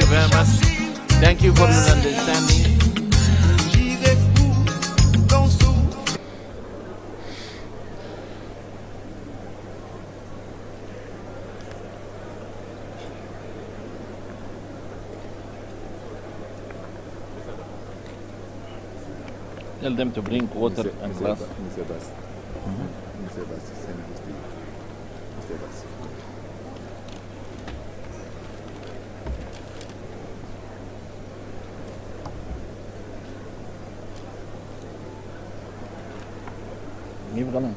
very much. Thank you for your understanding. Tell them to bring water and glass. Give galang.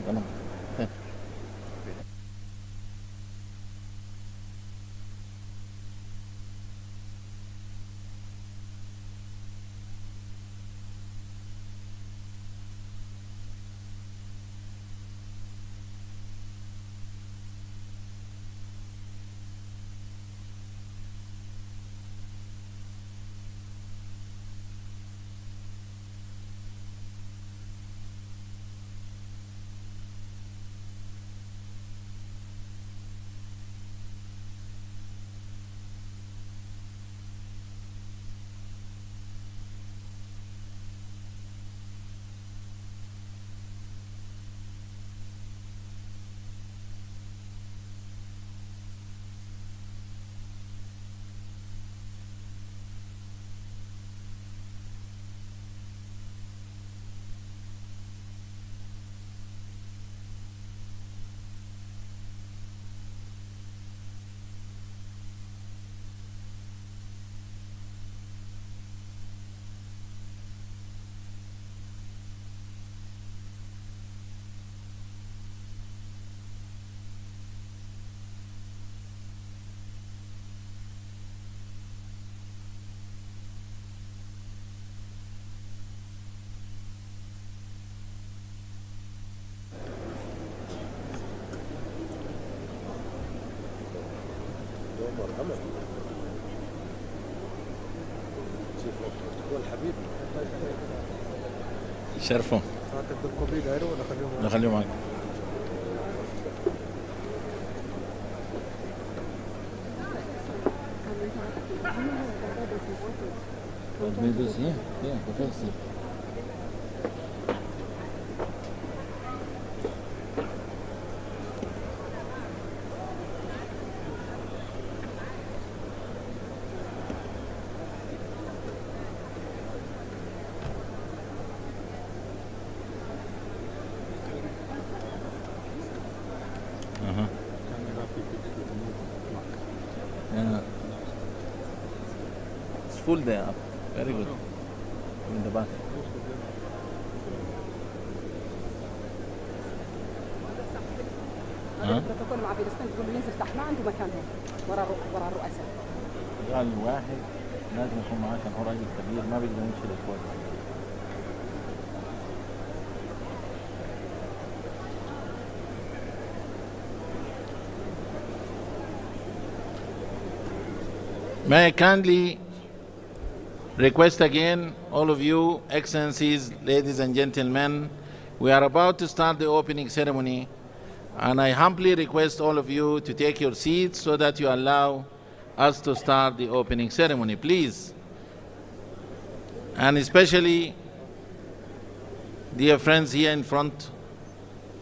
شرفهم نخليه معك It's full there. Very good. In the back. البروتوكول مع فلسطين تقول له ينزل تحت ما عنده مكان هون ورا الرؤساء. قال الواحد لازم يكون معاه عشان هو راجل كبير ما بيقدر يمشي لفوق. May I kindly request again, all of you, excellencies, ladies and gentlemen, we are about to start the opening ceremony, and I humbly request all of you to take your seats so that you allow us to start the opening ceremony, please. And especially, dear friends here in front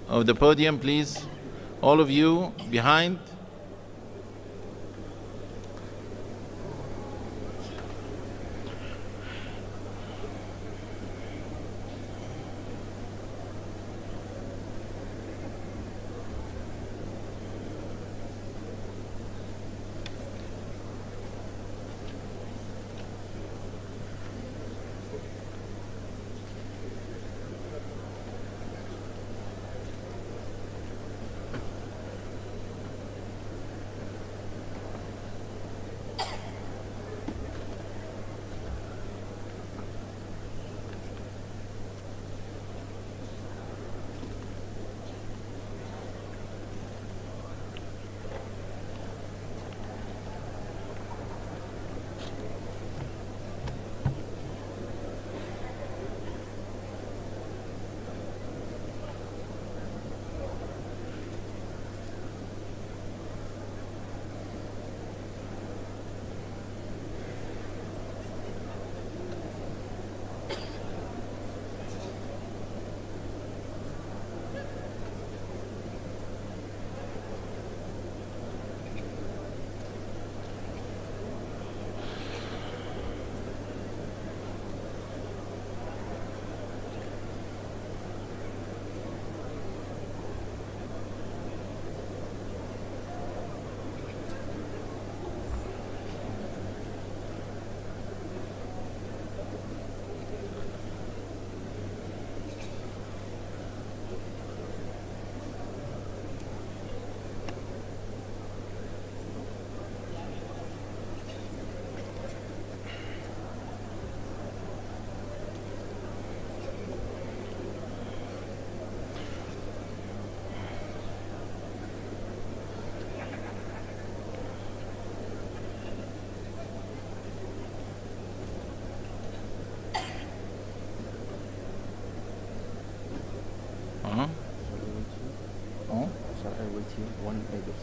of the podium, please, all of you behind,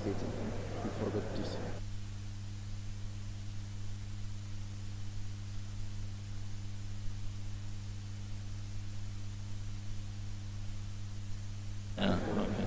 stating. You forgot to say. Okay.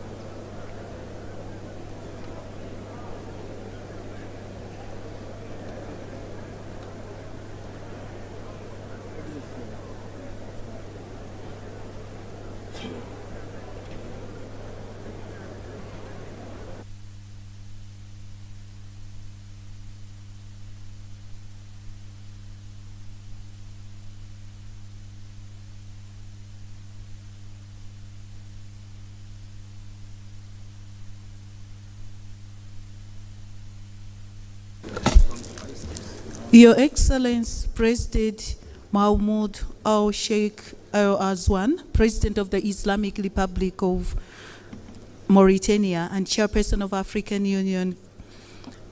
Your Excellency President Mahmoud Al-Sheikh Al-Azwan, President of the Islamic Republic of Mauritania and Chairperson of African Union,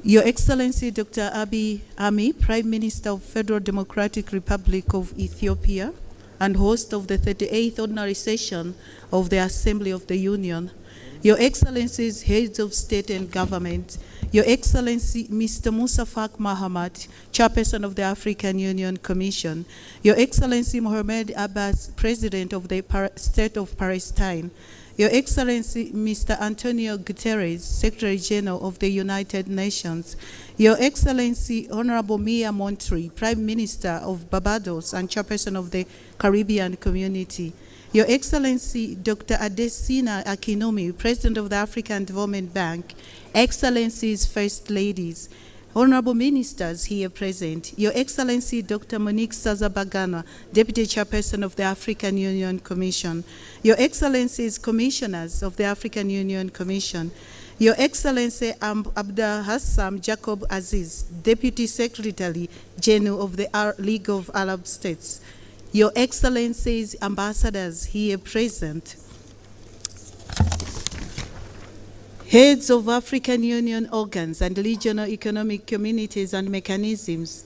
Your Excellency Dr. Abiy Ahmed, Prime Minister of Federal Democratic Republic of Ethiopia and host of the 38th Ordinary Session of the Assembly of the Union, Your Excellencies, Heads of State and Government, Your Excellency Mr. Musa Faki Mahamat, Chairperson of the African Union Commission, Your Excellency Mohamed Abbas, President of the State of Palestine, Your Excellency Mr. Antonio Guterres, Secretary General of the United Nations, Your Excellency Honorable Mia Montri, Prime Minister of Barbados and Chairperson of the Caribbean Community, Your Excellency Dr. Adesina Akinomi, President of the African Development Bank, Excellencies, First Ladies, Honorable Ministers here present, Your Excellency Dr. Monique Sazabagana, Deputy Chairperson of the African Union Commission, Your Excellencies, Commissioners of the African Union Commission, Your Excellency Abdul Hassam Jacob Aziz, Deputy Secretary General of the League of Arab States, Your Excellencies, Ambassadors here present, Heads of African Union organs and regional economic communities and mechanisms.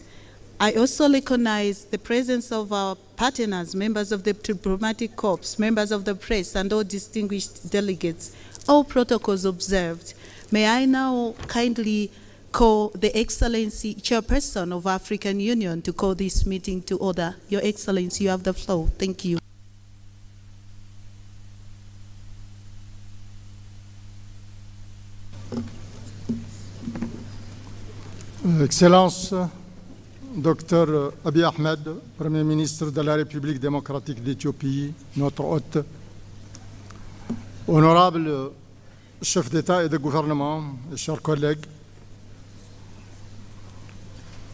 I also recognize the presence of our partners, members of the diplomatic corps, members of the press, and all distinguished delegates. All protocols observed. May I now kindly call the Excellency Chairperson of African Union to call this meeting to order. Your Excellency, you have the floor. Thank you. Excellence, Dr. Abiy Ahmed, Premier ministre de la République démocratique d'Éthiopie, notre hôte, honorable chef d'État et de gouvernement, chers collègues,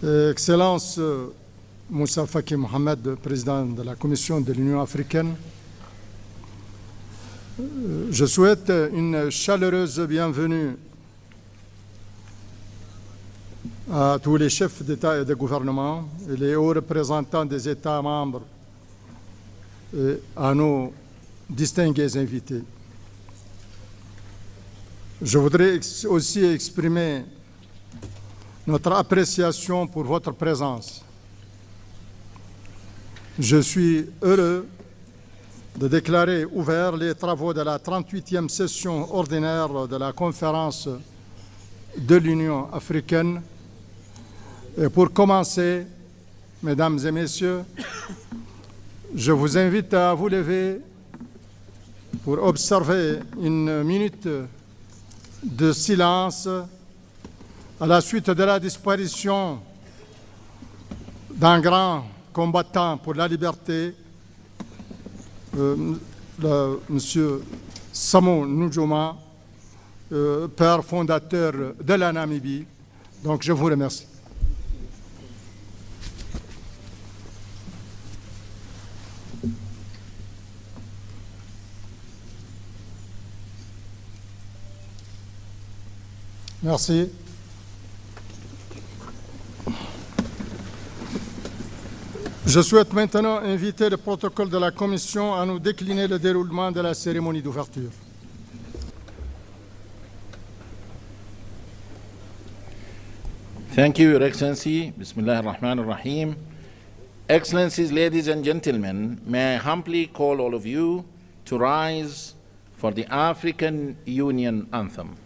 Excellence Moussa Faki Mohamed, président de la Commission de l'Union africaine, je souhaite une chaleureuse bienvenue à tous les chefs d'État et de gouvernement et les hauts représentants des États membres et à nos distingués invités. Je voudrais aussi exprimer notre appréciation pour votre présence. Je suis heureux de déclarer ouverts les travaux de la 38e session ordinaire de la conférence de l'Union africaine. Et pour commencer, mesdames et messieurs, je vous invite à vous lever pour observer une minute de silence à la suite de la disparition d'un grand combattant pour la liberté, Monsieur Samu Nujoma, père fondateur de la Namibie. Donc je vous remercie. Merci. Je souhaite maintenant inviter le protocole de la Commission à nous décliner le déroulement de la cérémonie d'ouverture. Thank you, Your Excellency. Bismillah ar-Rahman ar-Rahim. Excellencies, ladies and gentlemen, may I humbly call all of you to rise for the African Union anthem.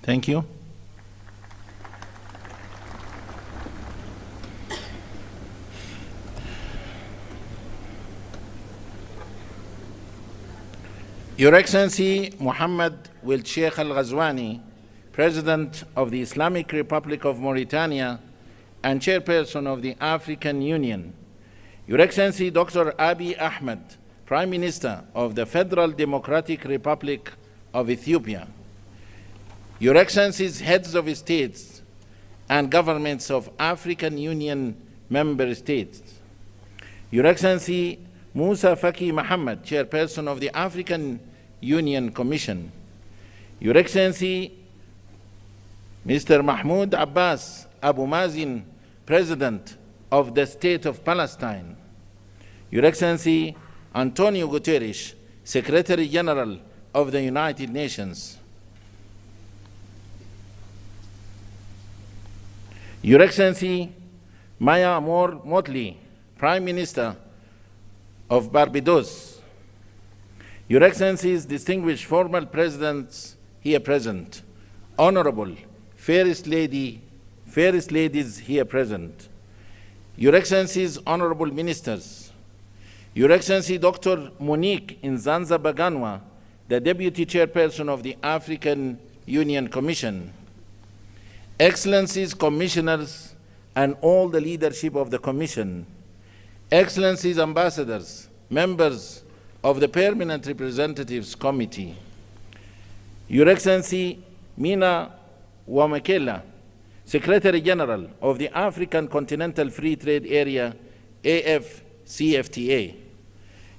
Thank you. Your Excellency Muhammad Wil Sheikh Al Ghazwani, President of the Islamic Republic of Mauritania and Chairperson of the African Union, Your Excellency Dr. Abiy Ahmed, Prime Minister of the Federal Democratic Republic of Ethiopia, Your Excellencies, Heads of States and Governments of African Union Member States, Your Excellency Musa Faki Mohammed, Chairperson of the African Union Commission, Your Excellency Mr. Mahmoud Abbas Abu Mazin, President of the State of Palestine, Your Excellency Antonio Guterres, Secretary General of the United Nations, Your Excellency Maya Moore Motley, Prime Minister of Barbados, Your Excellencies, distinguished former presidents here present, Honorable First Ladies here present, Your Excellencies, Honorable Ministers, Your Excellency Dr. Monique Nzanza Baganwa, the Deputy Chairperson of the African Union Commission, Excellencies, Commissioners, and all the leadership of the Commission, Excellencies, Ambassadors, members of the Permanent Representatives Committee, Your Excellency Mina Wamakela, Secretary General of the African Continental Free Trade Area, AFCFTA,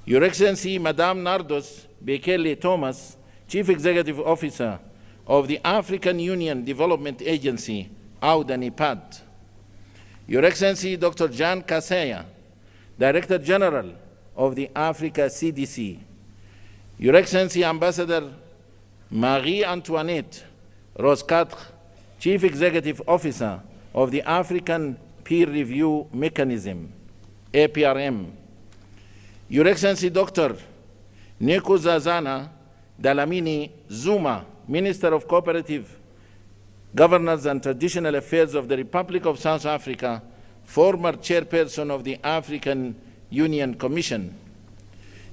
Your Excellency Madame Nardos Bekele Thomas, Chief Executive Officer of the African Union Development Agency, AUDA-NIPAD, Your Excellency Dr. Jan Kaseya, Director General of the Africa CDC, Your Excellency Ambassador Marie-Antoinette Roscatre, Chief Executive Officer of the African Peer Review Mechanism, APRM, Your Excellency Dr. Nkosazana Dlamini Zuma, Minister of Cooperative Governance and Traditional Affairs of the Republic of South Africa, former Chairperson of the African Union Commission,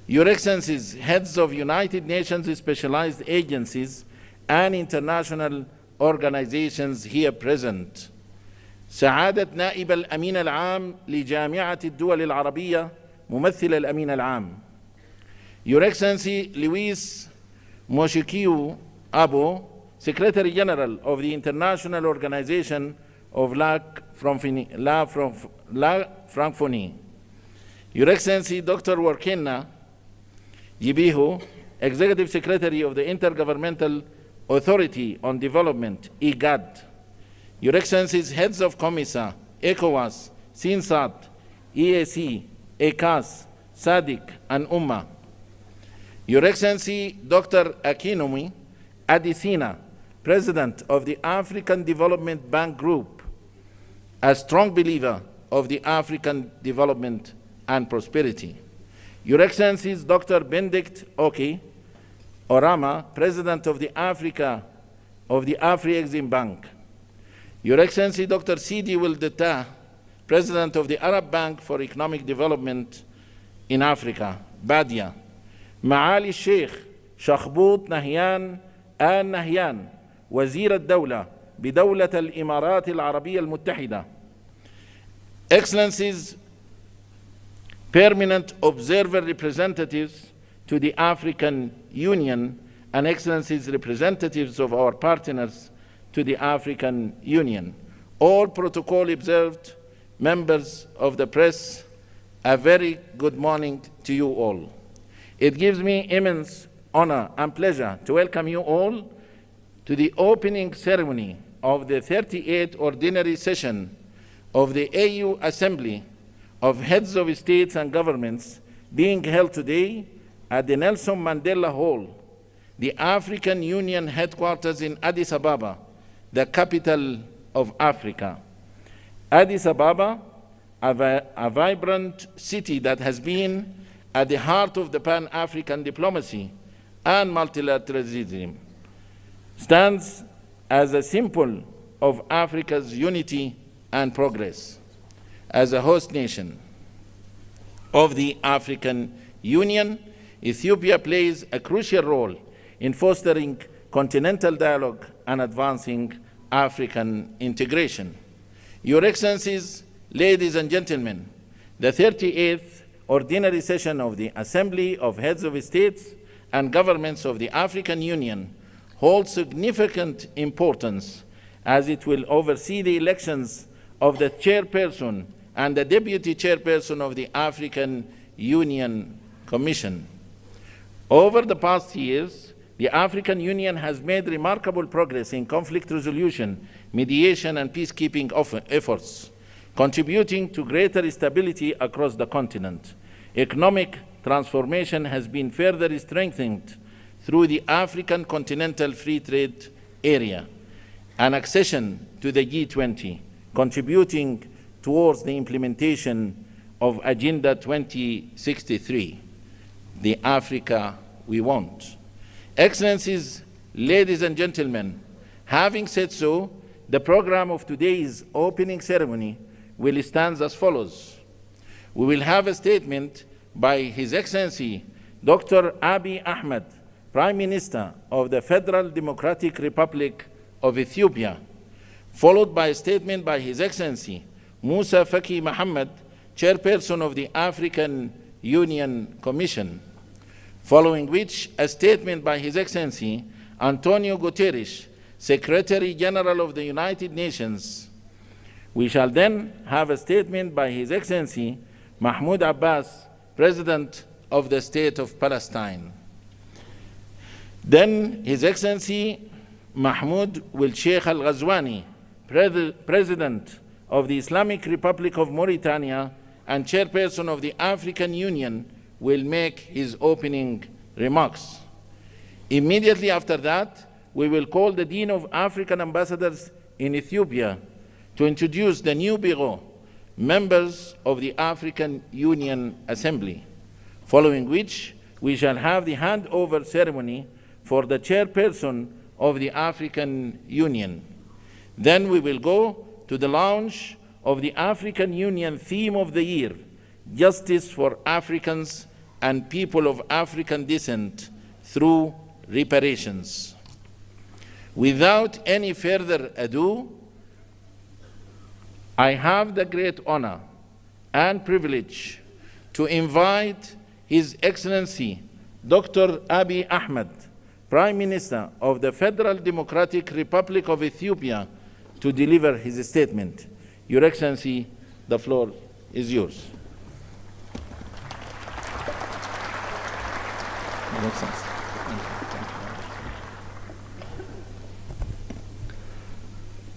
Your Excellencies, Heads of United Nations specialized agencies and international organizations here present, سعادة نائب الأمين العام لجامعة الدول العربية ممثل الأمين العام، Your Excellency Luis Moshikiu Abo, Secretary General of the International Organization of La Francophonie, Your Excellency Dr. Warkena Yibihu, Executive Secretary of the Intergovernmental Authority on Development, IGAD, Your Excellencies, Heads of COMISA, ECOWAS, SINSAT, EAC, ECAS, SADC, and UMMA, Your Excellency Dr. Akinwumi Adesina, President of the African Development Bank Group, a strong believer of the African development and prosperity, Your Excellencies Dr. Benedict Oki Orama, President of the Afri-Exim Bank, Your Excellency Dr. Sidi Wildeta, President of the Arab Bank for Economic Development in Africa, BADIA, معالي الشيخ شخبوط نهيان آل نهيان، وزير الدولة بدولة الإمارات العربية المتحدة، Excellencies, Permanent Observer Representatives to the African Union, and Excellencies, representatives of our partners to the African Union, all protocol observed, members of the press, a very good morning to you all. It gives me immense honor and pleasure to welcome you all to the opening ceremony of the 38th Ordinary Session of the AU Assembly of Heads of States and Governments, being held today at the Nelson Mandela Hall, the African Union headquarters in Addis Ababa, the capital of Africa. Addis Ababa, a vibrant city that has been at the heart of the Pan-African diplomacy and multilateralism, stands as a symbol of Africa's unity and progress. As a host nation of the African Union, Ethiopia plays a crucial role in fostering continental dialogue and advancing African integration. Your Excellencies, ladies and gentlemen, the 38th Ordinary Session of the Assembly of Heads of States and Governments of the African Union holds significant importance as it will oversee the elections of the chairperson and the deputy chairperson of the African Union Commission. Over the past years, the African Union has made remarkable progress in conflict resolution, mediation, and peacekeeping efforts, contributing to greater stability across the continent. Economic transformation has been further strengthened through the African Continental Free Trade Area and accession to the G20, contributing towards the implementation of Agenda 2063, the Africa we want. Excellencies, ladies and gentlemen, having said so, the program of today's opening ceremony will stand as follows. We will have a statement by His Excellency Dr. Abiy Ahmed, Prime Minister of the Federal Democratic Republic of Ethiopia, followed by a statement by His Excellency Musa Faki Mohammed, Chairperson of the African Union Commission, following which a statement by His Excellency Antonio Guterres, Secretary General of the United Nations. We shall then have a statement by His Excellency Mahmoud Abbas, President of the State of Palestine. Then His Excellency Mahmoud will Sheikh Al-Ghazwani, President of the Islamic Republic of Mauritania and Chairperson of the African Union, will make his opening remarks. Immediately after that, we will call the Dean of African Ambassadors in Ethiopia to introduce the new Bureau, members of the African Union Assembly, following which we shall have the handover ceremony for the Chairperson of the African Union. Then we will go to the launch of the African Union theme of the year, Justice for Africans and People of African Descent through Reparations. Without any further ado, I have the great honor and privilege to invite His Excellency Dr. Abiy Ahmed, Prime Minister of the Federal Democratic Republic of Ethiopia, to deliver his statement. Your Excellency, the floor is yours.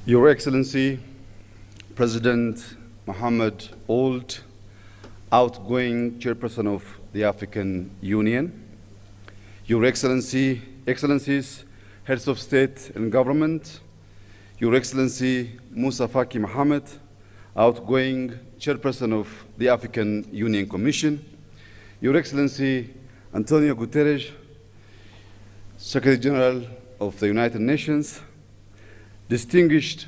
Your Excellency, President Mohammed Ould, outgoing Chairperson of the African Union, Your Excellencies, Heads of State and Government, Your Excellency Musa Faki Mohammed, outgoing Chairperson of the African Union Commission, Your Excellency Antonio Guterres, Secretary General of the United Nations, distinguished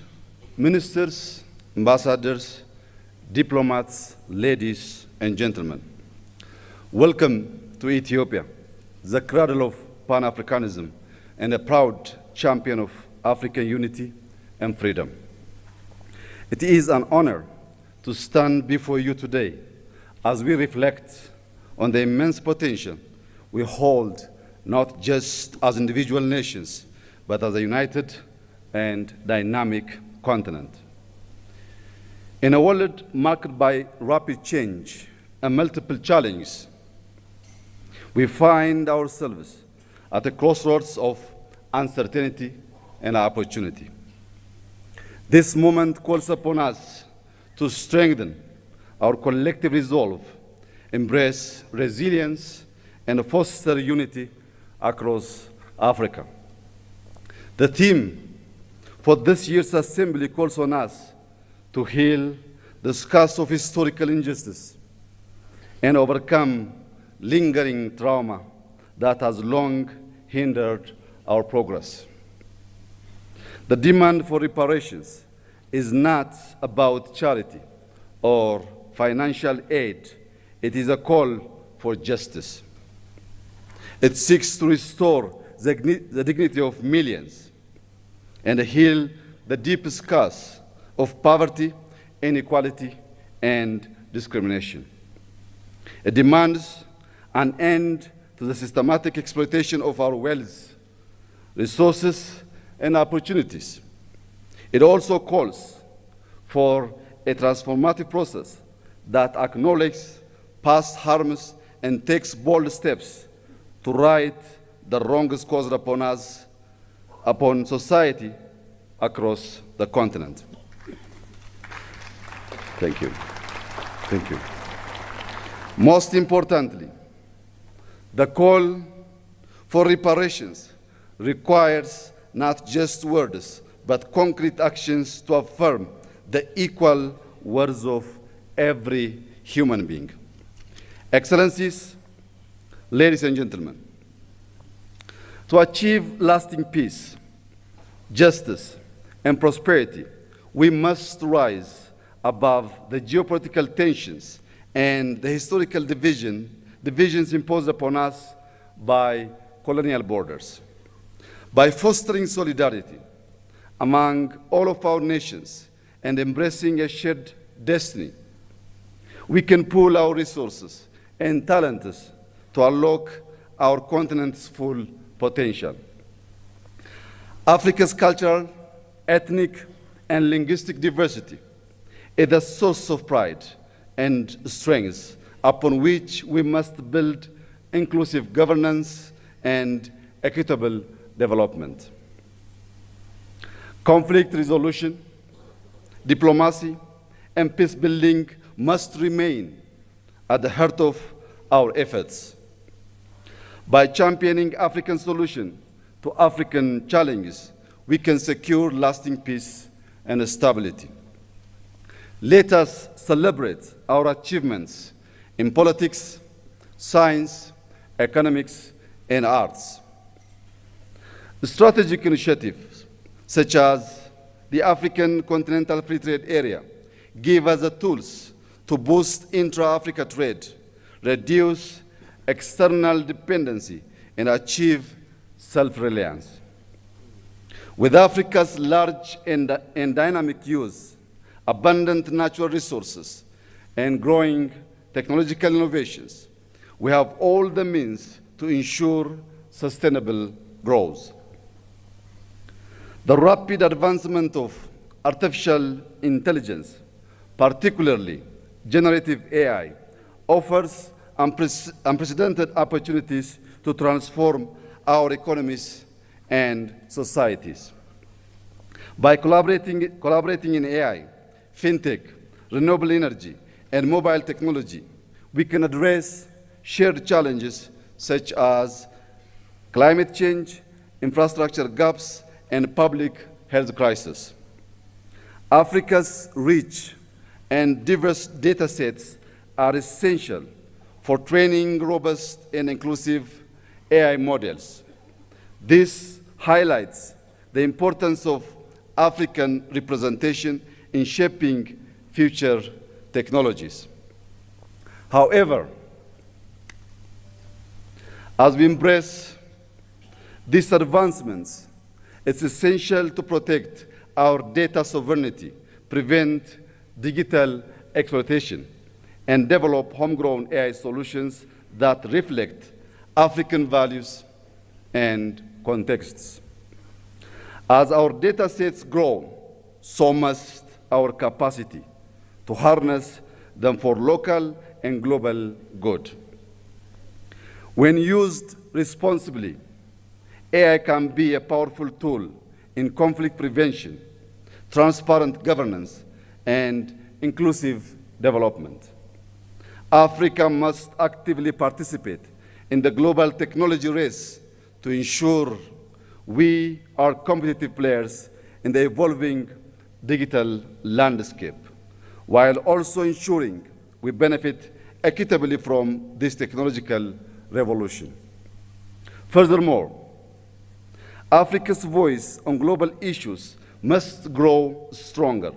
ministers, ambassadors, diplomats, ladies and gentlemen. Welcome to Ethiopia, the cradle of Pan-Africanism and a proud champion of African unity and freedom. It is an honor to stand before you today as we reflect on the immense potential we hold, not just as individual nations, but as a united and dynamic continent. In a world marked by rapid change and multiple challenges, we find ourselves at a crossroads of uncertainty and opportunity. This moment calls upon us to strengthen our collective resolve, embrace resilience, and foster unity across Africa. The theme for this year's assembly calls on us to heal the scars of historical injustice and overcome lingering trauma that has long hindered our progress. The demand for reparations is not about charity or financial aid. It is a call for justice. It seeks to restore the dignity of millions and heal the deep scars of poverty, inequality, and discrimination. It demands an end to the systematic exploitation of our wealth, resources, and opportunities. It also calls for a transformative process that acknowledges past harms and takes bold steps to right the wrongs caused upon us, upon society across the continent. Thank you. Thank you. Most importantly, the call for reparations requires not just words, but concrete actions to affirm the equal worth of every human being. Excellencies, ladies and gentlemen, to achieve lasting peace, justice, and prosperity, we must rise above the geopolitical tensions and the historical divisions imposed upon us by colonial borders. By fostering solidarity among all of our nations and embracing a shared destiny, we can pool our resources and talents to unlock our continent's full potential. Africa's cultural, ethnic, and linguistic diversity is a source of pride and strength upon which we must build inclusive governance and equitable development. Conflict resolution, diplomacy, and peace building must remain at the heart of our efforts. By championing African solutions to African challenges, we can secure lasting peace and stability. Let us celebrate our achievements in politics, science, economics, and arts. Strategic initiatives such as the African Continental Free Trade Area give us the tools to boost intra-Africa trade, reduce external dependency, and achieve self-reliance. With Africa's large and dynamic use, abundant natural resources, and growing technological innovations, we have all the means to ensure sustainable growth. The rapid advancement of artificial intelligence, particularly generative AI, offers unprecedented opportunities to transform our economies and societies. By collaborating in AI, fintech, renewable energy, and mobile technology, we can address shared challenges such as climate change, infrastructure gaps, and public health crisis. Africa's rich and diverse data sets are essential for training robust and inclusive AI models. This highlights the importance of African representation in shaping future technologies. However, as we embrace these advancements, it's essential to protect our data sovereignty, prevent digital exploitation, and develop homegrown AI solutions that reflect African values and contexts. As our data sets grow, so must our capacity to harness them for local and global good. When used responsibly, AI can be a powerful tool in conflict prevention, transparent governance, and inclusive development. Africa must actively participate in the global technology race to ensure we are competitive players in the evolving digital landscape, while also ensuring we benefit equitably from this technological revolution. Furthermore, Africa's voice on global issues must grow stronger,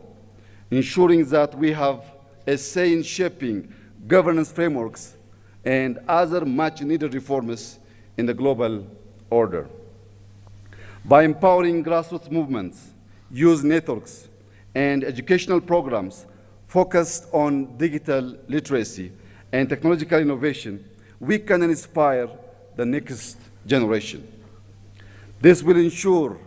ensuring that we have a say in shaping governance frameworks and other much-needed reforms in the global order. By empowering grassroots movements, youth networks, and educational programs focused on digital literacy and technological innovation, we can inspire the next generation. This will ensure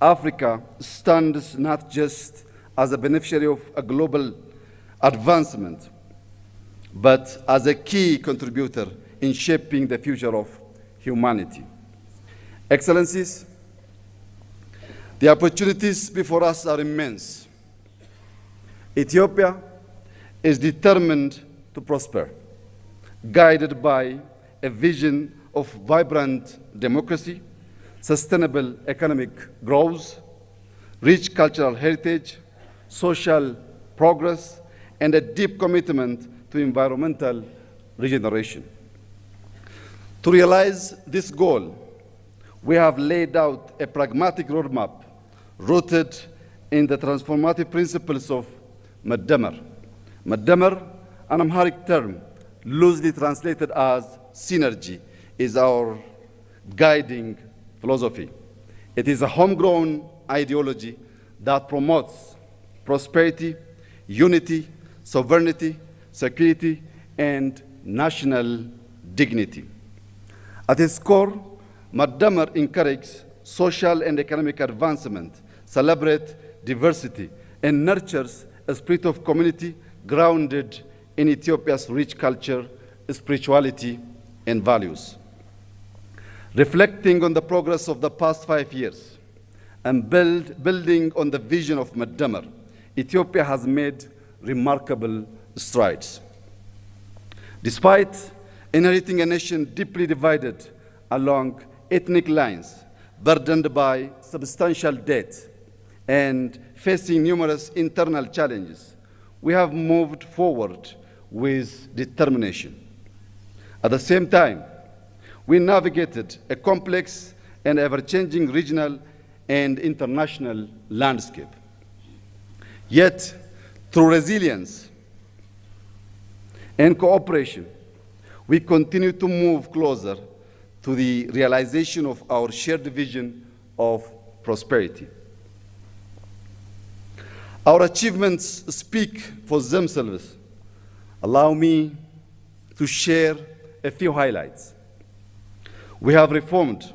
Africa stands not just as a beneficiary of a global advancement, but as a key contributor in shaping the future of humanity. Excellencies, the opportunities before us are immense. Ethiopia is determined to prosper, guided by a vision of vibrant democracy, sustainable economic growth, rich cultural heritage, social progress, and a deep commitment to environmental regeneration. To realize this goal, we have laid out a pragmatic roadmap rooted in the transformative principles of Handover. Handover, an Amharic term loosely translated as synergy, is our guiding philosophy. It is a homegrown ideology that promotes prosperity, unity, sovereignty, security, and national dignity. At its core, Handover encourages social and economic advancement, celebrates diversity, and nurtures a spirit of community grounded in Ethiopia's rich culture, spirituality, and values. Reflecting on the progress of the past 5 years and building on the vision of Handover, Ethiopia has made remarkable strides. Despite inheriting a nation deeply divided along ethnic lines, burdened by substantial debt, and facing numerous internal challenges, we have moved forward with determination. At the same time, we navigated a complex and ever-changing regional and international landscape. Yet, through resilience and cooperation, we continue to move closer to the realization of our shared vision of prosperity. Our achievements speak for themselves. Allow me to share a few highlights. We have reformed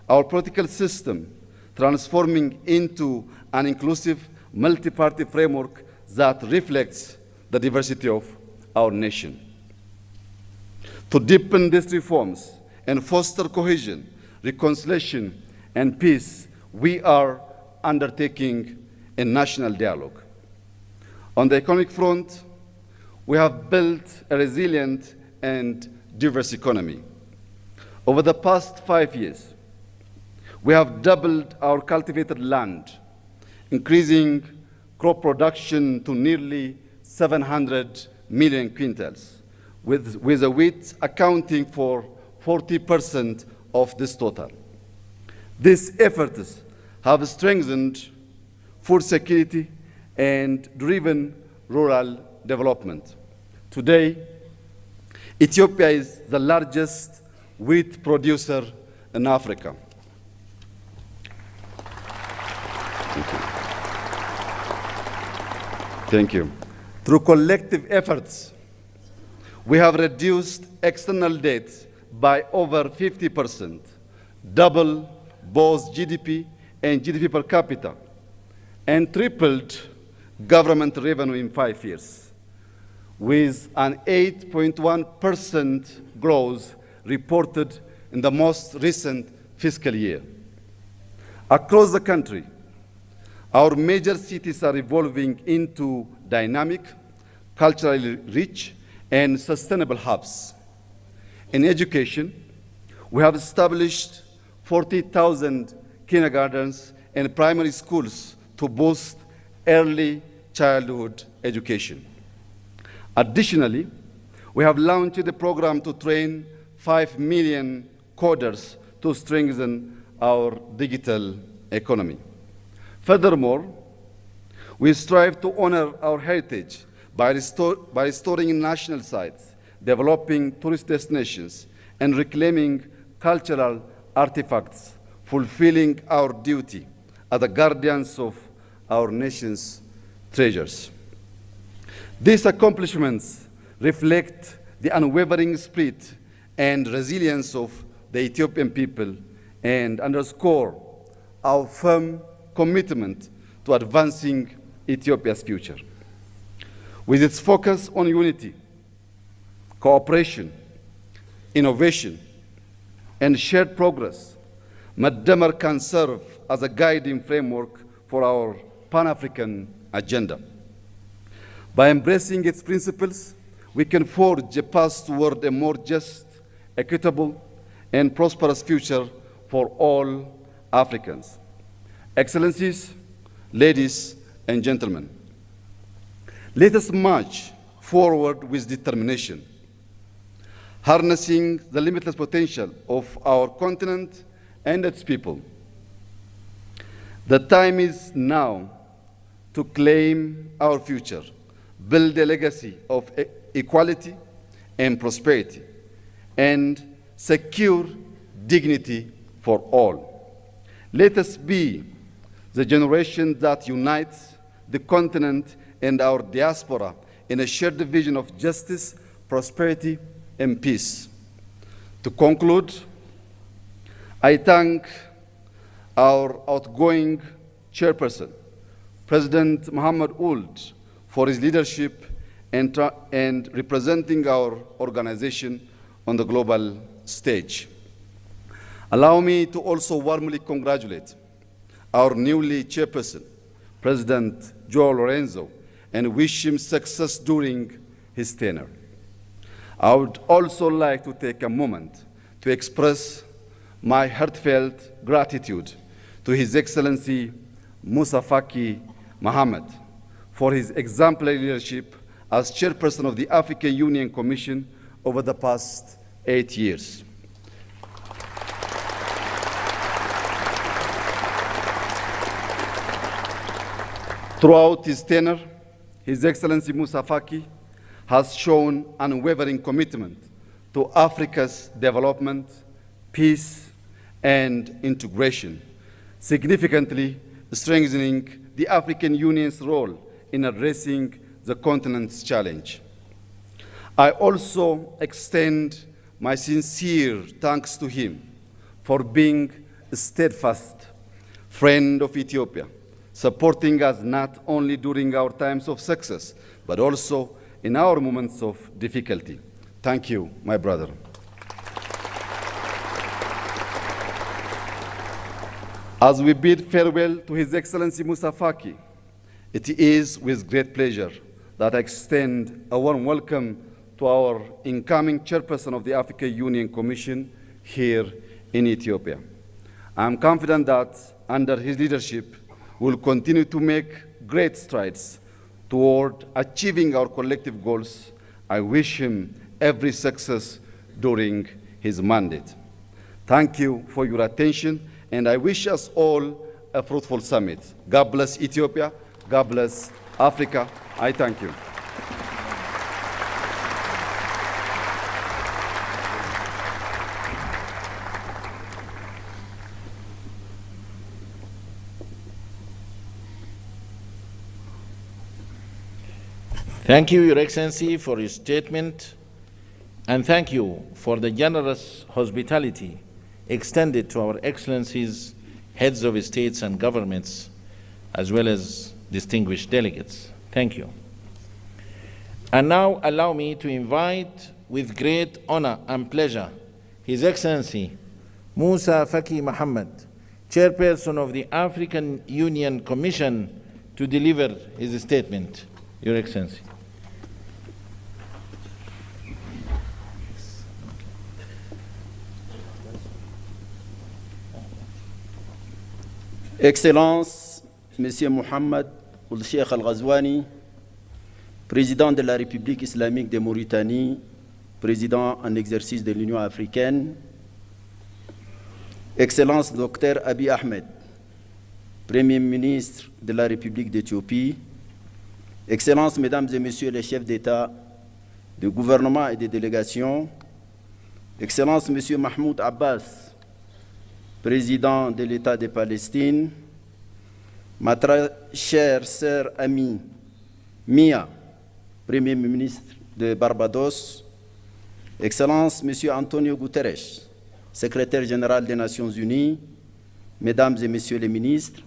our political system, transforming into an inclusive multi-party framework that reflects the diversity of our nation. To deepen these reforms and foster cohesion, reconciliation, and peace, we are undertaking a national dialogue. On the economic front, we have built a resilient and diverse economy. Over the past 5 years, we have doubled our cultivated land, increasing crop production to nearly 700 million quintals, with the wheat accounting for 40% of this total. These efforts have strengthened food security and driven rural development. Today, Ethiopia is the largest wheat producer in Africa. Thank you. Through collective efforts, we have reduced external debt by over 50%, double both GDP and GDP per capita, and tripled government revenue in 5 years, with an 8.1% growth reported in the most recent fiscal year. Across the country, our major cities are evolving into dynamic, culturally rich, and sustainable hubs. In education, we have established 40,000 kindergartens and primary schools to boost early childhood education. Additionally, we have launched a program to train 5 million coders to strengthen our digital economy. Furthermore, we strive to honor our heritage by restoring national sites, developing tourist destinations, and reclaiming cultural artifacts, fulfilling our duty as the guardians of our nation's treasures. These accomplishments reflect the unwavering spirit and resilience of the Ethiopian people and underscore our firm commitment to advancing Ethiopia's future. With its focus on unity, cooperation, innovation, and shared progress, Madamar can serve as a guiding framework for our Pan-African agenda. By embracing its principles, we can forge a path toward a more just, equitable, and prosperous future for all Africans. Excellencies, ladies and gentlemen, let us march forward with determination, harnessing the limitless potential of our continent and its people. The time is now to claim our future, build a legacy of equality and prosperity, and secure dignity for all. Let us be the generation that unites the continent and our diaspora in a shared vision of justice, prosperity, and peace. To conclude, I thank our outgoing chairperson, President Mohammed Ould, for his leadership and representing our organization on the global stage. Allow me to also warmly congratulate our newly chairperson, President Joao Lorenzo, and wish him success during his tenure. I would also like to take a moment to express my heartfelt gratitude to His Excellency Musa Faki Mohammed for his exemplary leadership as chairperson of the African Union Commission over the past 8 years. Throughout his tenure, His Excellency Musa Faki has shown unwavering commitment to Africa's development, peace, and integration, significantly strengthening the African Union's role in addressing the continent's challenge. I also extend my sincere thanks to him for being a steadfast friend of Ethiopia, supporting us not only during our times of success, but also in our moments of difficulty. Thank you, my brother. As we bid farewell to His Excellency Musa Faki, it is with great pleasure that I extend a warm welcome to our incoming chairperson of the African Union Commission here in Ethiopia. I am confident that under his leadership, we will continue to make great strides toward achieving our collective goals. I wish him every success during his mandate. Thank you for your attention, and I wish us all a fruitful summit. God bless Ethiopia. God bless Africa. I thank you. Thank you, Your Excellency, for your statement, and thank you for the generous hospitality extended to our Excellencies, heads of states and governments, as well as distinguished delegates. Thank you. And now allow me to invite with great honor and pleasure His Excellency Musa Faki Mohammed, Chairperson of the African Union Commission, to deliver his statement. Your Excellency. Excellences, Monsieur Mohammed Ould Cheikh Al-Ghazouani, Président de la République islamique de Mauritanie, Président en exercice de l'Union africaine, Excellence Dr Abiy Ahmed, Premier ministre de la République d'Éthiopie, Excellences, Mesdames et Messieurs les chefs d'État, de gouvernement et de délégation, Excellences, Monsieur Mahmoud Abbas, président de l'État de Palestine, ma très chère sœur amie Mia, Premier ministre de Barbados, Excellence Monsieur Antonio Guterres, secrétaire général des Nations Unies, Mesdames et Messieurs les ministres,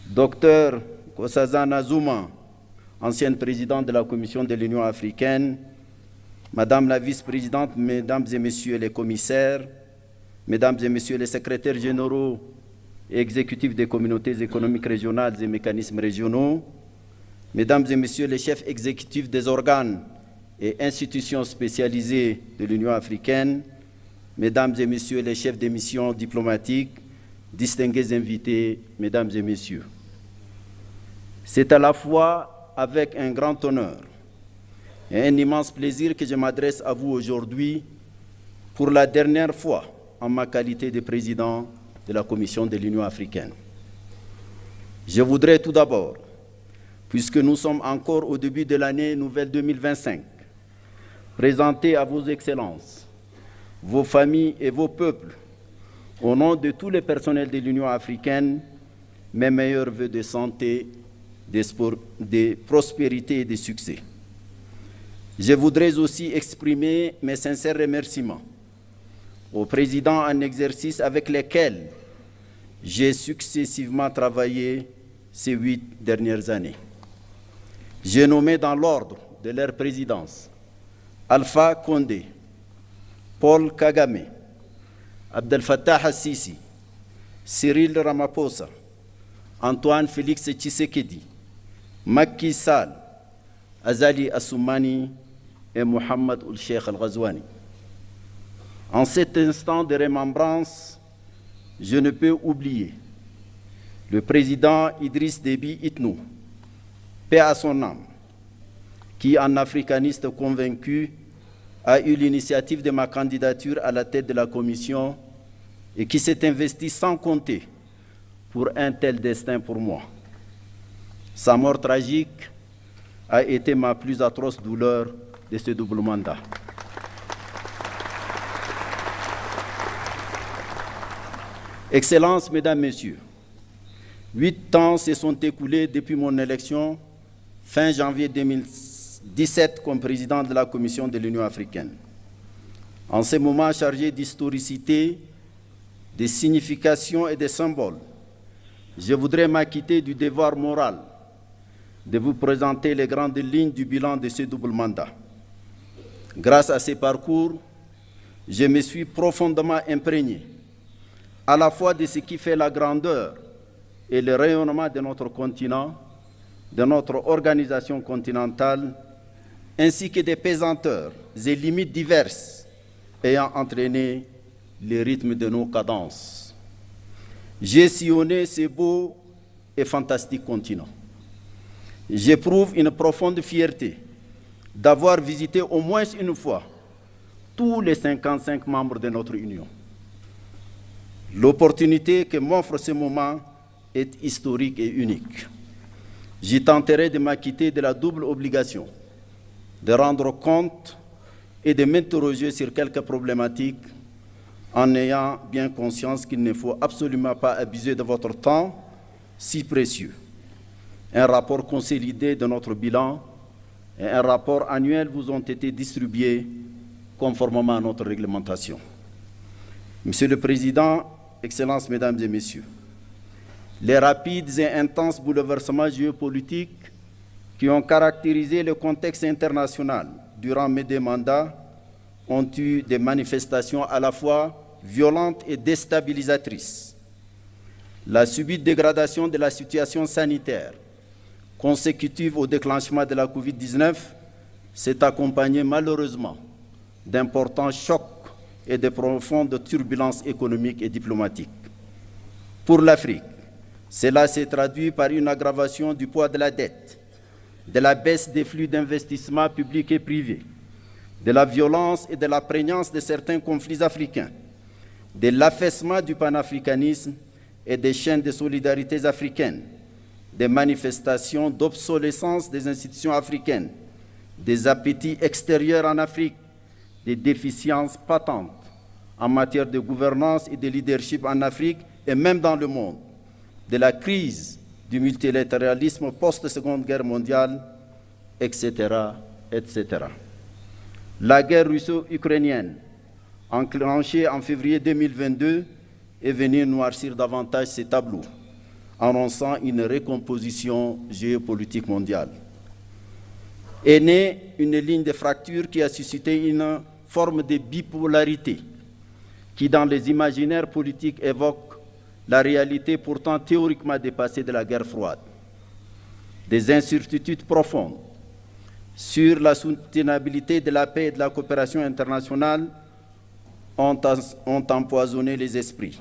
Docteur Nkosazana Zuma, ancienne présidente de la Commission de l'Union africaine, Madame la vice-présidente, Mesdames et Messieurs les commissaires, Mesdames et Messieurs les secrétaires généraux et exécutifs des communautés économiques régionales et mécanismes régionaux, Mesdames et Messieurs les chefs exécutifs des organes et institutions spécialisées de l'Union africaine, Mesdames et Messieurs les chefs des missions diplomatiques, distingués invités, Mesdames et Messieurs. C'est à la fois avec un grand honneur et un immense plaisir que je m'adresse à vous aujourd'hui pour la dernière fois en ma qualité de président de la Commission de l'Union africaine. Je voudrais tout d'abord, puisque nous sommes encore au début de l'année nouvelle 2025, présenter à vos excellences, vos familles et vos peuples, au nom de tous les personnels de l'Union africaine, mes meilleurs vœux de santé, de prospérité et de succès. Je voudrais aussi exprimer mes sincères remerciements aux présidents en exercice avec lesquels j'ai successivement travaillé ces 8 dernières années. J'ai nommé dans l'ordre de leur présidence Alpha Condé, Paul Kagame, Abdel Fattah al-Sisi, Cyril Ramaphosa, Antoine Félix Tshisekedi, Macky Sall, Azali Assoumani et Mohamed Ould-Cheikh Al-Ghazouani. En cet instant de remembrance, je ne peux oublier le président Idriss Déby Itnou, paix à son âme, qui, en africaniste convaincu, a eu l'initiative de ma candidature à la tête de la Commission et qui s'est investi sans compter pour un tel destin pour moi. Sa mort tragique a été ma plus atroce douleur de ce double mandat. Excellences, Mesdames, Messieurs, 8 ans se sont écoulés depuis mon élection fin janvier 2017 comme président de la Commission de l'Union africaine. En ces moments chargés d'historicité, de signification et de symboles, je voudrais m'acquitter du devoir moral de vous présenter les grandes lignes du bilan de ce double mandat. Grâce à ces parcours, je me suis profondément imprégné à la fois de ce qui fait la grandeur et le rayonnement de notre continent, de notre organisation continentale, ainsi que des pesanteurs et limites diverses ayant entraîné le rythme de nos cadences. J'ai sillonné ce beau et fantastique continent. J'éprouve une profonde fierté d'avoir visité au moins une fois tous les 55 membres de notre Union. L'opportunité que m'offre ce moment est historique et unique. J'y tenterai de m'acquitter de la double obligation de rendre compte et de m'interroger sur quelques problématiques en ayant bien conscience qu'il ne faut absolument pas abuser de votre temps si précieux. Un rapport consolidé de notre bilan et un rapport annuel vous ont été distribués conformément à notre réglementation. Monsieur le Président, Excellences, Mesdames et Messieurs, les rapides et intenses bouleversements géopolitiques qui ont caractérisé le contexte international durant mes 2 mandats ont eu des manifestations à la fois violentes et déstabilisatrices. La subite dégradation de la situation sanitaire consécutive au déclenchement de la COVID-19 s'est accompagnée malheureusement d'importants chocs et de profondes turbulences économiques et diplomatiques. Pour l'Afrique, cela s'est traduit par une aggravation du poids de la dette, de la baisse des flux d'investissement publics et privés, de la violence et de la prégnance de certains conflits africains, de l'affaissement du panafricanisme et des chaînes de solidarités africaines, des manifestations d'obsolescence des institutions africaines, des appétits extérieurs en Afrique, des déficiences patentes en matière de gouvernance et de leadership en Afrique et même dans le monde, de la crise du multilatéralisme post-Seconde Guerre mondiale, etc., etc. La guerre russo-ukrainienne, enclenchée en février 2022, est venue noircir davantage ces tableaux, annonçant une recomposition géopolitique mondiale. Est née une ligne de fracture qui a suscité une forme de bipolarité qui, dans les imaginaires politiques, évoque la réalité pourtant théoriquement dépassée de la guerre froide. Des incertitudes profondes sur la soutenabilité de la paix et de la coopération internationale ont empoisonné les esprits,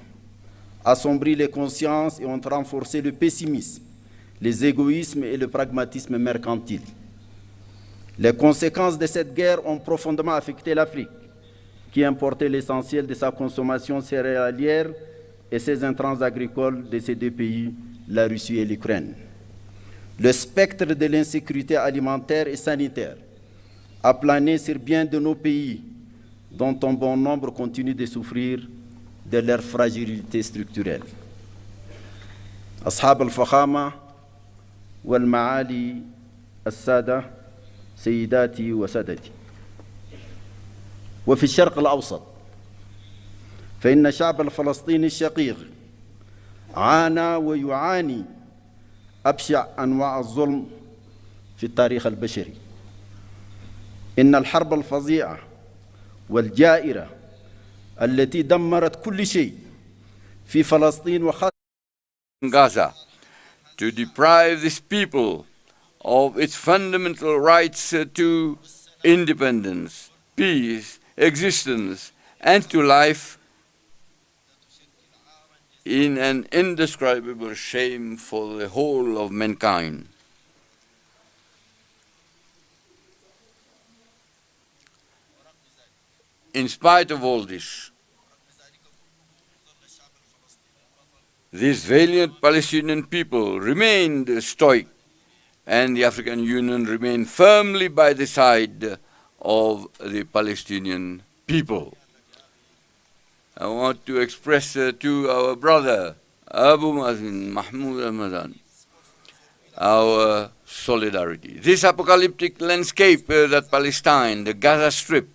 assombri les consciences et ont renforcé le pessimisme, les égoïsmes et le pragmatisme mercantile. Les conséquences de cette guerre ont profondément affecté l'Afrique, qui importait l'essentiel de sa consommation céréalière et ses intrants agricoles de ces deux pays, la Russie et l'Ukraine. Le spectre de l'insécurité alimentaire et sanitaire a plané sur bien de nos pays, dont un bon nombre continue de souffrir de leur fragilité structurelle. أصحاب الفخامة والمعالي السادة سيداتي وسادتي، وفي الشرق الأوسط فإن الشعب الفلسطيني الشقيق عانى ويعاني أبشع أنواع الظلم في التاريخ البشري. إن الحرب الفظيعة والجائرة التي دمرت كل شيء في فلسطين وخاصة Gaza to deprive this people of its fundamental rights to independence, peace, existence, and to life in an indescribable shame for the whole of mankind. In spite of all this, these valiant Palestinian people remained stoic, and the African Union remained firmly by the side of the Palestinian people. I want to express to our brother Abu Mazin Mahmoud Ramadan our solidarity. This apocalyptic landscape that Palestine, the Gaza Strip,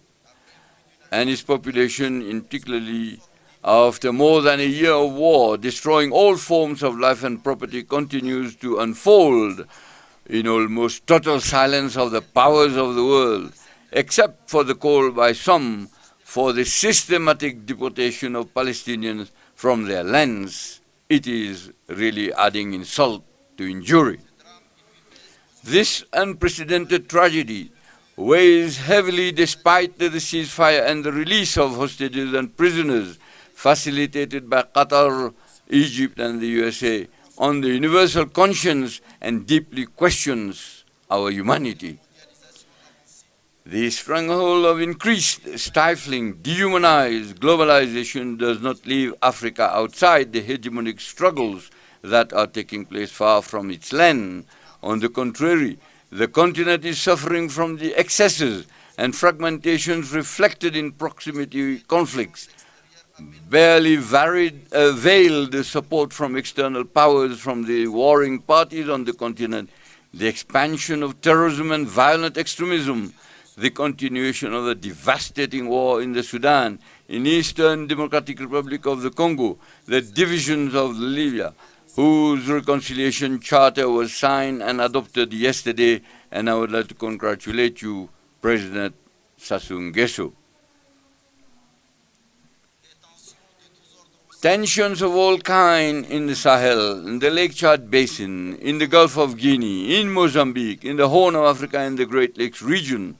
and its population, in particularly after more than a year of war, destroying all forms of life and property, continues to unfold in almost total silence of the powers of the world, except for the call by some for the systematic deportation of Palestinians from their lands. It is really adding insult to injury. This unprecedented tragedy weighs heavily despite the ceasefire and the release of hostages and prisoners facilitated by Qatar, Egypt, and the USA on the universal conscience and deeply questions our humanity. The stronghold of increased, stifling, dehumanized globalization does not leave Africa outside the hegemonic struggles that are taking place far from its land. On the contrary, the continent is suffering from the excesses and fragmentations reflected in proximity conflicts, barely veiled support from external powers from the warring parties on the continent, the expansion of terrorism and violent extremism, the continuation of the devastating war in the Sudan, in Eastern Democratic Republic of the Congo, the divisions of Libya, whose reconciliation charter was signed and adopted yesterday, and I would like to congratulate you, President Sassou Nguesso. Tensions of all kinds in the Sahel, in the Lake Chad Basin, in the Gulf of Guinea, in Mozambique, in the Horn of Africa and the Great Lakes region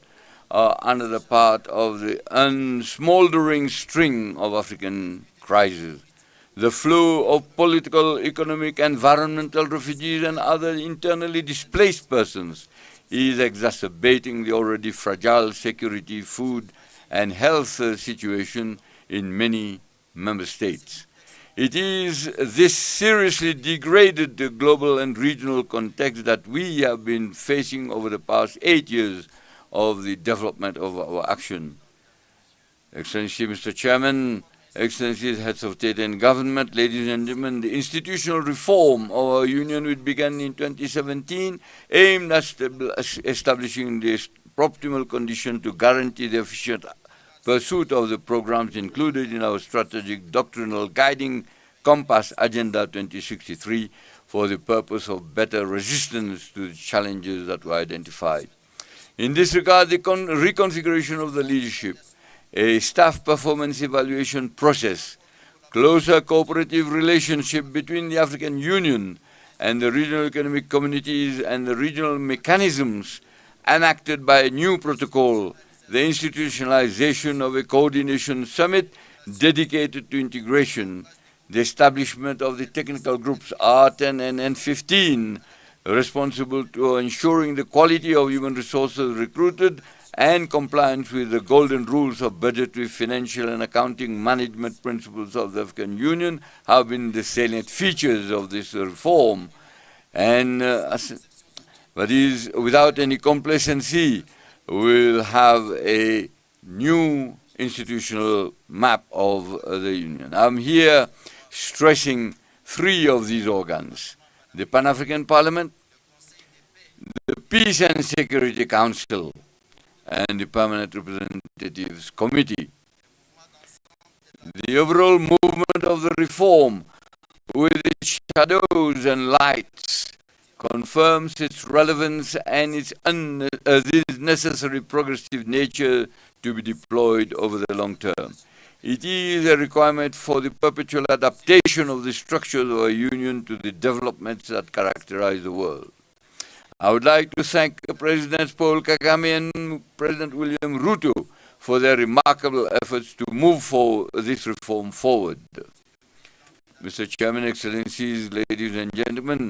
are another part of the unsmoldering string of African crises. The flow of political, economic, environmental refugees and other internally displaced persons is exacerbating the already fragile security, food, and health situation in many member states. It is this seriously degraded global and regional context that we have been facing over the past 8 years of the development of our action. Excellency, Mr. Chairman, Excellencies, Heads of State and Government, ladies and gentlemen, the institutional reform of our Union, which began in 2017, aimed at establishing the optimal condition to guarantee the efficient pursuit of the programs included in our strategic doctrinal guiding compass Agenda 2063 for the purpose of better resistance to the challenges that were identified. In this regard, the reconfiguration of the leadership, a staff performance evaluation process, closer cooperative relationship between the African Union and the regional economic communities and the regional mechanisms enacted by a new protocol, the institutionalization of a coordination summit dedicated to integration, the establishment of the technical groups R10 and N15, responsible to ensuring the quality of human resources recruited and compliance with the golden rules of budgetary, financial and accounting management principles of the African Union have been the salient features of this reform. And but is without any complacency, we'll have a new institutional map of the Union. I'm here stressing 3 of these organs: the Pan-African Parliament, the Peace and Security Council, and the Permanent Representatives Committee. The overall movement of the reform, with its shadows and lights, confirms its relevance and its necessary progressive nature to be deployed over the long term. It is a requirement for the perpetual adaptation of the structures of our Union to the developments that characterize the world. I would like to thank President Paul Kagame and President William Ruto for their remarkable efforts to move this reform forward. Mr. Chairman, Excellencies, ladies and gentlemen,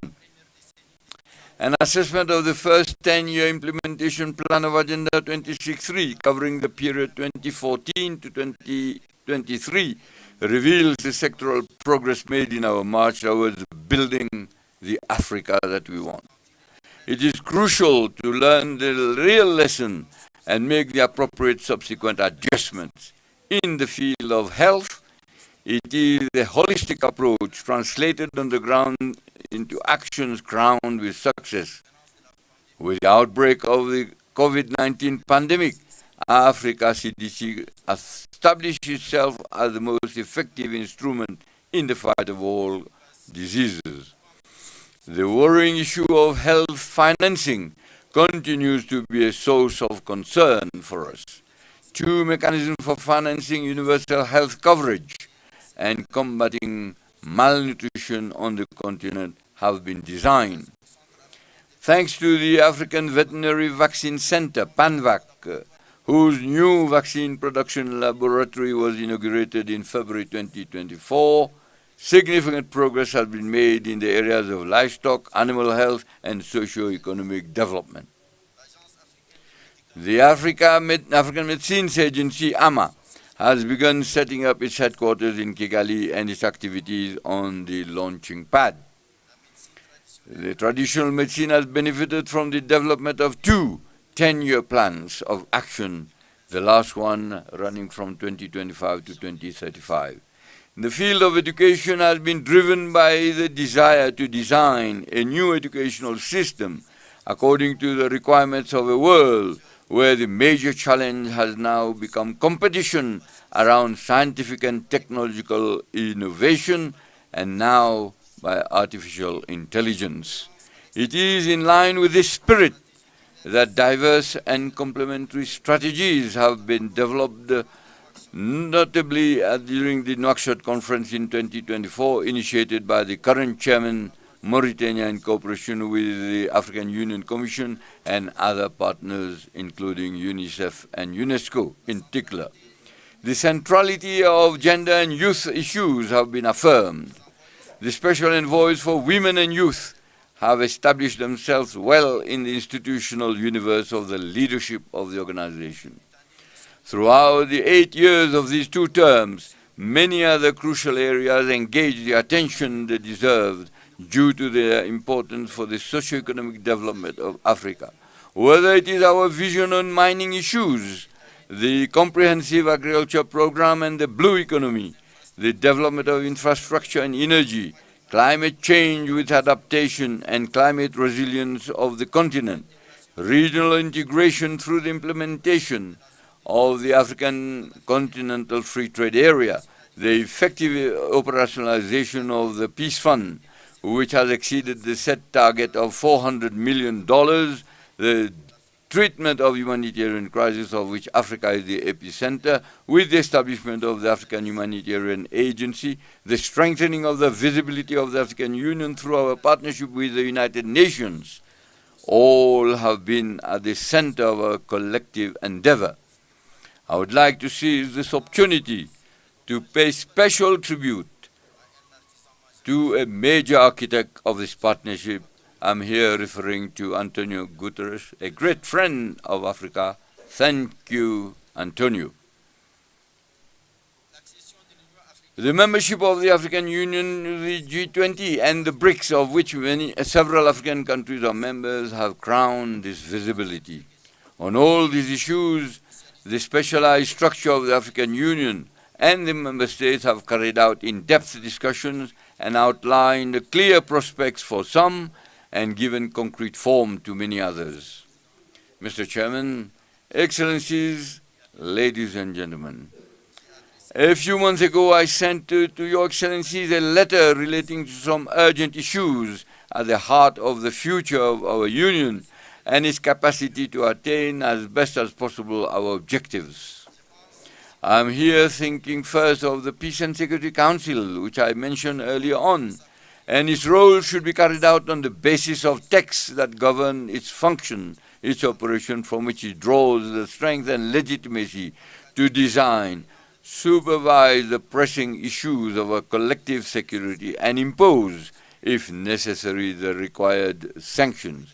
an assessment of the first 10-year implementation plan of Agenda 2063, covering the period 2014 to 2023, reveals the sectoral progress made in our march towards building the Africa that we want. It is crucial to learn the real lesson and make the appropriate subsequent adjustments. In the field of health, it is a holistic approach translated on the ground into actions crowned with success. With the outbreak of the COVID-19 pandemic, Africa CDC established itself as the most effective instrument in the fight of all diseases. The worrying issue of health financing continues to be a source of concern for us. 2 mechanisms for financing universal health coverage and combating malnutrition on the continent have been designed. Thanks to the African Veterinary Vaccine Center, PANVAC, whose new vaccine production laboratory was inaugurated in February 2024, significant progress has been made in the areas of livestock, animal health, and socio-economic development. The African Medicines Agency, AMA, has begun setting up its headquarters in Kigali and its activities on the launching pad. The traditional medicine has benefited from the development of 2 10-year plans of action, the last one running from 2025 to 2035. The field of education has been driven by the desire to design a new educational system according to the requirements of a world where the major challenge has now become competition around scientific and technological innovation, and now by artificial intelligence. It is in line with this spirit that diverse and complementary strategies have been developed, notably during the Nouakchott conference in 2024, initiated by the current chairman, Mauritania, in cooperation with the African Union Commission and other partners, including UNICEF and UNESCO in particular. The centrality of gender and youth issues have been affirmed. The special envoys for women and youth have established themselves well in the institutional universe of the leadership of the organization. Throughout the 8 years of these 2 terms, many other crucial areas engage the attention they deserve due to their importance for the socio-economic development of Africa. Whether it is our vision on mining issues, the comprehensive agriculture program and the blue economy, the development of infrastructure and energy, climate change with adaptation and climate resilience of the continent, regional integration through the implementation of the African Continental Free Trade Area, the effective operationalization of the Peace Fund, which has exceeded the set target of $400 million, the treatment of humanitarian crisis of which Africa is the epicenter, with the establishment of the African Humanitarian Agency, the strengthening of the visibility of the African Union through our partnership with the United Nations, all have been at the center of our collective endeavor. I would like to seize this opportunity to pay special tribute to a major architect of this partnership. I'm here referring to Antonio Guterres, a great friend of Africa. Thank you, Antonio. The membership of the African Union, the G20, and the BRICS, of which several African countries are members, have crowned this visibility. On all these issues, the specialized structure of the African Union and the member states have carried out in-depth discussions and outlined clear prospects for some and given concrete form to many others. Mr. Chairman, Excellencies, ladies and gentlemen, a few months ago I sent to Your Excellencies a letter relating to some urgent issues at the heart of the future of our Union and its capacity to attain as best as possible our objectives. I'm here thinking first of the Peace and Security Council, which I mentioned earlier on, and its role should be carried out on the basis of texts that govern its function, its operation, from which it draws the strength and legitimacy to design, supervise the pressing issues of our collective security and impose, if necessary, the required sanctions.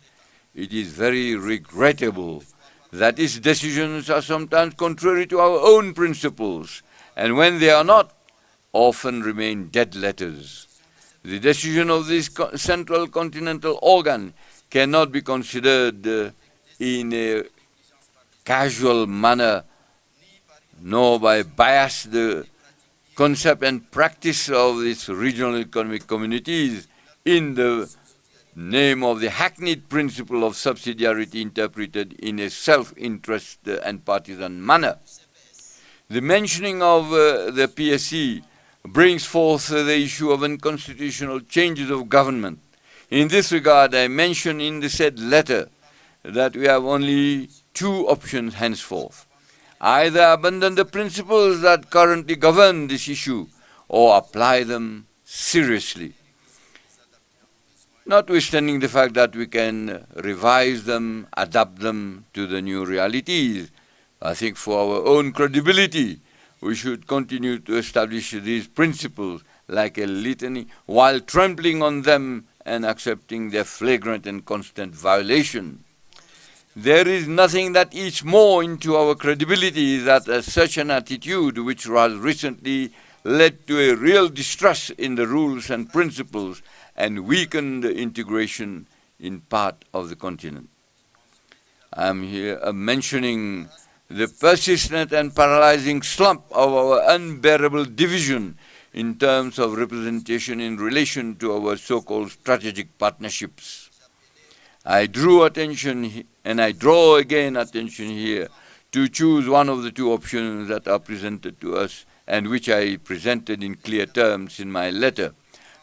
It is very regrettable that its decisions are sometimes contrary to our own principles, and when they are not, often remain dead letters. The decision of this central continental organ cannot be considered in a casual manner, nor by bias the concept and practice of these regional economic communities in the name of the hackneyed principle of subsidiarity interpreted in a self-interest and partisan manner. The mentioning of the PSC brings forth the issue of unconstitutional changes of government. In this regard, I mention in the said letter that we have only two options henceforth: either abandon the principles that currently govern this issue or apply them seriously. Notwithstanding the fact that we can revise them, adapt them to the new realities, I think for our own credibility, we should continue to establish these principles like a litany while trampling on them and accepting their flagrant and constant violation. There is nothing that eats more into our credibility than such an attitude, which has recently led to a real distrust in the rules and principles and weakened the integration in part of the continent. I'm here mentioning the persistent and paralyzing slump of our unbearable division in terms of representation in relation to our so-called strategic partnerships. I drew attention, and I draw again attention here, to choose one of the two options that are presented to us and which I presented in clear terms in my letter.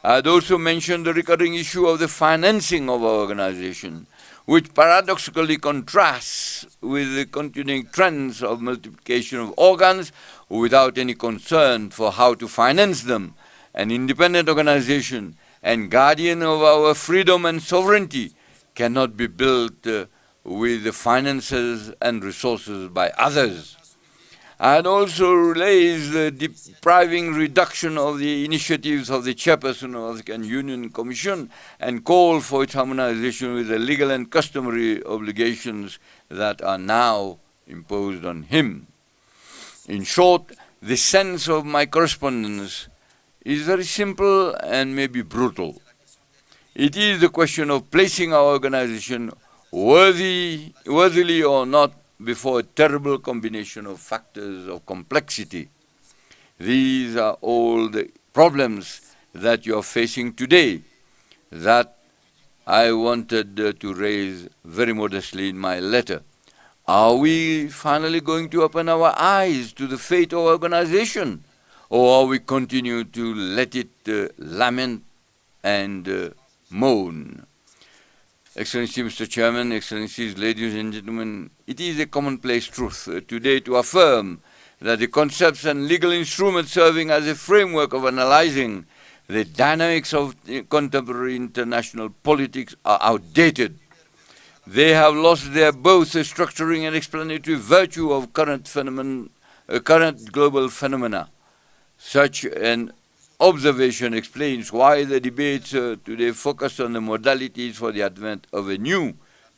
I had also mentioned the recurring issue of the financing of our organization, which paradoxically contrasts with the continuing trends of multiplication of organs without any concern for how to finance them. An independent organization and guardian of our freedom and sovereignty cannot be built with the finances and resources by others. I had also raised the depriving reduction of the initiatives of the Chairperson of the African Union Commission and called for its harmonization with the legal and customary obligations that are now imposed on him. In short, the sense of my correspondence is very simple and maybe brutal. It is the question of placing our organization worthily or not before a terrible combination of factors of complexity. These are all the problems that you are facing today that I wanted to raise very modestly in my letter. Are we finally going to open our eyes to the fate of our organization, or are we continue to let it lament and moan? Excellency Mr. Chairman, Excellencies, ladies and gentlemen, it is a commonplace truth today to affirm that the concepts and legal instruments serving as a framework of analyzing the dynamics of contemporary international politics are outdated. They have lost their both structuring and explanatory virtue of current global phenomena. Such an observation explains why the debates today focus on the modalities for the advent of a new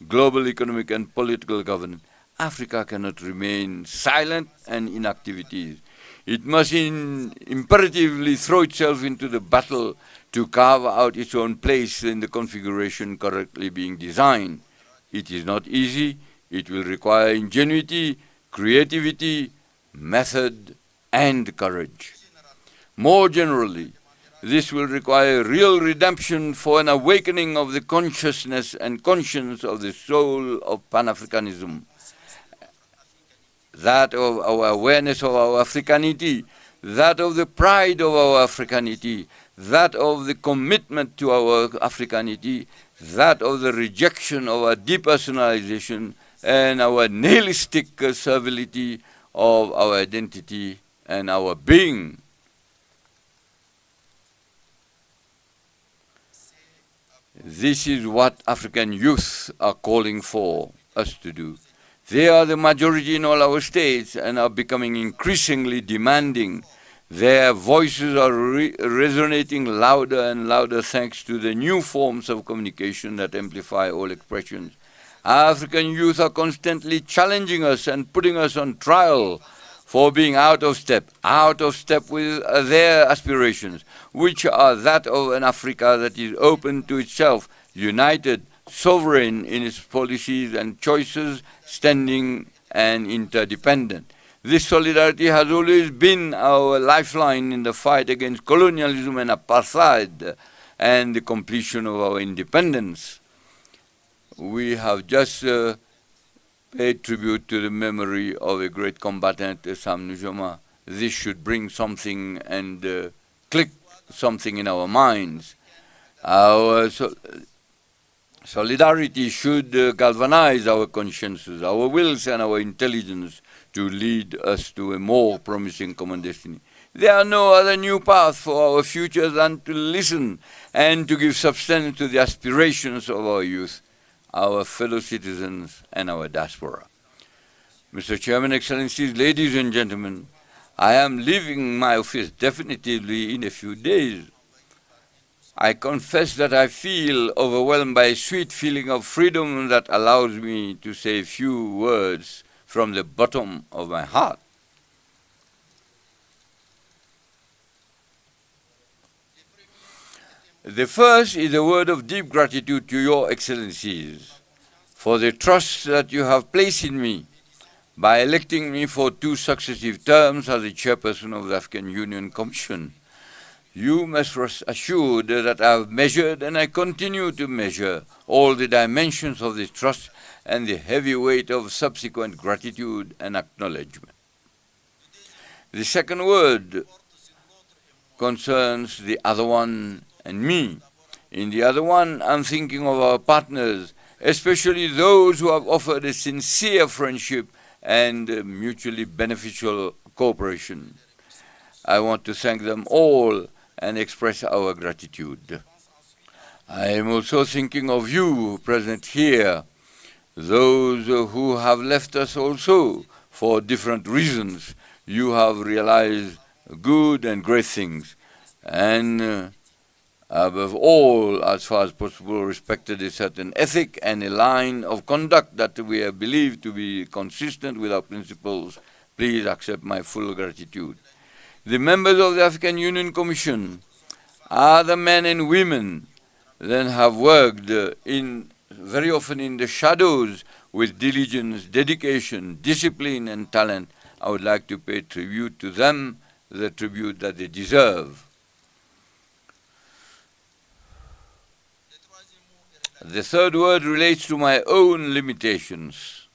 global economic and political governance. Africa cannot remain silent and in activities. It must imperatively throw itself into the battle to carve out its own place in the configuration correctly being designed. It is not easy. It will require ingenuity, creativity, method, and courage. More generally, this will require real redemption for an awakening of the consciousness and conscience of the soul of Pan-Africanism, that of our awareness of our Africanity, that of the pride of our Africanity, that of the commitment to our Africanity, that of the rejection of our depersonalization and our nihilistic servility of our identity and our being. This is what African youth are calling for us to do. They are the majority in all our states and are becoming increasingly demanding. Their voices are resonating louder and louder thanks to the new forms of communication that amplify all expressions. African youth are constantly challenging us and putting us on trial for being out of step with their aspirations, which are that of an Africa that is open to itself, united, sovereign in its policies and choices, standing and interdependent. This solidarity has always been our lifeline in the fight against colonialism and apartheid and the completion of our independence. We have just paid tribute to the memory of a great combatant, Sam Nujoma. This should bring something and click something in our minds. Our solidarity should galvanize our consciences, our wills and our intelligence to lead us to a more promising common destiny. There are no other new path for our future than to listen and to give substance to the aspirations of our youth, our fellow citizens and our diaspora. Mr. Chairman, Excellencies, ladies and gentlemen, I am leaving my office definitively in a few days. I confess that I feel overwhelmed by a sweet feeling of freedom that allows me to say a few words from the bottom of my heart. The first is a word of deep gratitude to your Excellencies for the trust that you have placed in me by electing me for 2 successive terms as the chairperson of the African Union Commission. You must rest assured that I have measured and I continue to measure all the dimensions of this trust and the heavy weight of subsequent gratitude and acknowledgement. The second word concerns the other one and me. In the other one, I'm thinking of our partners, especially those who have offered a sincere friendship and mutually beneficial cooperation. I want to thank them all and express our gratitude. I am also thinking of you present here, those who have left us also for different reasons. You have realized good and great things, and above all, as far as possible, respected a certain ethic and a line of conduct that we believe to be consistent with our principles. Please accept my full gratitude. The members of the African Union Commission are the men and women that have worked very often in the shadows with diligence, dedication, discipline, and talent. I would like to pay tribute to them, the tribute that they deserve. The third word relates to my own limitations.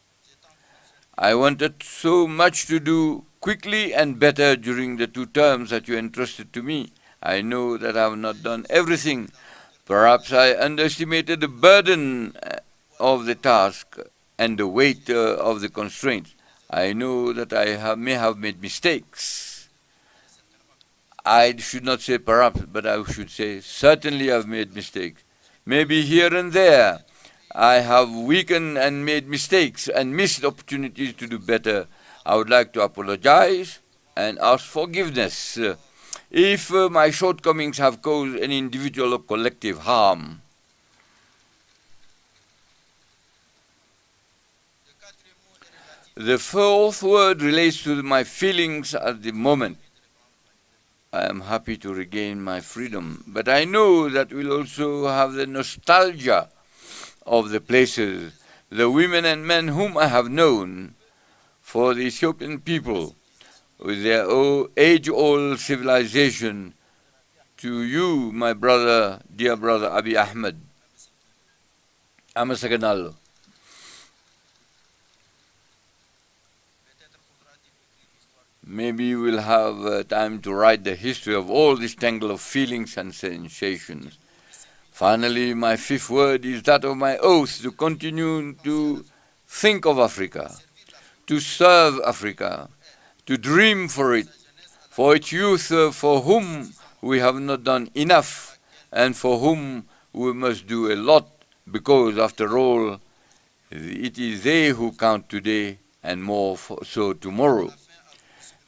I wanted so much to do quickly and better during the 2 terms that you entrusted to me. I know that I have not done everything. Perhaps I underestimated the burden of the task and the weight of the constraints. I know that I may have made mistakes. I should not say perhaps, but I should say certainly I've made mistakes. Maybe here and there I have weakened and made mistakes and missed opportunities to do better. I would like to apologize and ask forgiveness if my shortcomings have caused any individual or collective harm. The fourth word relates to my feelings at the moment. I am happy to regain my freedom, but I know that we'll also have the nostalgia of the places, the women and men whom I have known, for the Ethiopian people, with their age-old civilization. To you, my brother, dear brother Abiy Ahmed, Amasaganalo. Maybe we'll have time to write the history of all this tangle of feelings and sensations. Finally, my fifth word is that of my oath to continue to think of Africa, to serve Africa, to dream for it, for its youth for whom we have not done enough and for whom we must do a lot, because after all, it is they who count today and more so tomorrow.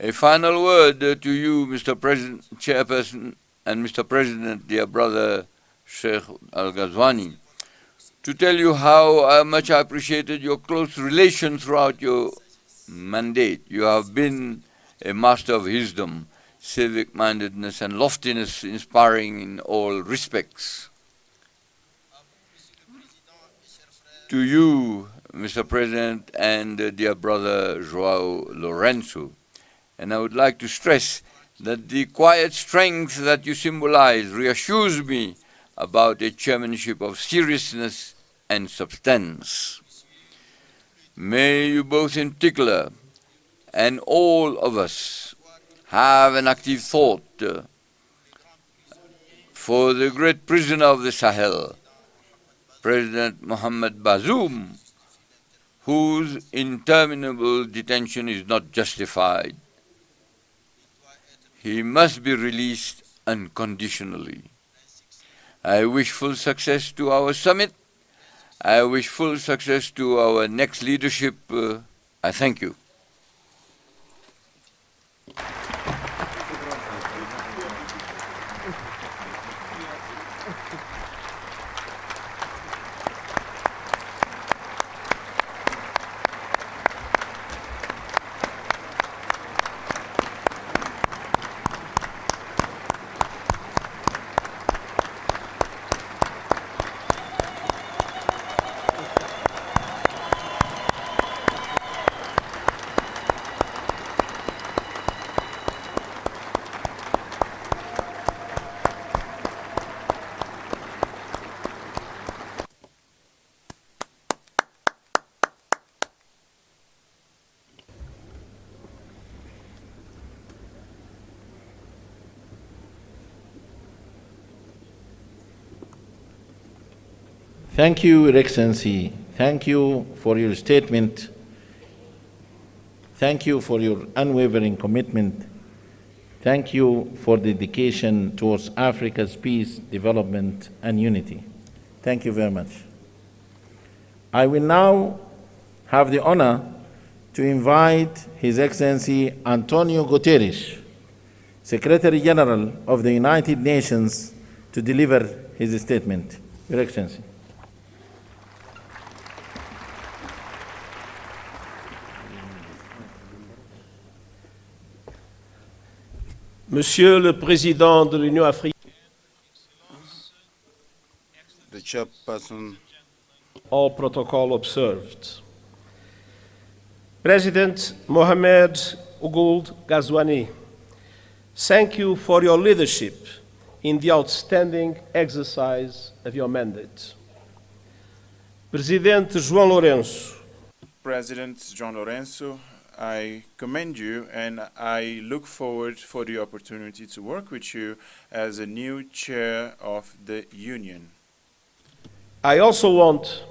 A final word to you, Mr. President, Chairperson, and Mr. President, dear brother Sheikh Al-Ghazwani, to tell you how much I appreciated your close relation throughout your mandate. You have been a master of wisdom, civic-mindedness, and loftiness, inspiring in all respects. To you, Mr. President, and dear brother Joao Lorenzo, and I would like to stress that the quiet strength that you symbolize reassures me about a chairmanship of seriousness and substance. May you both in particular, and all of us, have an active thought for the great prisoner of the Sahel, President Mohamed Bazoum, whose interminable detention is not justified. He must be released unconditionally. I wish full success to our summit. I wish full success to our next leadership. I thank you. Thank you, Your Excellency. Thank you for your statement. Thank you for your unwavering commitment. Thank you for dedication towards Africa's peace, development, and unity. Thank you very much. I will now have the honor to invite His Excellency Antonio Guterres, Secretary General of the United Nations, to deliver his statement. Your Excellency. Monsieur le Président de l'Union africaine, the Chairperson, all protocol observed. President Mohamed Ould Ghazouani, thank you for your leadership in the outstanding exercise of your mandate. Presidente João Lourenço, President João Lourenço, I commend you and I look forward for the opportunity to work with you as a new chair of the Union. I also want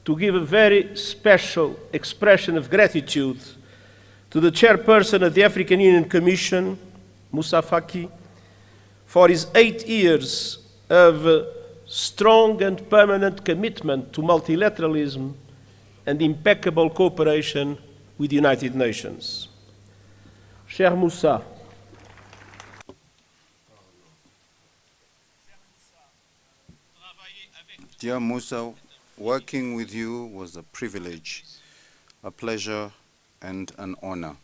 to give a very special expression of gratitude to the chairperson of the African Union Commission, Moussa Faki, for his 8 years of strong and permanent commitment to multilateralism and impeccable cooperation with the United Nations. Cher Moussa, dear Moussa, working with you was a privilege, a pleasure, and an honor.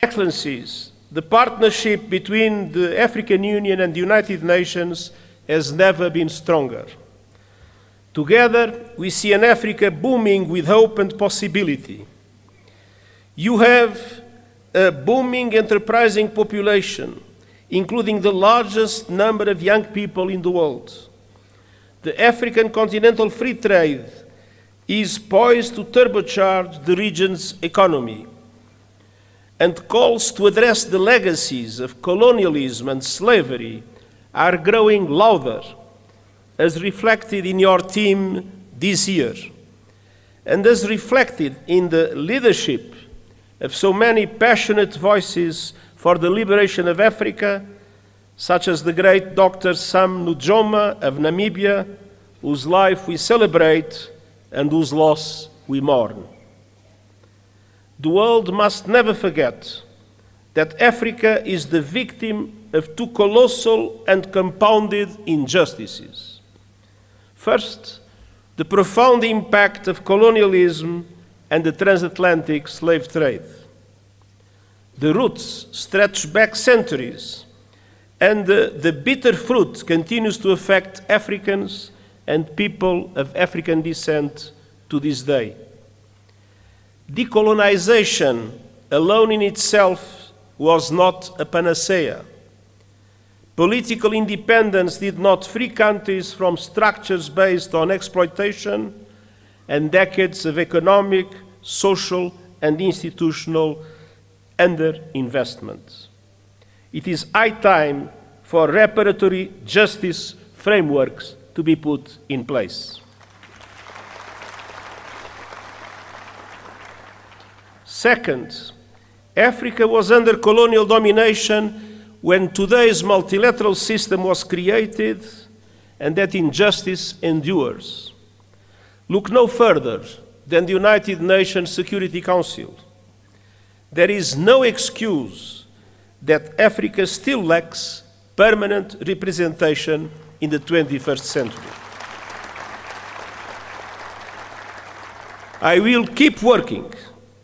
Excellencies, the partnership between the African Union and the United Nations has never been stronger. Together, we see an Africa booming with hope and possibility. You have a booming, enterprising population, including the largest number of young people in the world. The African continental free trade is poised to turbocharge the region's economy, and calls to address the legacies of colonialism and slavery are growing louder, as reflected in your theme this year, and as reflected in the leadership of so many passionate voices for the liberation of Africa, such as the great Dr. Sam Nujoma of Namibia, whose life we celebrate and whose loss we mourn. The world must never forget that Africa is the victim of 2 colossal and compounded injustices. First, the profound impact of colonialism and the transatlantic slave trade. The roots stretch back centuries, and the bitter fruit continues to affect Africans and people of African descent to this day. Decolonization alone in itself was not a panacea. Political independence did not free countries from structures based on exploitation and decades of economic, social, and institutional underinvestment. It is high time for reparatory justice frameworks to be put in place. Second, Africa was under colonial domination when today's multilateral system was created, and that injustice endures. Look no further than the United Nations Security Council. There is no excuse that Africa still lacks permanent representation in the 21st century. I will keep working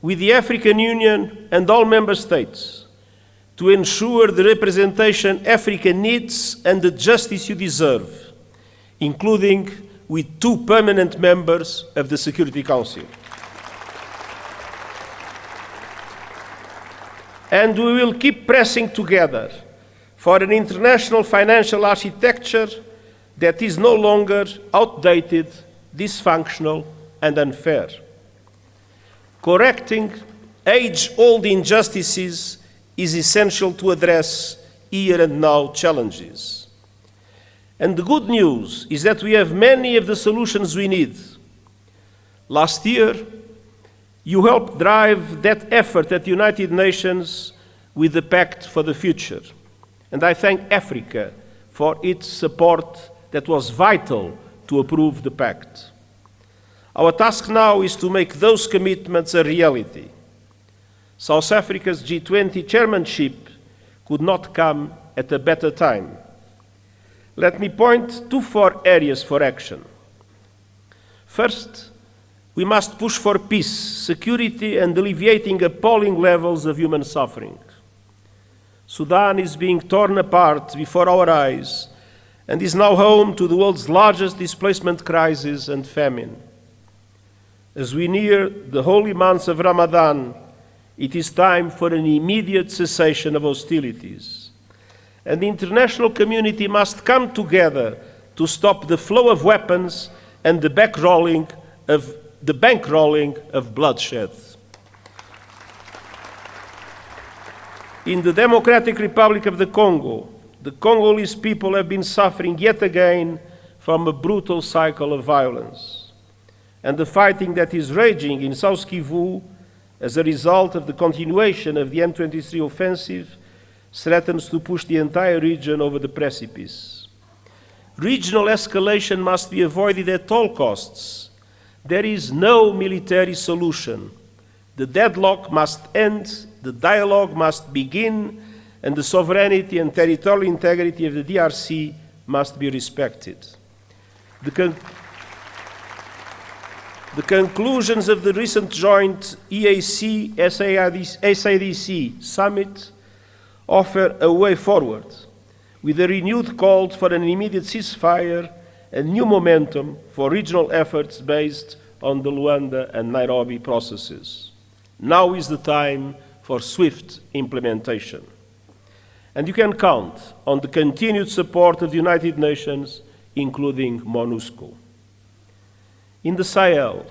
with the African Union and all member states to ensure the representation Africa needs and the justice you deserve, including with 2 permanent members of the Security Council. And we will keep pressing together for an international financial architecture that is no longer outdated, dysfunctional, and unfair. Correcting age-old injustices is essential to address here and now challenges. And the good news is that we have many of the solutions we need. Last year, you helped drive that effort at the United Nations with the Pact for the Future. And I thank Africa for its support that was vital to approve the Pact. Our task now is to make those commitments a reality. South Africa's G20 chairmanship could not come at a better time. Let me point to 4 areas for action. First, we must push for peace, security, and alleviating appalling levels of human suffering. Sudan is being torn apart before our eyes and is now home to the world's largest displacement crisis and famine. As we near the holy months of Ramadan, it is time for an immediate cessation of hostilities. And the international community must come together to stop the flow of weapons and the bankrolling of bloodshed. In the Democratic Republic of the Congolese people have been suffering yet again from a brutal cycle of violence. And the fighting that is raging in South Kivu as a result of the continuation of the M23 offensive threatens to push the entire region over the precipice. Regional escalation must be avoided at all costs. There is no military solution. The deadlock must end, the dialogue must begin, and the sovereignty and territorial integrity of the DRC must be respected. The conclusions of the recent joint EAC-SADC summit offer a way forward, with a renewed call for an immediate ceasefire and new momentum for regional efforts based on the Luanda and Nairobi processes. Now is the time for swift implementation. And you can count on the continued support of the United Nations, including MONUSCO. In the Sahel,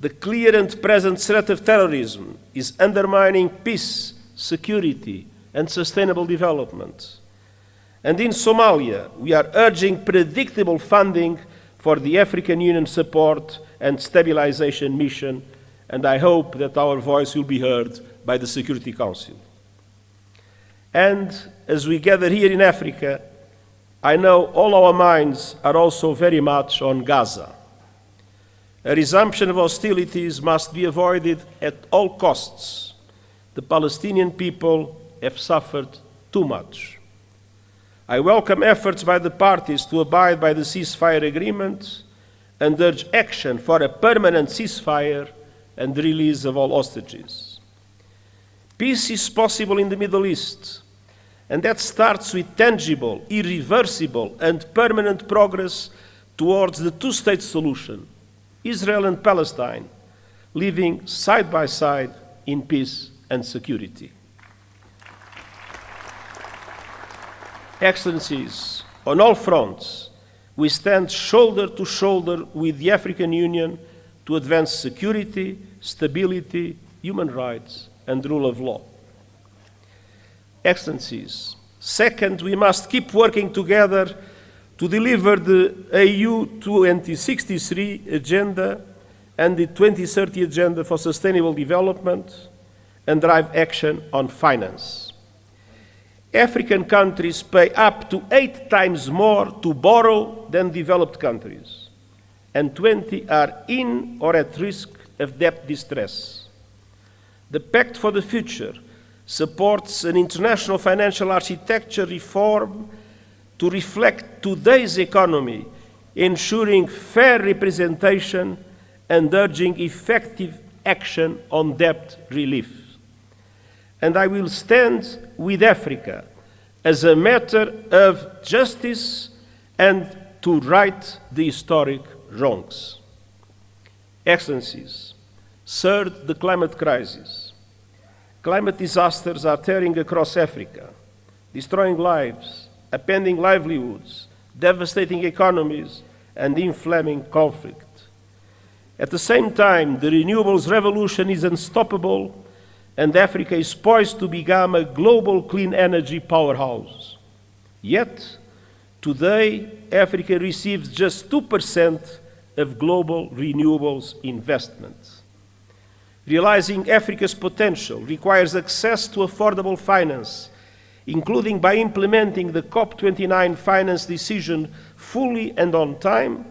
the clear and present threat of terrorism is undermining peace, security, and sustainable development. And in Somalia, we are urging predictable funding for the African Union support and stabilization mission, and I hope that our voice will be heard by the Security Council. And as we gather here in Africa, I know all our minds are also very much on Gaza. A resumption of hostilities must be avoided at all costs. The Palestinian people have suffered too much. I welcome efforts by the parties to abide by the ceasefire agreement and urge action for a permanent ceasefire and the release of all hostages. Peace is possible in the Middle East, and that starts with tangible, irreversible, and permanent progress towards the two-state solution, Israel and Palestine, living side by side in peace and security. Excellencies, on all fronts, we stand shoulder to shoulder with the African Union to advance security, stability, human rights, and rule of law. Excellencies, second, we must keep working together to deliver the AU 2063 agenda and the 2030 agenda for sustainable development and drive action on finance. African countries pay up to 8 times more to borrow than developed countries, and 20 are in or at risk of debt distress. The Pact for the Future supports an international financial architecture reform to reflect today's economy, ensuring fair representation and urging effective action on debt relief. And I will stand with Africa as a matter of justice and to right the historic wrongs. Excellencies, third, the climate crisis. Climate disasters are tearing across Africa, destroying lives, upending livelihoods, devastating economies, and inflaming conflict. At the same time, the renewables revolution is unstoppable, and Africa is poised to become a global clean energy powerhouse. Yet, today, Africa receives just 2% of global renewables investment. Realizing Africa's potential requires access to affordable finance, including by implementing the COP29 finance decision fully and on time,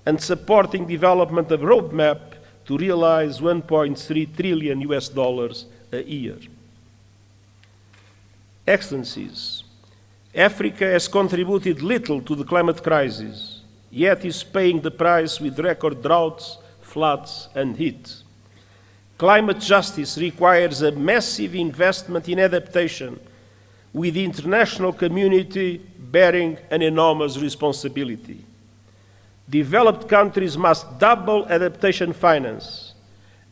and supporting development of a roadmap to realize $1.3 trillion a year. Excellencies, Africa has contributed little to the climate crisis, yet is paying the price with record droughts, floods, and heat. Climate justice requires a massive investment in adaptation, with the international community bearing an enormous responsibility. Developed countries must double adaptation finance,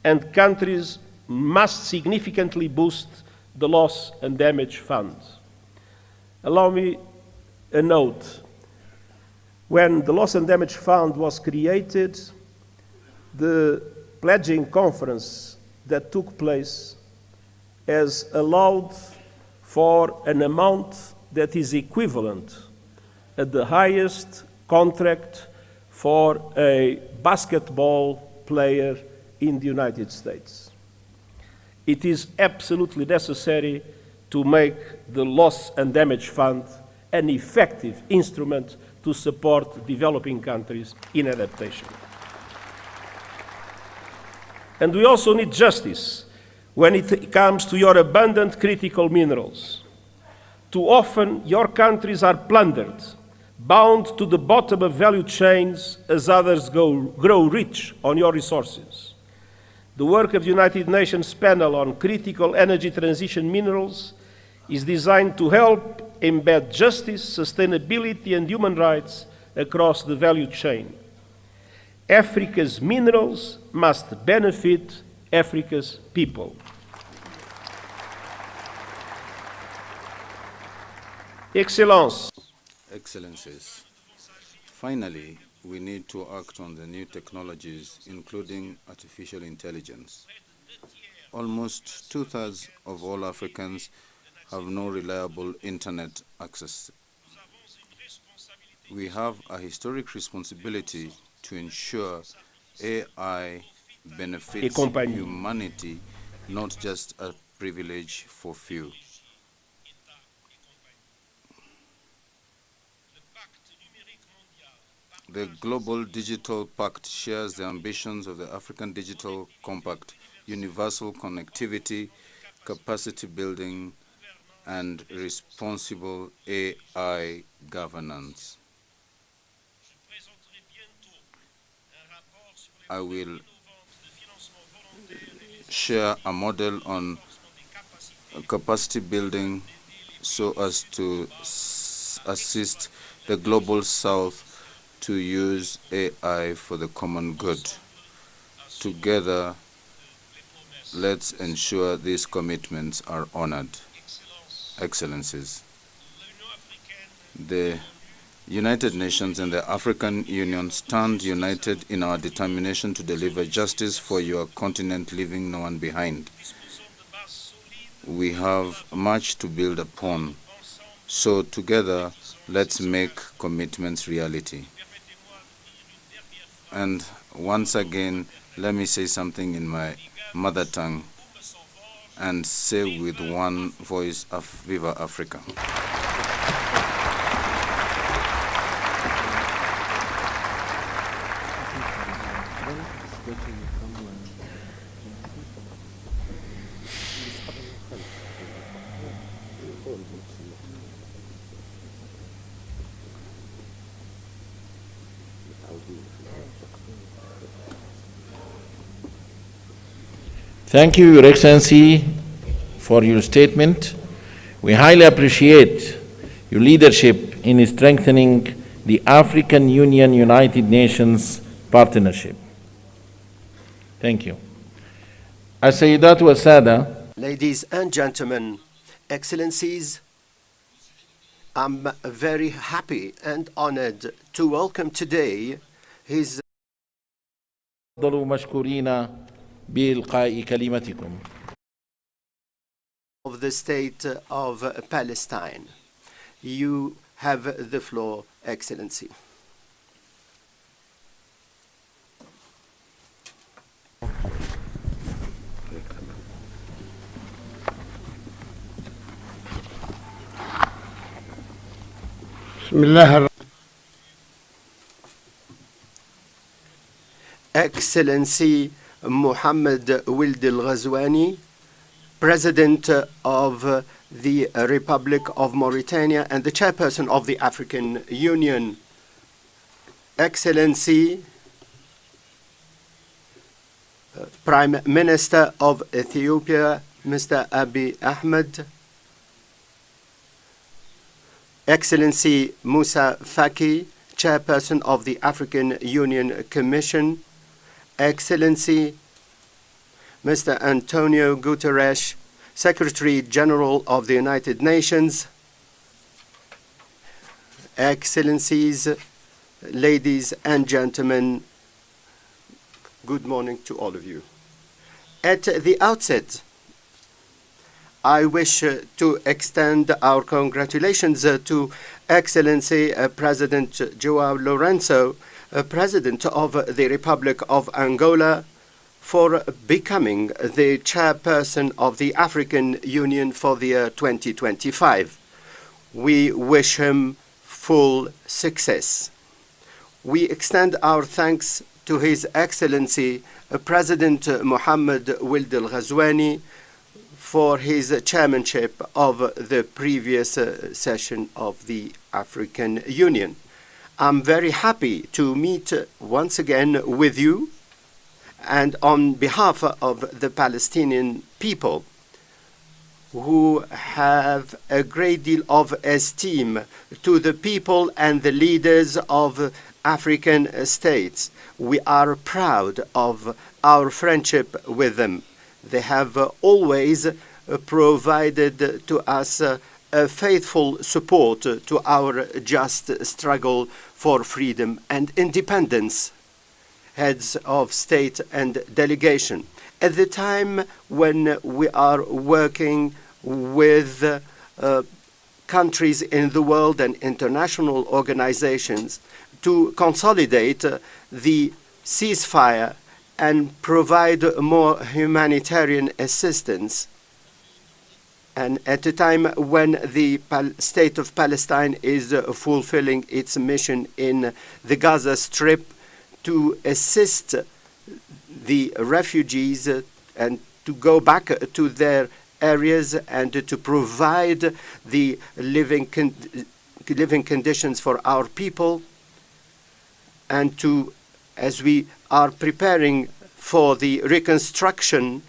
and countries must significantly boost the loss and damage fund. Allow me a note. When the Loss and Damage Fund was created, the pledging conference that took place has allowed for an amount that is equivalent at the highest contract for a basketball player in the United States. It is absolutely necessary to make the Loss and Damage Fund an effective instrument to support developing countries in adaptation. And we also need justice when it comes to your abundant critical minerals. Too often, your countries are plundered, bound to the bottom of value chains as others grow rich on your resources. The work of the United Nations panel on critical energy transition minerals is designed to help embed justice, sustainability, and human rights across the value chain. Africa's minerals must benefit Africa's people. Excellencies, finally, we need to act on the new technologies, including artificial intelligence. Almost 2/3 of all Africans have no reliable internet access. We have a historic responsibility to ensure AI benefits humanity, not just a privilege for few. The Global Digital Pact shares the ambitions of the African Digital Compact: universal connectivity, capacity building, and responsible AI governance. I will share a model on capacity building so as to assist the Global South to use AI for the common good. Together, let's ensure these commitments are honored. Excellencies, the United Nations and the African Union stand united in our determination to deliver justice for your continent, leaving no one behind. We have much to build upon, so together, let's make commitments reality. And once again, let me say something in my mother tongue and say with one voice, Viva Africa. Thank you, Your Excellency, for your statement. We highly appreciate your leadership in strengthening the African Union-United Nations partnership. Thank you. As-Sayyidat wa Sada. Ladies and gentlemen, Excellencies, I'm very happy and honored to welcome today His بإلقاء كلمتكم. of the State of Palestine. You have the floor, Excellency. Excellency Mohammed Wild al-Ghazwani, President of the Republic of Mauritania and the Chairperson of the African Union. Excellency Prime Minister of Ethiopia, Mr. Abiy Ahmed, Excellency Musa Faki, Chairperson of the African Union Commission, Excellency Mr. Antonio Guterres, Secretary General of the United Nations, Excellencies, ladies and gentlemen, good morning to all of you. At the outset, I wish to extend our congratulations to Excellency President João Lourenço, President of the Republic of Angola, for becoming the chairperson of the African Union for the year 2025. We wish him full success. We extend our thanks to His Excellency President Mohammed Ould El-Ghazouani for his chairmanship of the previous session of the African Union. I'm very happy to meet once again with you, and on behalf of the Palestinian people, who have a great deal of esteem to the people and the leaders of African states. We are proud of our friendship with them. They have always provided to us a faithful support to our just struggle for freedom and independence. Heads of state and delegation. At the time when we are working with countries in the world and international organizations to consolidate the ceasefire and provide more humanitarian assistance, and at a time when the state of Palestine is fulfilling its mission in the Gaza Strip to assist the refugees and to go back to their areas and to provide the living conditions for our people, and to, as we are preparing for the reconstruction,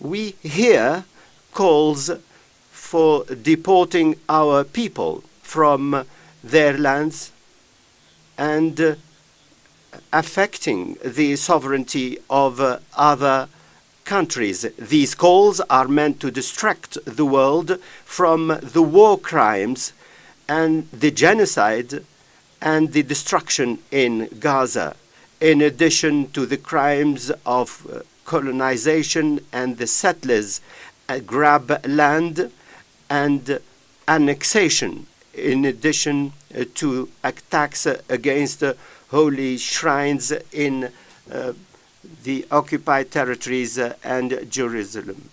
we hear calls for deporting our people from their lands and affecting the sovereignty of other countries. These calls are meant to distract the world from the war crimes and the genocide and the destruction in Gaza, in addition to the crimes of colonization and the settlers grab land and annexation, in addition to attacks against holy shrines in the occupied territories and Jerusalem.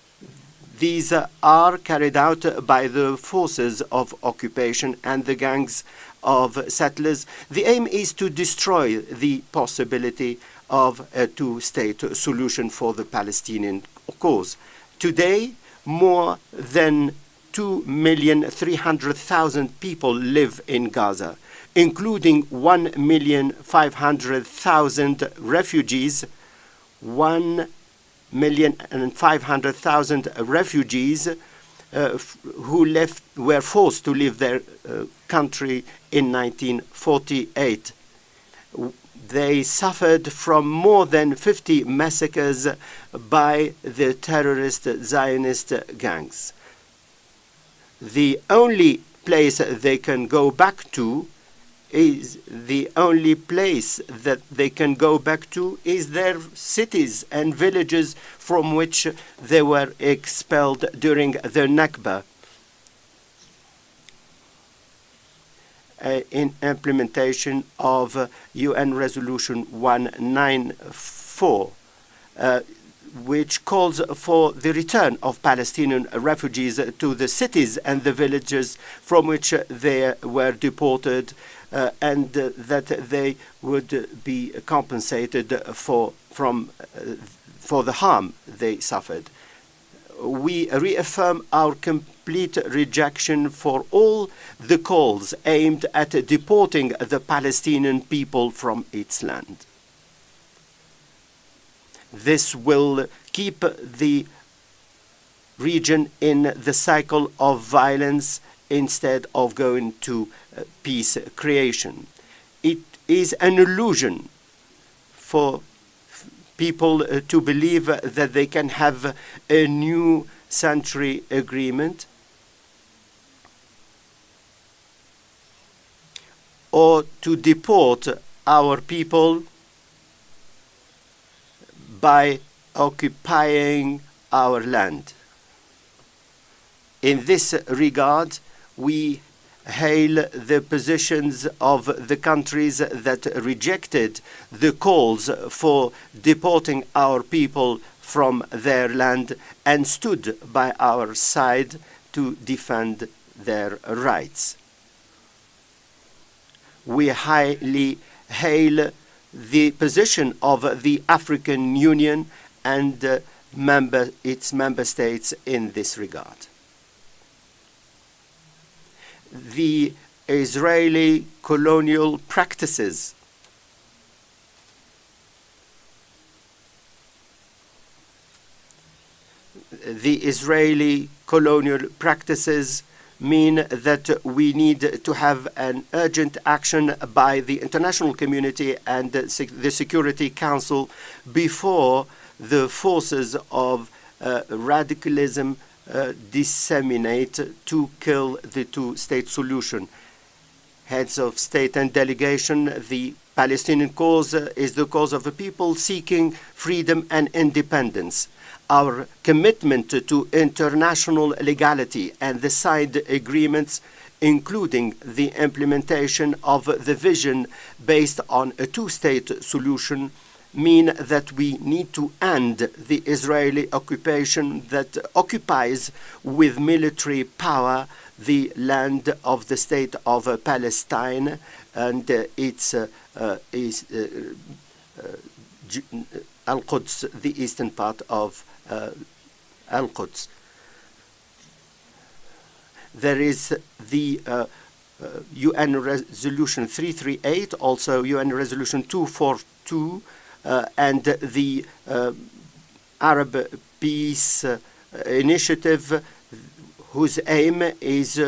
These are carried out by the forces of occupation and the gangs of settlers. The aim is to destroy the possibility of a two-state solution for the Palestinian cause. Today, more than 2,300,000 people live in Gaza, including 1,500,000 refugees, 1,500,000 refugees who were forced to leave their country in 1948. They suffered from more than 50 massacres by the terrorist Zionist gangs. The only place they can go back to is their cities and villages from which they were expelled during the Nakba. In implementation of UN Resolution 194, which calls for the return of Palestinian refugees to the cities and the villages from which they were deported, and that they would be compensated for the harm they suffered. We reaffirm our complete rejection for all the calls aimed at deporting the Palestinian people from its land. This will keep the region in the cycle of violence instead of going to peace creation. It is an illusion for people to believe that they can have a new century agreement or to deport our people by occupying our land. In this regard, we hail the positions of the countries that rejected the calls for deporting our people from their land and stood by our side to defend their rights. We highly hail the position of the African Union and its member states in this regard. The Israeli colonial practices mean that we need to have an urgent action by the international community and the Security Council before the forces of radicalism disseminate to kill the two-state solution. Heads of state and delegation, the Palestinian cause is the cause of a people seeking freedom and independence. Our commitment to international legality and the side agreements, including the implementation of the vision based on a two-state solution, mean that we need to end the Israeli occupation that occupies with military power the land of the state of Palestine and its Al-Quds, the eastern part of Al-Quds. There is the UN Resolution 338, also UN Resolution 242, and the Arab Peace Initiative, whose aim is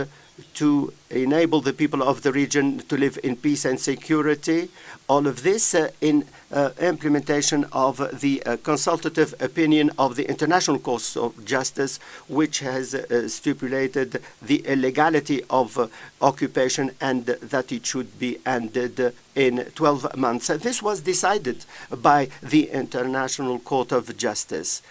to enable the people of the region to live in peace and security. All of this in implementation of the consultative opinion of the International Court of Justice, which has stipulated the illegality of occupation and that it should be ended in 12 months. This was decided by the International Court of Justice.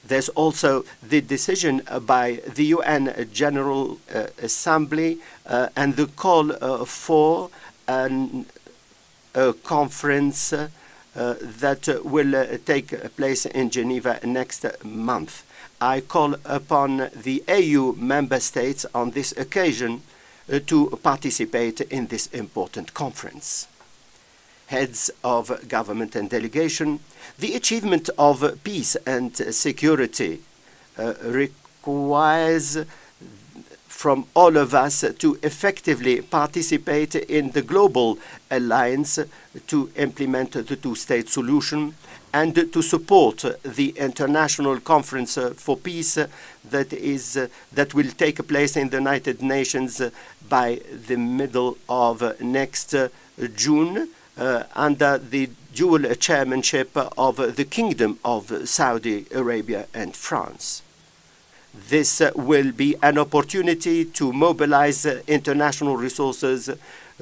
There's also the decision by the UN General Assembly and the call for a conference that will take place in Geneva next month. I call upon the AU member states on this occasion to participate in this important conference. Heads of government and delegation, the achievement of peace and security requires from all of us to effectively participate in the global alliance to implement the two-state solution and to support the international conference for peace that will take place in the United Nations by the middle of next June. Under the dual chairmanship of the Kingdom of Saudi Arabia and France. This will be an opportunity to mobilize international resources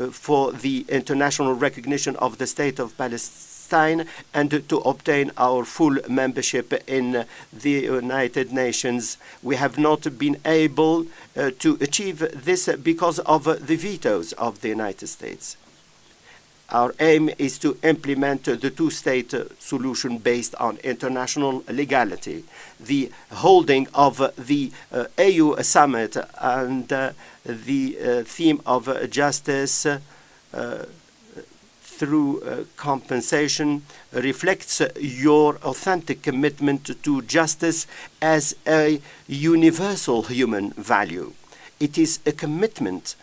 for the international recognition of the State of Palestine and to obtain our full membership in the United Nations. We have not been able to achieve this because of the vetoes of the United States. Our aim is to implement the two-state solution based on international legality. The holding of the AU summit and the theme of justice through compensation reflects your authentic commitment to justice as a universal human value. It is a commitment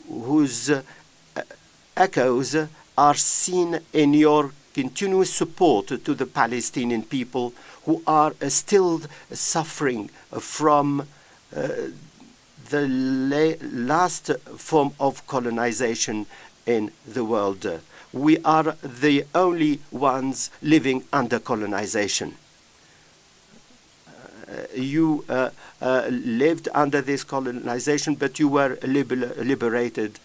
whose echoes are seen in your continuous support to the Palestinian people who are still suffering from the last form of colonization in the world. We are the only ones living under colonization. You lived under this colonization, but you were liberated.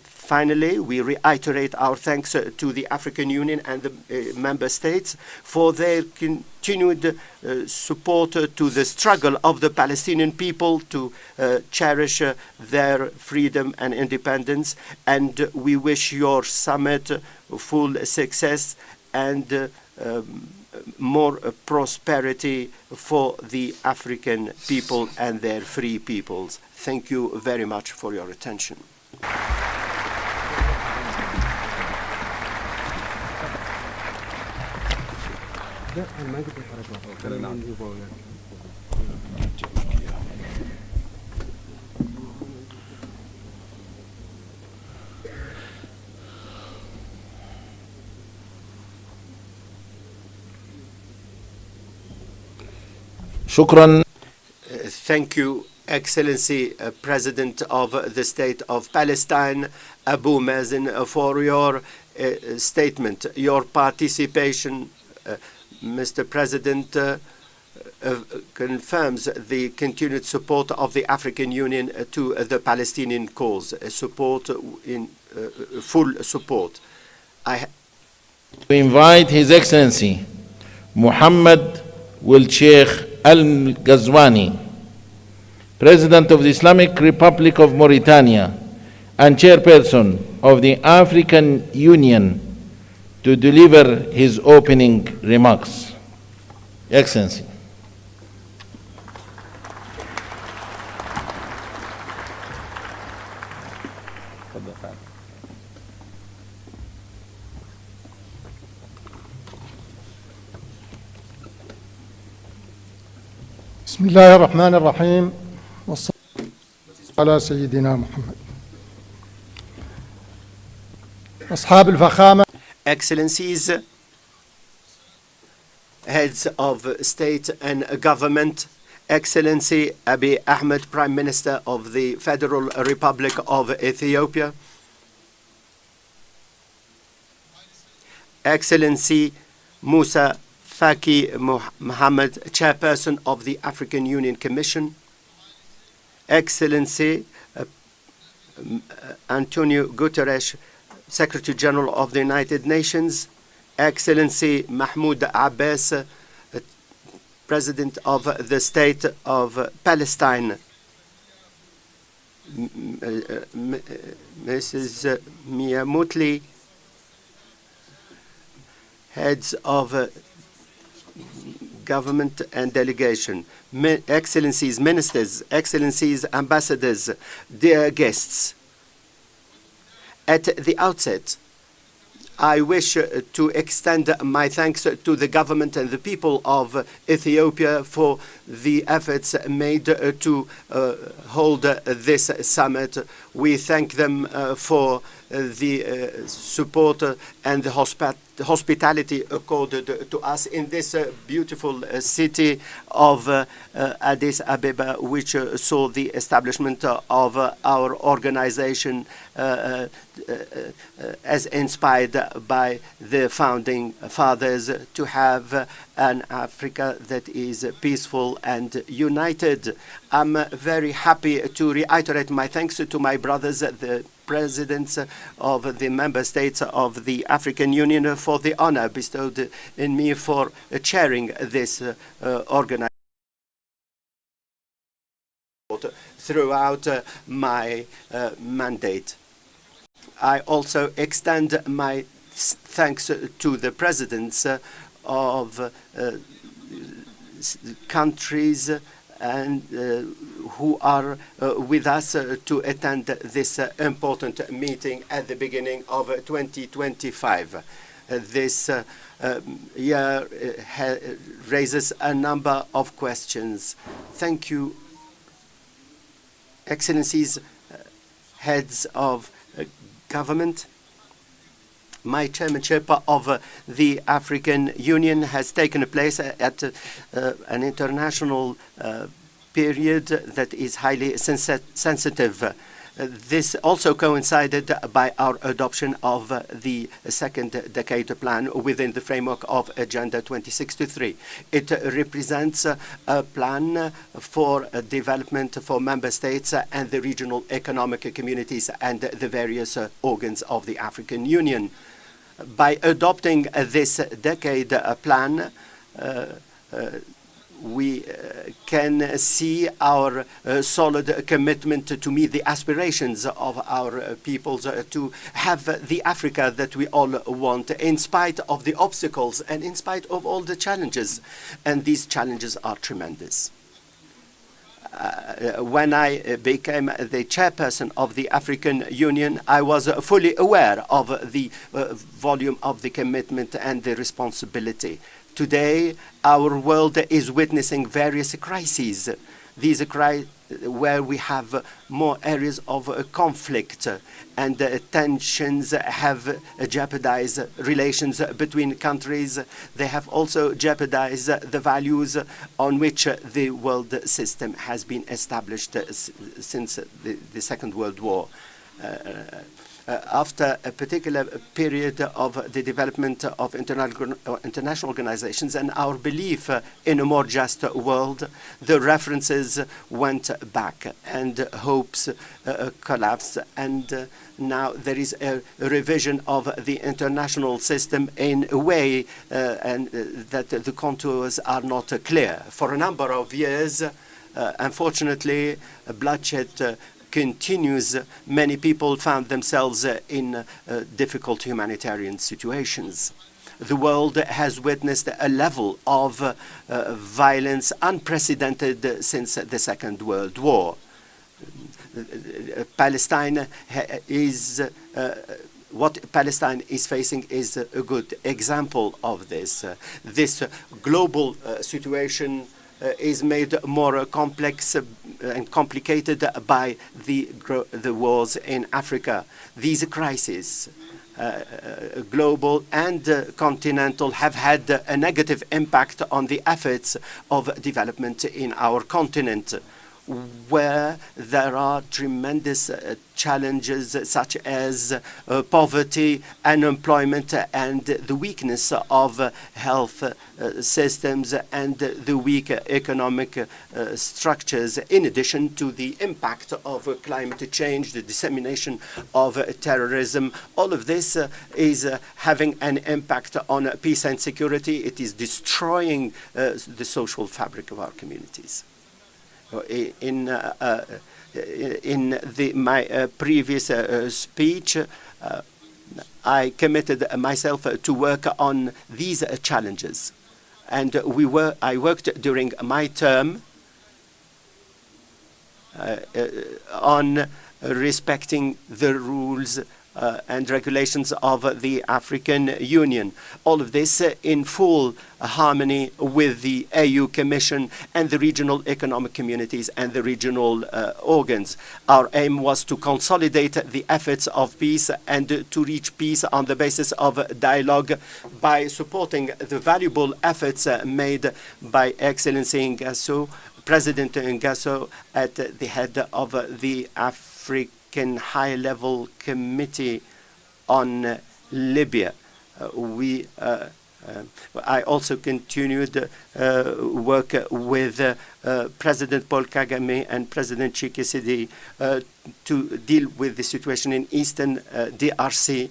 Finally, we reiterate our thanks to the African Union and the member states for their continued support to the struggle of the Palestinian people to cherish their freedom and independence. And we wish your summit full success and more prosperity for the African people and their free peoples. Thank you very much for your attention. Shukran. Thank you, Excellency President of the State of Palestine, Abu Mazen, for your statement, your participation. Mr. President confirms the continued support of the African Union to the Palestinian cause, support in full support. We invite His Excellency Muhammad Wil Sheikh Al-Ghazwani, President of the Islamic Republic of Mauritania and Chairperson of the African Union, to deliver his opening remarks. Excellency. بسم الله الرحمن الرحيم والصلاة على سيدنا محمد. أصحاب الفخامة. Excellencies, heads of state and government, Excellency Abiy Ahmed, Prime Minister of the Federal Republic of Ethiopia, Excellency Musa Faki Mohammed, Chairperson of the African Union Commission, Excellency Antonio Guterres, Secretary General of the United Nations, Excellency Mahmoud Abbas, President of the State of Palestine, Mrs. Mia Mutli, heads of government and delegation, Excellencies, Ministers, Excellencies, Ambassadors, dear guests. At the outset, I wish to extend my thanks to the government and the people of Ethiopia for the efforts made to hold this summit. We thank them for the support and the hospitality accorded to us in this beautiful city of Addis Ababa, which saw the establishment of our organization as inspired by the founding fathers, to have an Africa that is peaceful and united. I'm very happy to reiterate my thanks to my brothers, the presidents of the member states of the African Union, for the honor bestowed in me for chairing this organization throughout my mandate. I also extend my thanks to the presidents of countries and who are with us to attend this important meeting at the beginning of 2025. This year raises a number of questions. Thank you, Excellencies, heads of government. My chairmanship of the African Union has taken place at an international period that is highly sensitive. This also coincided by our adoption of the second decade plan within the framework of Agenda 2063. It represents a plan for development for member states and the regional economic communities and the various organs of the African Union. By adopting this decade plan, we can see our solid commitment to meet the aspirations of our peoples to have the Africa that we all want, in spite of the obstacles and in spite of all the challenges. And these challenges are tremendous. When I became the chairperson of the African Union, I was fully aware of the volume of the commitment and the responsibility. Today, our world is witnessing various crises. These are where we have more areas of conflict, and tensions have jeopardized relations between countries. They have also jeopardized the values on which the world system has been established since the Second World War. After a particular period of the development of international organizations and our belief in a more just world, the references went back and hopes collapsed, and now there is a revision of the international system in a way and that the contours are not clear. For a number of years, unfortunately, bloodshed continues. Many people found themselves in difficult humanitarian situations. The world has witnessed a level of violence unprecedented since the Second World War. Palestine is what Palestine is facing is a good example of this. This global situation is made more complex and complicated by the wars in Africa. These crises, global and continental, have had a negative impact on the efforts of development in our continent, where there are tremendous challenges such as poverty, unemployment, and the weakness of health systems and the weak economic structures, in addition to the impact of climate change, the dissemination of terrorism. All of this is having an impact on peace and security. It is destroying the social fabric of our communities. In my previous speech, I committed myself to work on these challenges, and I worked during my term on respecting the rules and regulations of the African Union. All of this in full harmony with the AU Commission and the regional economic communities and the regional organs. Our aim was to consolidate the efforts of peace and to reach peace on the basis of dialogue by supporting the valuable efforts made by Excellency Ngasso, President Ngasso, at the head of the African High-Level Committee on Libya. I also continued work with President Paul Kagame and President Tshisekedi to deal with the situation in Eastern DRC.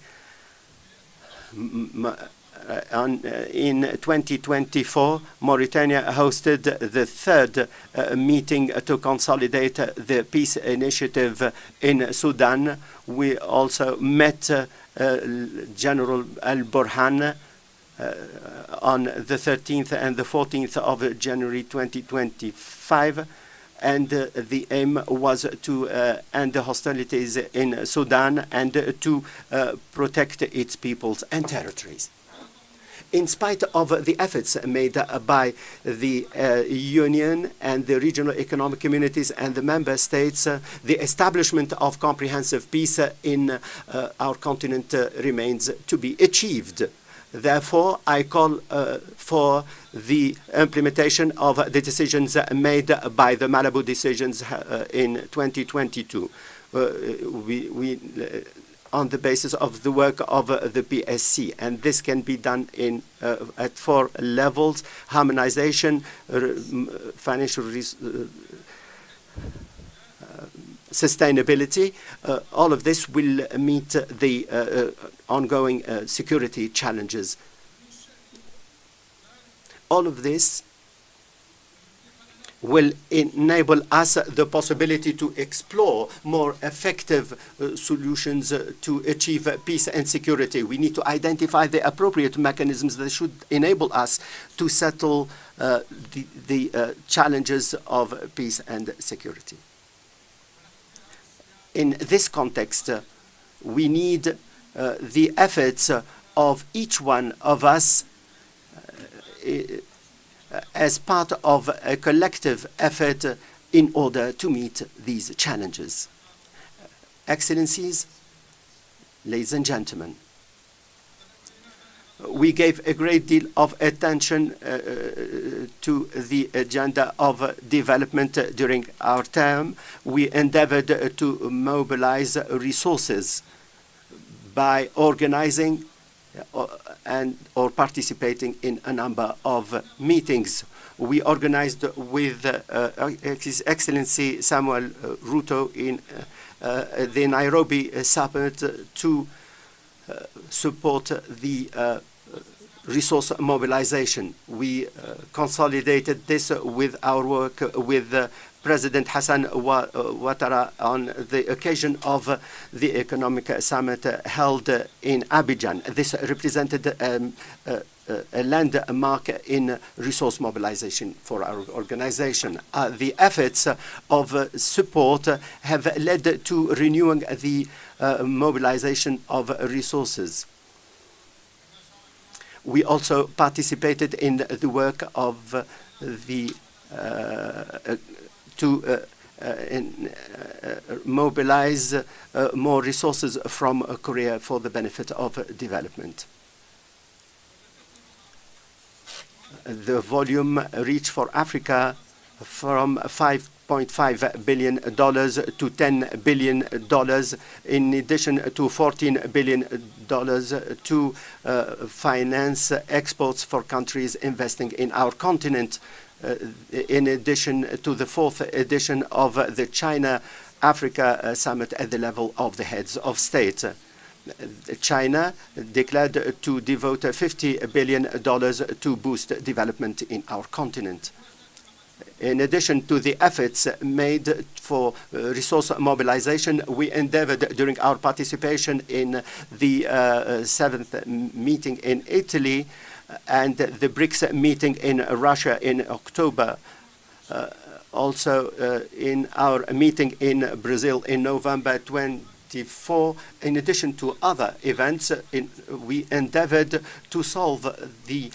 In 2024, Mauritania hosted the third meeting to consolidate the peace initiative in Sudan. We also met General Al-Burhan on the 13th and the 14th of January 2025, and the aim was to end the hostilities in Sudan and to protect its peoples and territories. In spite of the efforts made by the Union and the regional economic communities and the member states, the establishment of comprehensive peace in our continent remains to be achieved. Therefore, I call for the implementation of the decisions made by the Malabo decisions in 2022. On the basis of the work of the PSC, and this can be done at 4 levels: harmonization, financial sustainability. All of this will meet the ongoing security challenges. All of this will enable us the possibility to explore more effective solutions to achieve peace and security. We need to identify the appropriate mechanisms that should enable us to settle the challenges of peace and security. In this context, we need the efforts of each one of us as part of a collective effort in order to meet these challenges. Excellencies, ladies and gentlemen, we gave a great deal of attention to the agenda of development during our term. We endeavored to mobilize resources by organizing or participating in a number of meetings. We organized with His Excellency Samuel Ruto in the Nairobi summit to support the resource mobilization. We consolidated this with our work with President Hassan Ouattara on the occasion of the economic summit held in Abidjan. This represented a landmark in resource mobilization for our organization. The efforts of support have led to renewing the mobilization of resources. We also participated in the work of the to mobilize more resources from Korea for the benefit of development. The volume reached for Africa from $5.5 billion to $10 billion, in addition to $14 billion to finance exports for countries investing in our continent, in addition to the 4th edition of the China-Africa Summit at the level of the heads of state. China declared to devote $50 billion to boost development in our continent. In addition to the efforts made for resource mobilization, we endeavored during our participation in the 7th meeting in Italy and the BRICS meeting in Russia in October. Also in our meeting in Brazil in November 24, in addition to other events, we endeavored to solve the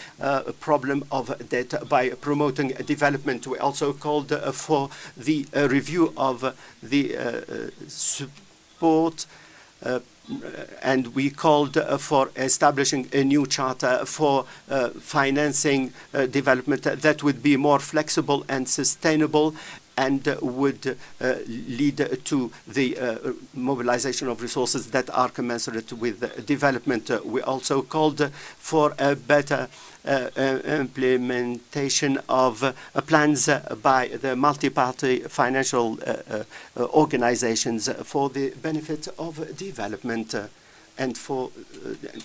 problem of debt by promoting development. We also called for the review of the support and we called for establishing a new charter for financing development that would be more flexible and sustainable and would lead to the mobilization of resources that are commensurate with development. We also called for a better implementation of plans by the multi-party financial organizations for the benefit of development and for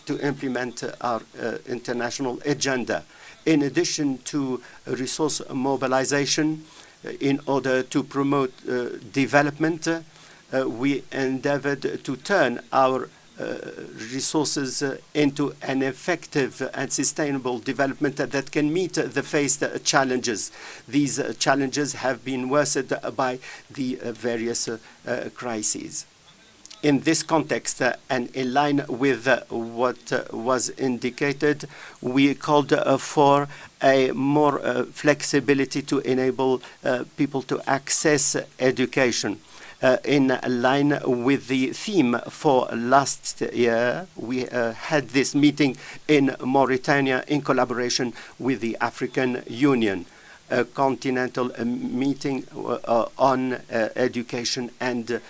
to implement our international agenda. In addition to resource mobilization, in order to promote development, we endeavored to turn our resources into an effective and sustainable development that can meet the faced challenges. These challenges have been worsened by the various crises. In this context, and in line with what was indicated, we called for a more flexibility to enable people to access education. in line with the theme for last year, we had this meeting in Mauritania in collaboration with the African Union, a continental meeting on education and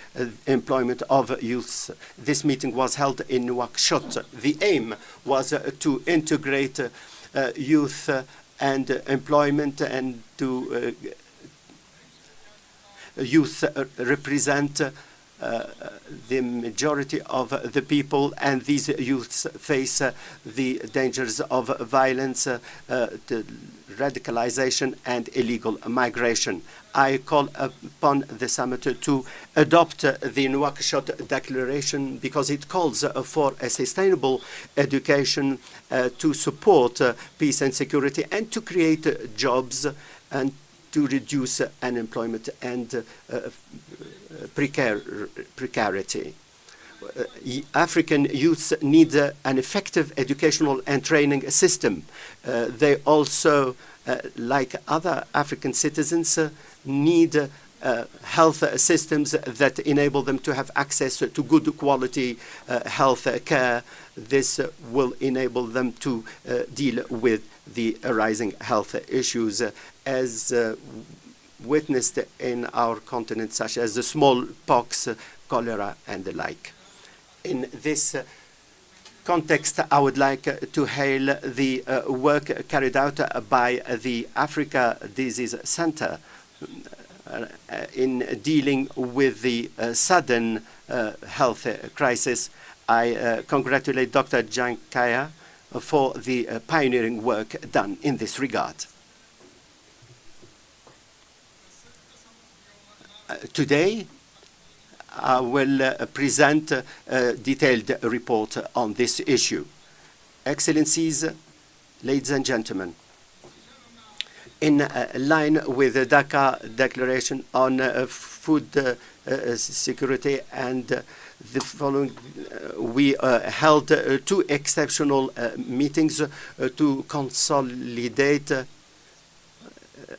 employment of youths. This meeting was held in Nouakchott. The aim was to integrate youth and employment, and to youth represent the majority of the people, and these youths face the dangers of violence, the radicalization, and illegal migration. I call upon the summit to adopt the Nouakchott Declaration because it calls for a sustainable education to support peace and security, and to create jobs, and to reduce unemployment and precarity. African youths need an effective educational and training system. They also, like other African citizens, need health systems that enable them to have access to good quality health care. This will enable them to deal with the arising health issues as witnessed in our continent, such as the smallpox, cholera, and the like. In this context, I would like to hail the work carried out by the Africa Disease Center in dealing with the sudden health crisis. I congratulate Dr. Jankaya for the pioneering work done in this regard. Today, I will present a detailed report on this issue. Excellencies, ladies and gentlemen, in line with the Dhaka Declaration on food security and the following, we held two exceptional meetings to consolidate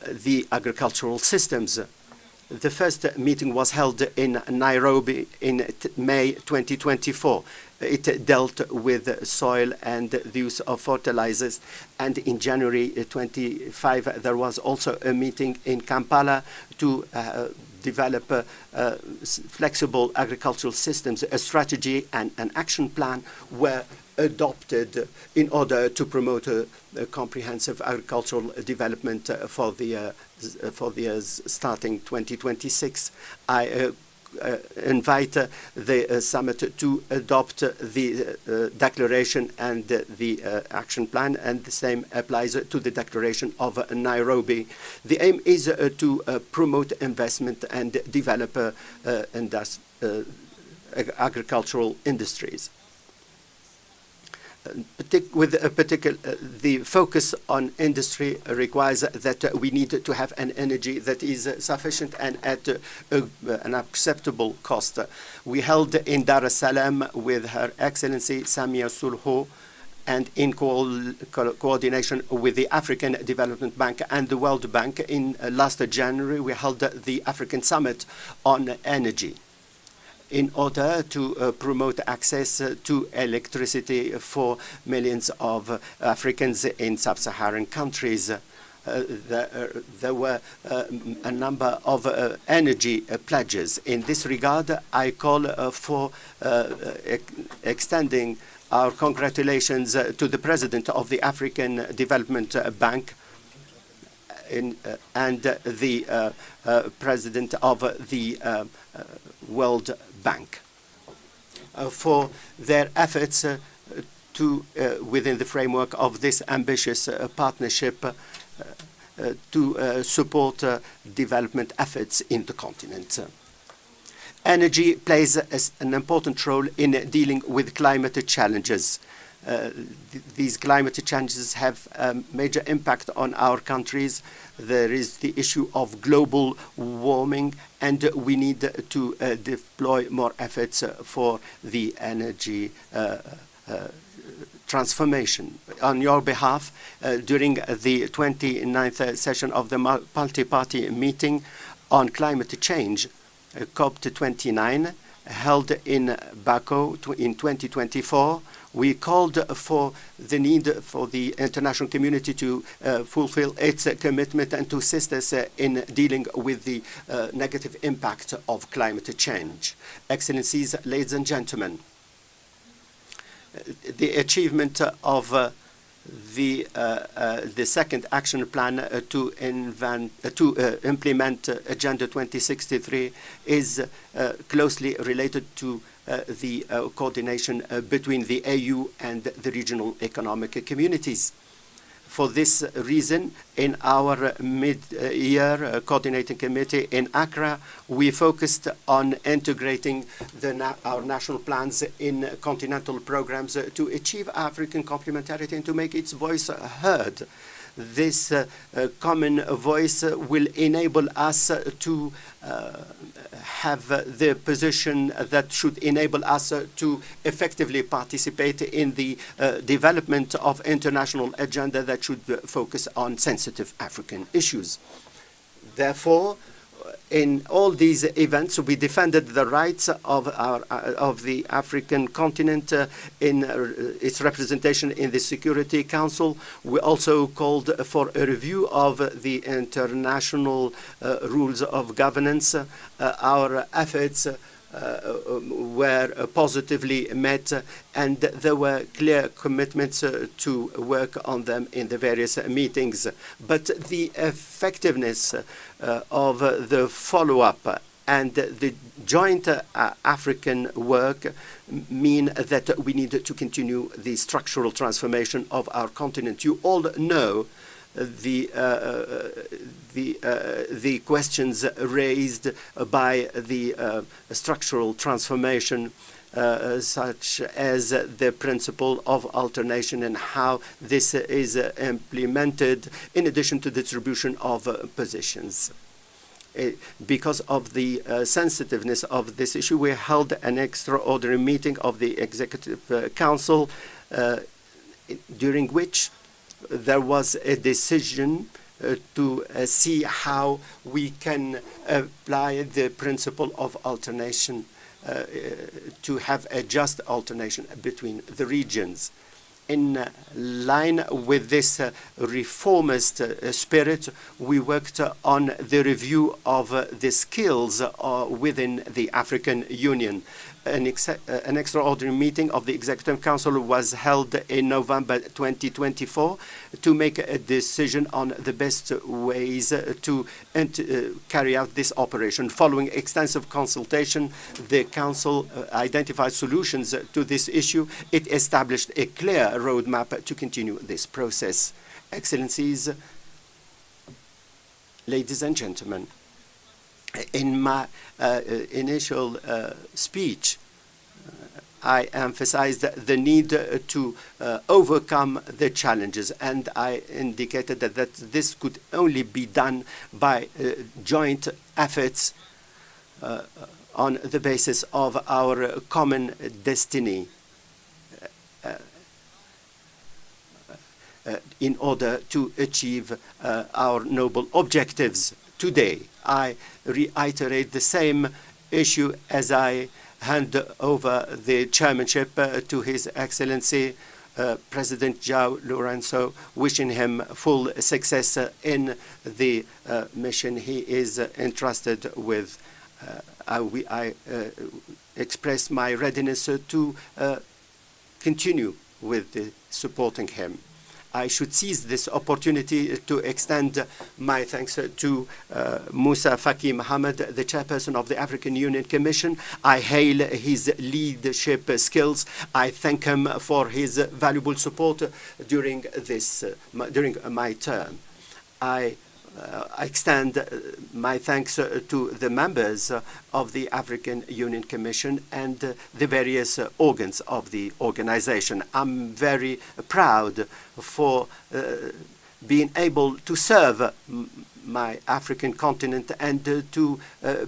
the agricultural systems. The first meeting was held in Nairobi in May 2024. It dealt with soil and the use of fertilizers. And in January 25, there was also a meeting in Kampala to develop flexible agricultural systems. A strategy and an action plan were adopted in order to promote a comprehensive agricultural development for the years starting 2026. I invite the summit to adopt the declaration and the action plan, and the same applies to the declaration of Nairobi. The aim is to promote investment and develop agricultural industries. The focus on industry requires that we need to have an energy that is sufficient and at an acceptable cost. We held in Dar es Salaam with Her Excellency Samia Suluhu, and in coordination with the African Development Bank and the World Bank, in last January, we held the African Summit on Energy, in order to promote access to electricity for millions of Africans in sub-Saharan countries. There were a number of energy pledges. In this regard, I call for extending our congratulations to the President of the African Development Bank and the President of the World Bank for their efforts to, within the framework of this ambitious partnership, to support development efforts in the continent. Energy plays an important role in dealing with climate challenges. These climate challenges have a major impact on our countries. There is the issue of global warming, and we need to deploy more efforts for the energy transformation. On your behalf, during the 29th session of the multi-party meeting on climate change, COP29 held in Baku in 2024, we called for the need for the international community to fulfill its commitment and to assist us in dealing with the negative impact of climate change. Excellencies, ladies and gentlemen, the achievement of the second action plan to implement Agenda 2063 is closely related to the coordination between the AU and the regional economic communities. For this reason, in our mid-year coordinating committee in Accra, we focused on integrating our national plans in continental programs to achieve African complementarity and to make its voice heard. This common voice will enable us to have the position that should enable us to effectively participate in the development of international agenda that should focus on sensitive African issues. Therefore, in all these events, we defended the rights of the African continent in its representation in the Security Council. We also called for a review of the international rules of governance. Our efforts were positively met, and there were clear commitments to work on them in the various meetings. But the effectiveness of the follow-up and the joint African work mean that we need to continue the structural transformation of our continent. You all know the questions raised by the structural transformation, such as the principle of alternation and how this is implemented, in addition to the distribution of positions. Because of the sensitiveness of this issue, we held an extraordinary meeting of the Executive Council, during which there was a decision to see how we can apply the principle of alternation to have a just alternation between the regions. In line with this reformist spirit, we worked on the review of the skills within the African Union. An extraordinary meeting of the Executive Council was held in November 2024 to make a decision on the best ways to carry out this operation. Following extensive consultation, the Council identified solutions to this issue. It established a clear roadmap to continue this process. Excellencies, ladies and gentlemen, in my initial speech, I emphasized the need to overcome the challenges, and I indicated that this could only be done by joint efforts on the basis of our common destiny in order to achieve our noble objectives. Today, I reiterate the same issue as I hand over the chairmanship to His Excellency President João Lourenço, wishing him full success in the mission he is entrusted with. I express my readiness to continue with supporting him. I should seize this opportunity to extend my thanks to Musa Faki Mohammed, the chairperson of the African Union Commission. I hail his leadership skills. I thank him for his valuable support during my term. I extend my thanks to the members of the African Union Commission and the various organs of the organization. I'm very proud for being able to serve my African continent and to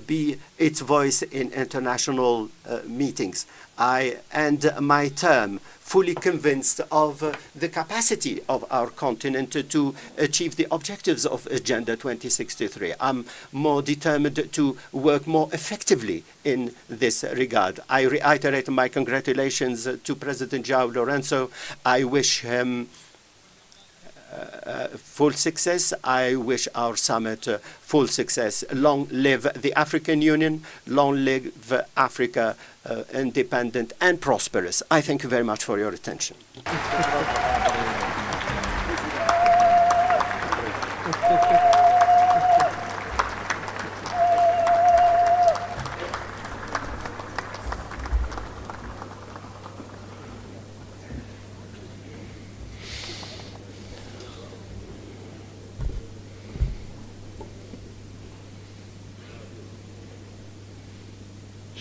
be its voice in international meetings. I end my term fully convinced of the capacity of our continent to achieve the objectives of Agenda 2063. I'm more determined to work more effectively in this regard. I reiterate my congratulations to President João Lourenço. I wish him full success. I wish our summit full success. Long live the African Union. Long live Africa, independent and prosperous. I thank you very much for your attention.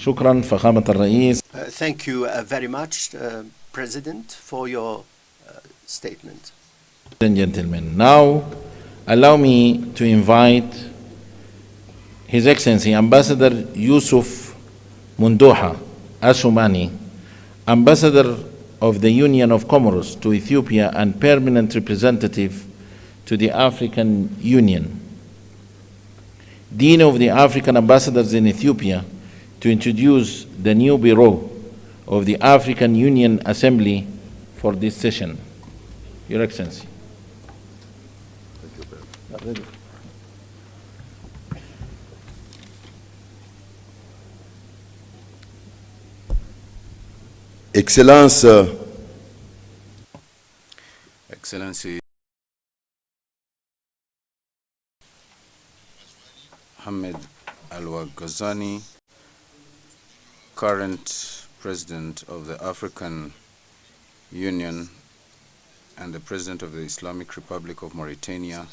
شكرا فخامة الرئيس. Thank you very much, President, for your statement. Ladies and gentlemen, now allow me to invite His Excellency Ambassador Yusuf Mundoha Asumani, Ambassador of the Union of Comoros to Ethiopia and Permanent Representative to the African Union, Dean of the African Ambassadors in Ethiopia, to introduce the new Bureau of the African Union Assembly for this session. Your Excellency. Excellency Ahmed Al-Ghazani, current President of the African Union and the President of the Islamic Republic of Mauritania,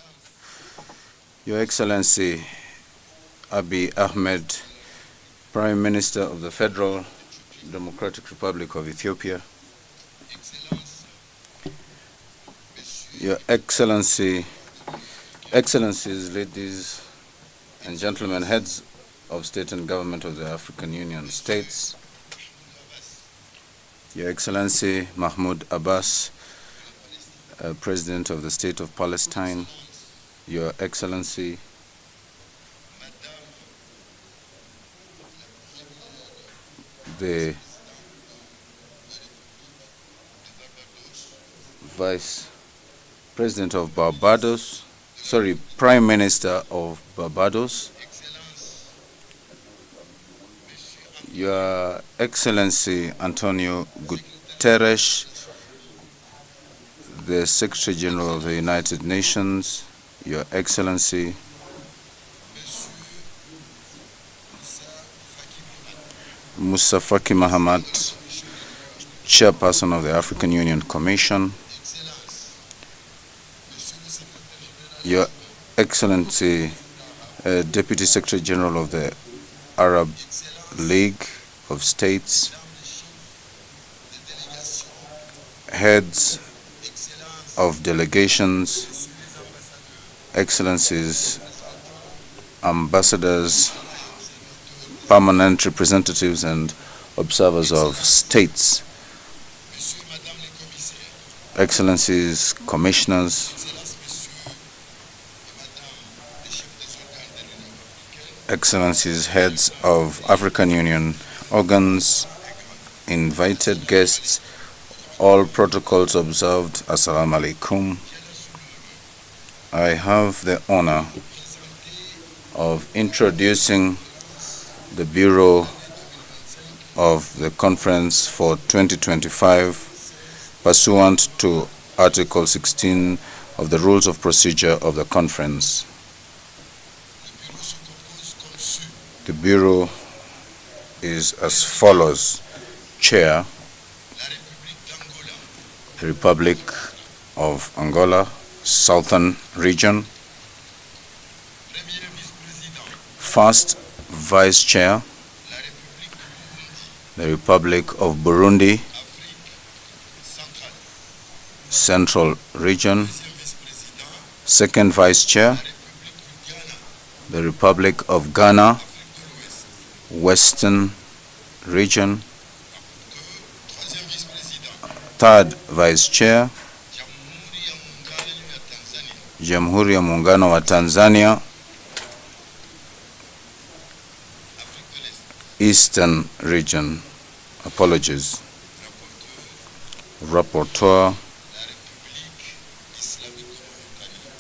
Your Excellency Abiy Ahmed, Prime Minister of the Federal Democratic Republic of Ethiopia, Your Excellency, Excellencies, ladies and gentlemen, heads of state and government of the African Union states, Your Excellency Mahmoud Abbas, President of the State of Palestine, Your Excellency the Vice President of Barbados, Prime Minister of Barbados, Your Excellency Antonio Guterres, the Secretary General of the United Nations, Your Excellency Moussa Faki Mahamat, Chairperson of the African Union Commission, Your Excellency Deputy Secretary General of the Arab League of States, heads of delegations, excellencies, ambassadors, permanent representatives and observers of states, excellencies, commissioners, excellencies, heads of African Union organs, invited guests, all protocols observed, Assalamu alaikum. I have the honor of introducing the Bureau of the Conference for 2025 pursuant to Article 16 of the Rules of Procedure of the Conference. The Bureau is as follows. Chair, the Republic of Angola, Southern Region. First Vice Chair, the Republic of Burundi, Central Region. Second Vice Chair, the Republic of Ghana, Western Region, Third Vice Chair, Jamhuri ya Muungano wa Tanzania, Eastern Region, apologies, Rapporteur,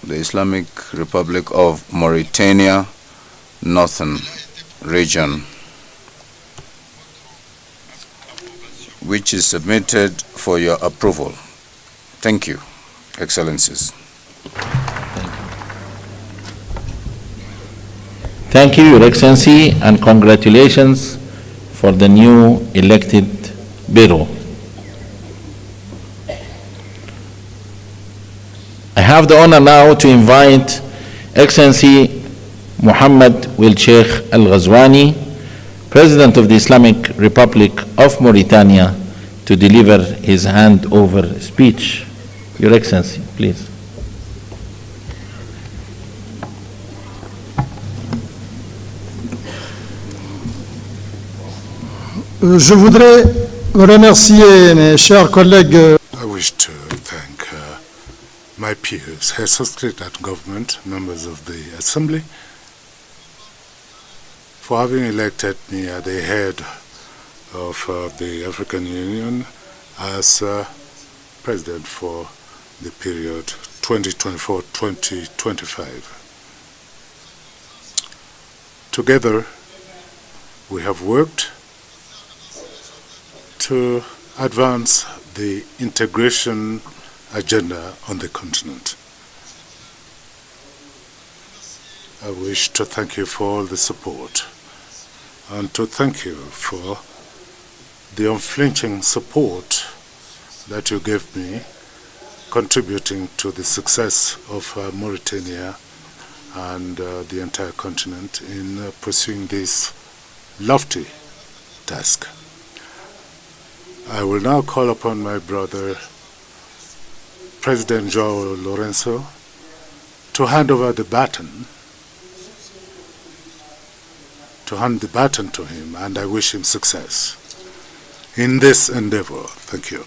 the Islamic Republic of Mauritania, Northern Region, which is submitted for your approval. Thank you, Excellencies. Thank you, Your Excellency, and congratulations for the new elected Bureau. I have the honor now to invite Excellency Muhammad Wil Sheikh Al Ghazwani, President of the Islamic Republic of Mauritania, to deliver his handover speech. Your Excellency, please. Je voudrais remercier mes chers collègues. I wish to thank my peers, Head Secretary at Government, members of the Assembly, for having elected me at the head of the African Union as President for the period 2024-2025. Together, we have worked to advance the integration agenda on the continent. I wish to thank you for all the support and to thank you for the unflinching support that you gave me, contributing to the success of Mauritania and the entire continent in pursuing this lofty task. I will now call upon my brother, President João Lourenço, to hand over the baton, to him, and I wish him success in this endeavor. Thank you.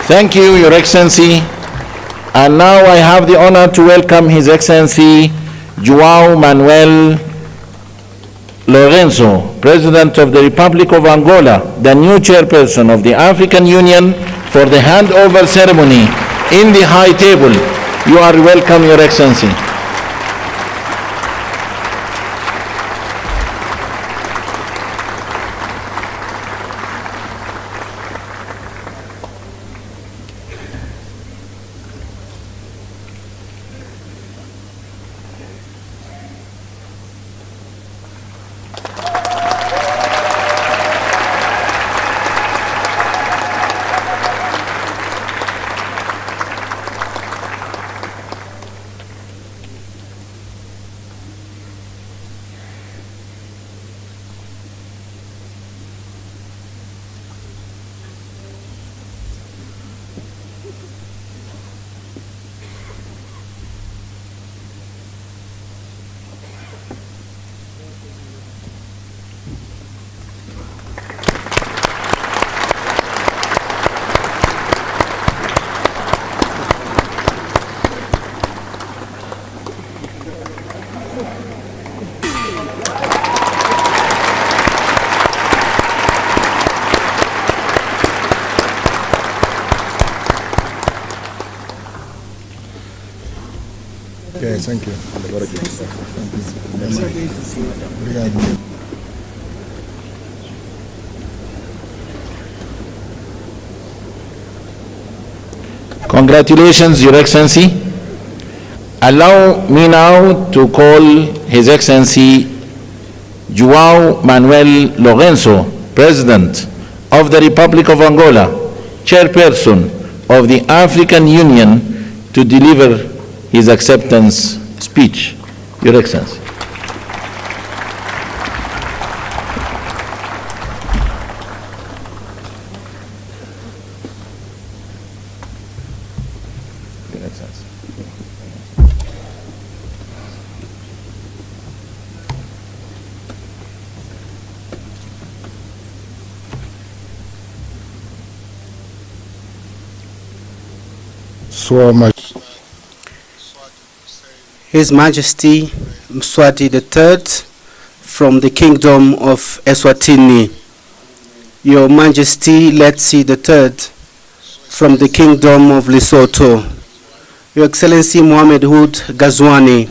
Thank you, Your Excellency. And now I have the honor to welcome His Excellency João Manuel Lourenço, President of the Republic of Angola, the new chairperson of the African Union, for the handover ceremony in the high table. You are welcome, Your Excellency. Okay, thank you. Congratulations, Your Excellency. Allow me now to call His Excellency João Manuel Lourenço, President of the Republic of Angola, Chairperson of the African Union, to deliver his acceptance speech. Your Excellency. Your Excellency. His Majesty Mswati III from the Kingdom of Eswatini, Your Majesty Letsi III from the Kingdom of Lesotho, Your Excellency Mohamed Ould Ghazouani,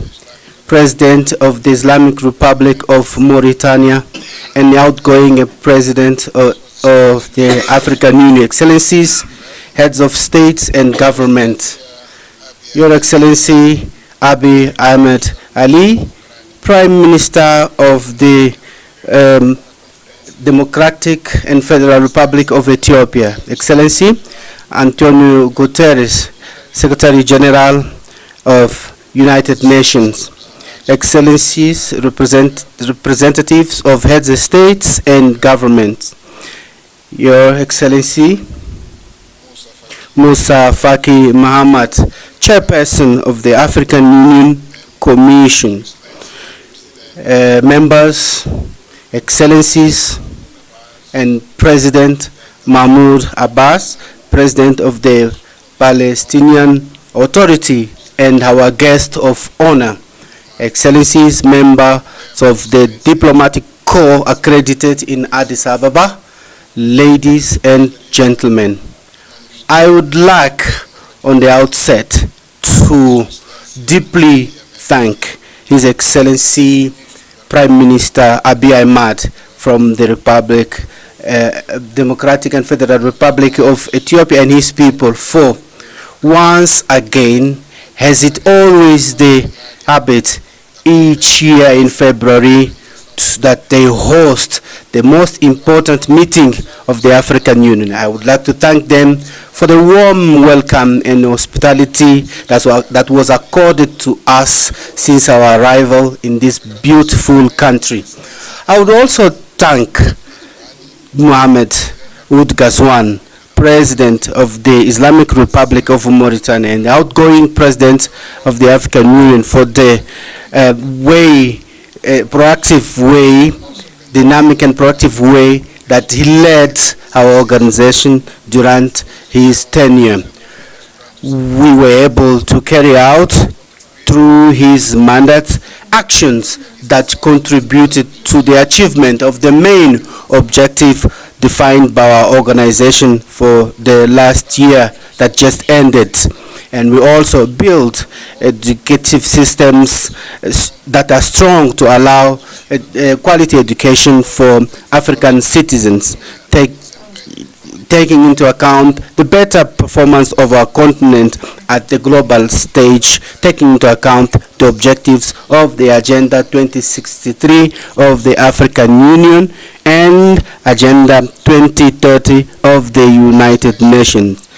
President of the Islamic Republic of Mauritania and the outgoing President of the African Union, Excellencies, Heads of States and Government, Your Excellency Abiy Ahmed Ali, Prime Minister of the Democratic and Federal Republic of Ethiopia, Excellency Antonio Guterres, Secretary General of United Nations, Excellencies, representatives of heads of states and governments, Your Excellency Musa Faki Mahamat, Chairperson of the African Union Commission, members, Excellencies, and President Mahmoud Abbas, President of the Palestinian Authority, and our guest of honor, Excellencies, members of the Diplomatic Corps accredited in Addis Ababa, ladies and gentlemen. I would like on the outset to deeply thank His Excellency Prime Minister Abiy Ahmed from the Democratic and Federal Republic of Ethiopia and his people for once again, as it always the habit each year in February, that they host the most important meeting of the African Union. I would like to thank them for the warm welcome and hospitality that was accorded to us since our arrival in this beautiful country. I would also thank Mohamed Ould Ghazouani, President of the Islamic Republic of Mauritania and the outgoing President of the African Union for the proactive way, dynamic and proactive way that he led our organization during his tenure. We were able to carry out through his mandate actions that contributed to the achievement of the main objective defined by our organization for the last year that just ended. And we also built educative systems that are strong to allow quality education for African citizens, taking into account the better performance of our continent at the global stage, taking into account the objectives of the Agenda 2063 of the African Union and Agenda 2030 of the United Nations.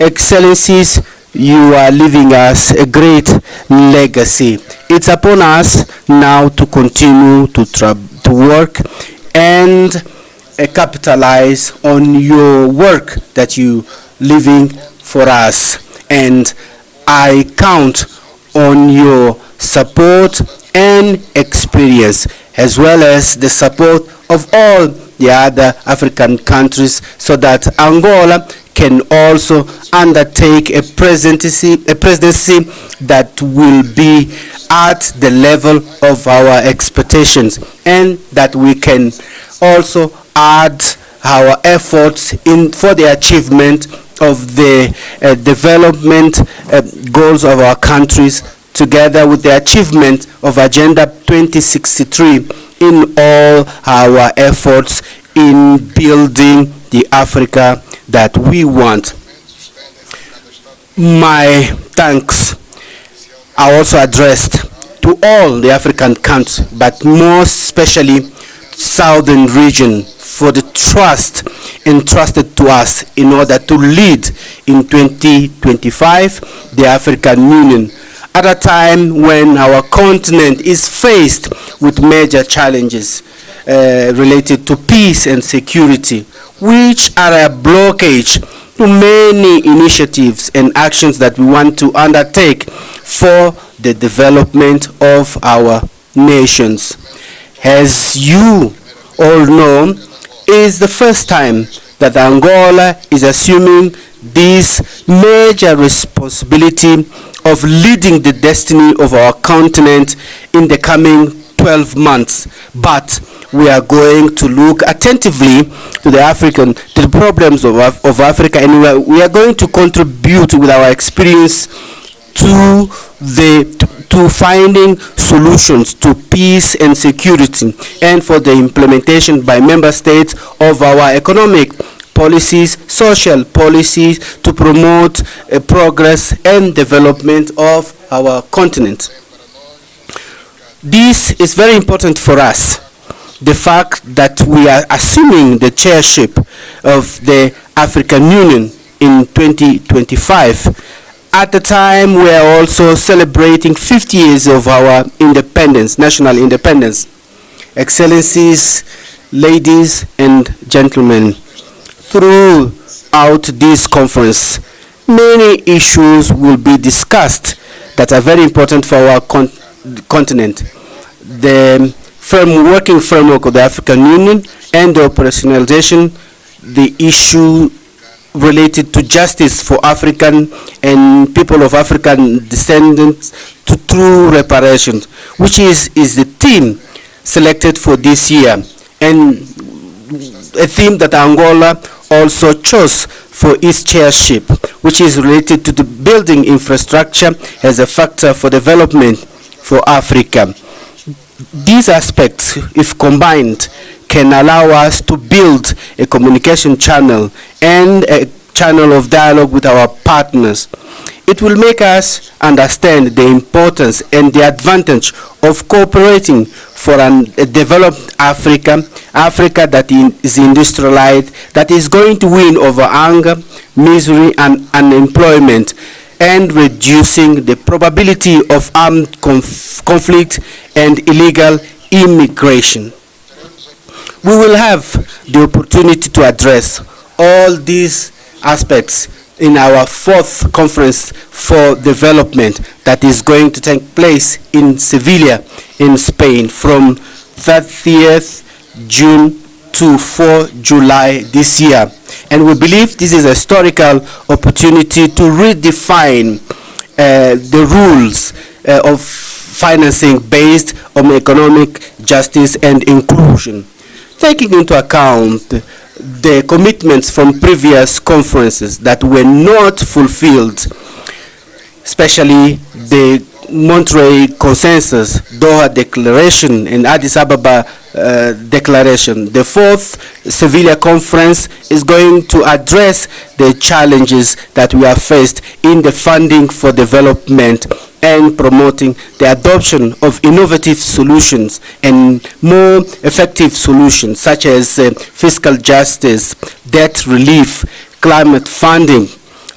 Excellencies, you are leaving us a great legacy. It's upon us now to continue to work and capitalize on your work that you leaving for us. And I count on your support and experience, as well as the support of all the other African countries, so that Angola can also undertake a presidency that will be at the level of our expectations, and that we can also add our efforts for the achievement of the development goals of our countries, together with the achievement of Agenda 2063 in all our efforts in building the Africa that we want. My thanks are also addressed to all the African countries, but more especially Southern region, for the trust entrusted to us in order to lead in 2025 the African Union, at a time when our continent is faced with major challenges related to peace and security, which are a blockage to many initiatives and actions that we want to undertake for the development of our nations. As you all know, it is the first time that Angola is assuming this major responsibility of leading the destiny of our continent in the coming 12 months. But we are going to look attentively to the problems of Africa, and we are going to contribute with our experience to finding solutions to peace and security, and for the implementation by member states of our economic policies, social policies, to promote progress and development of our continent. This is very important for us. The fact that we are assuming the chairship of the African Union in 2025, at the time we are also celebrating 50 years of our independence, national independence. Excellencies, ladies and gentlemen, throughout this conference, many issues will be discussed that are very important for our continent. The working framework of the African Union and the operationalization, the issue related to justice for African and people of African descendants through reparations, which is the theme selected for this year, and a theme that Angola also chose for its chairship, which is related to the building infrastructure as a factor for development for Africa. These aspects, if combined, can allow us to build a communication channel and a channel of dialogue with our partners. It will make us understand the importance and the advantage of cooperating for a developed Africa that is industrialized, that is going to win over hunger, misery, and unemployment, and reducing the probability of armed conflict and illegal immigration. We will have the opportunity to address all these aspects in our 4th conference for development that is going to take place in Sevilla in Spain from 30th June to 4 July this year. And we believe this is a historical opportunity to redefine the rules of financing based on economic justice and inclusion, taking into account the commitments from previous conferences that were not fulfilled, especially the Monterey Consensus, Doha Declaration, and Addis Ababa Declaration. The 4th Sevilla Conference is going to address the challenges that we have faced in the funding for development and promoting the adoption of innovative solutions and more effective solutions such as fiscal justice, debt relief, climate funding,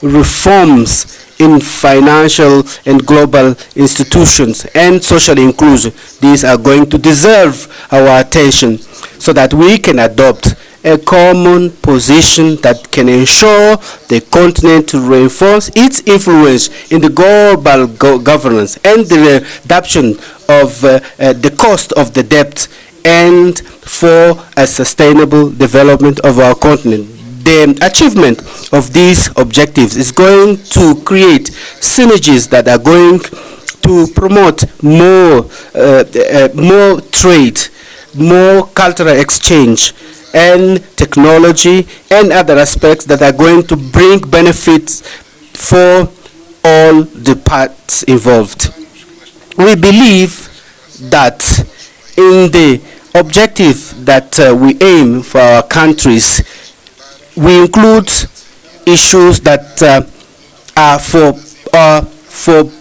reforms in financial and global institutions, and social inclusion. These are going to deserve our attention so that we can adopt a common position that can ensure the continent to reinforce its influence in the global governance and the reduction of the cost of the debt, and for a sustainable development of our continent. The achievement of these objectives is going to create synergies that are going to promote more trade, more cultural exchange, and technology and other aspects that are going to bring benefits for all the parts involved. We believe that in the objective that we aim for our countries, we include issues that are for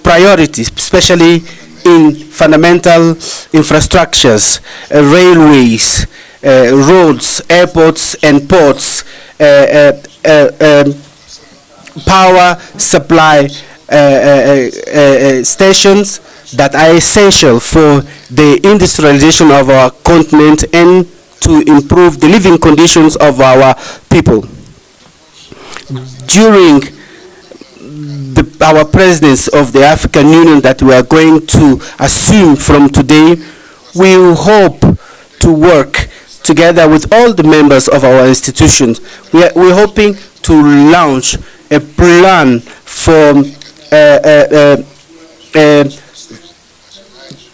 priority, especially in fundamental infrastructures, railways, roads, airports and ports, power supply stations that are essential for the industrialization of our continent and to improve the living conditions of our people. During our presidency of the African Union that we are going to assume from today, we hope to work together with all the members of our institutions, we're hoping to launch a plan for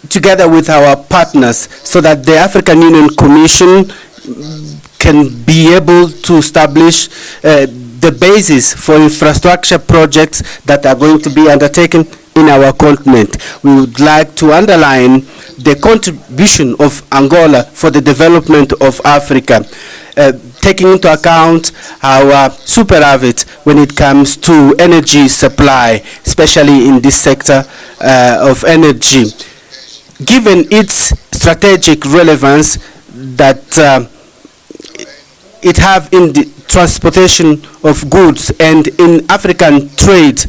together with our partners, so that the African Union Commission can be able to establish the basis for infrastructure projects that are going to be undertaken in our continent. We would like to underline the contribution of Angola for the development of Africa, taking into account our superavit when it comes to energy supply, especially in this sector of energy. Given its strategic relevance that it have in the transportation of goods and in African trade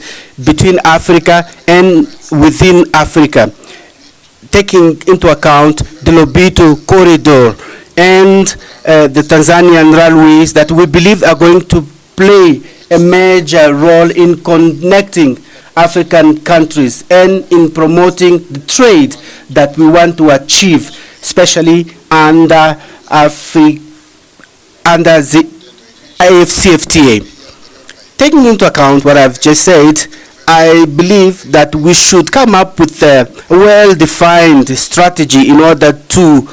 between Africa and within Africa, taking into account the Lobito corridor and the Tanzanian railways that we believe are going to play a major role in connecting African countries and in promoting the trade that we want to achieve, especially under the AFCFTA. Taking into account what I've just said, I believe that we should come up with a well-defined strategy in order to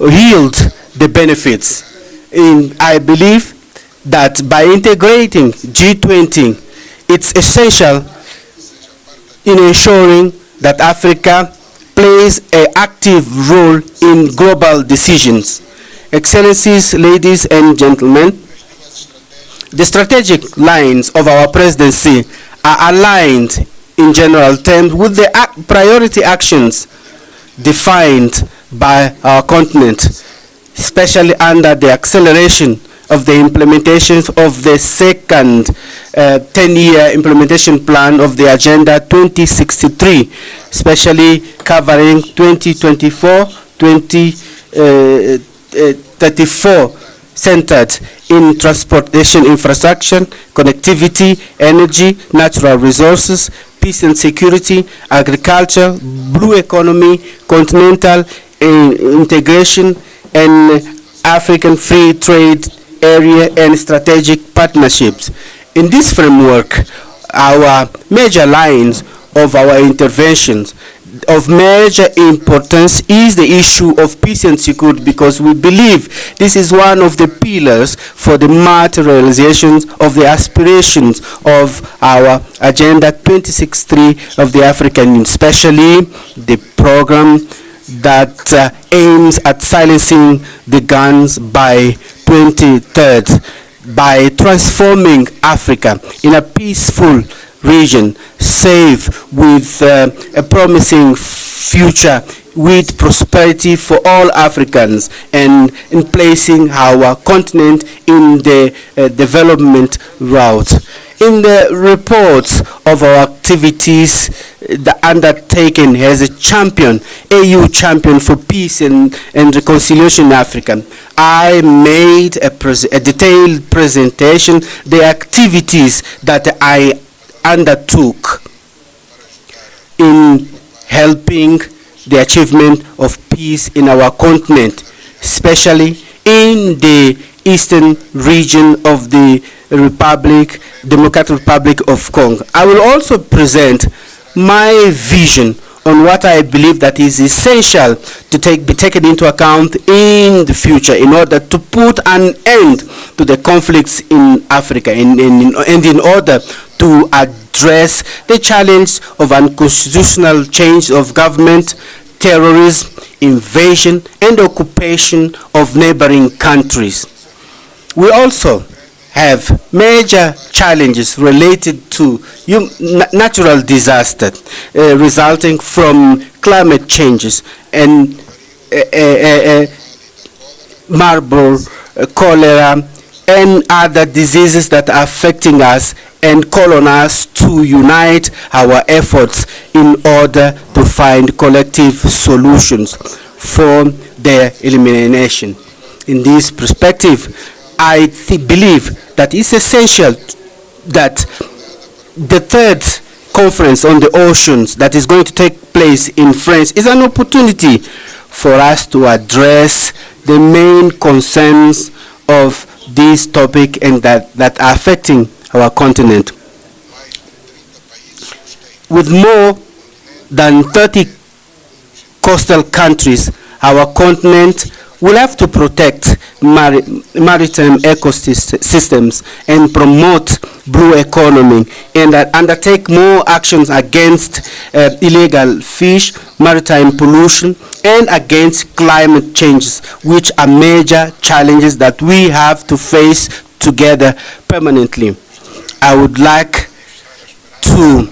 yield the benefits. I believe that by integrating G20, it's essential in ensuring that Africa plays an active role in global decisions. Excellencies, ladies and gentlemen, the strategic lines of our presidency are aligned in general terms with the priority actions defined by our continent, especially under the acceleration of the implementations of the second 10-year implementation plan of the Agenda 2063, especially covering 2024-2034, centered in transportation infrastructure, connectivity, energy, natural resources, peace and security, agriculture, blue economy, continental integration, and African free trade area and strategic partnerships. In this framework, our major lines of our interventions of major importance is the issue of peace and security, because we believe this is one of the pillars for the materialization of the aspirations of our Agenda 2063 of the African Union, especially the program that aims at silencing the guns by 2030, by transforming Africa in a peaceful region, safe, with a promising future, with prosperity for all Africans, and in placing our continent in the development route. In the reports of our activities, the undertaken as a champion, AU champion for peace and reconciliation in Africa, I made a detailed presentation, the activities that I undertook in helping the achievement of peace in our continent, especially in the eastern region of the Democratic Republic of Congo. I will also present my vision on what I believe that is essential to be taken into account in the future in order to put an end to the conflicts in Africa and in order to address the challenge of unconstitutional change of government, terrorism, invasion, and occupation of neighboring countries. We also have major challenges related to natural disaster resulting from climate changes and Marburg, cholera, and other diseases that are affecting us, and call on us to unite our efforts in order to find collective solutions for their elimination. In this perspective, I believe that it's essential that the third conference on the oceans that is going to take place in France is an opportunity for us to address the main concerns of this topic and that are affecting our continent. With more than 30 coastal countries, our continent will have to protect maritime ecosystems and promote blue economy and undertake more actions against illegal fish, maritime pollution, and against climate changes, which are major challenges that we have to face together permanently. I would like to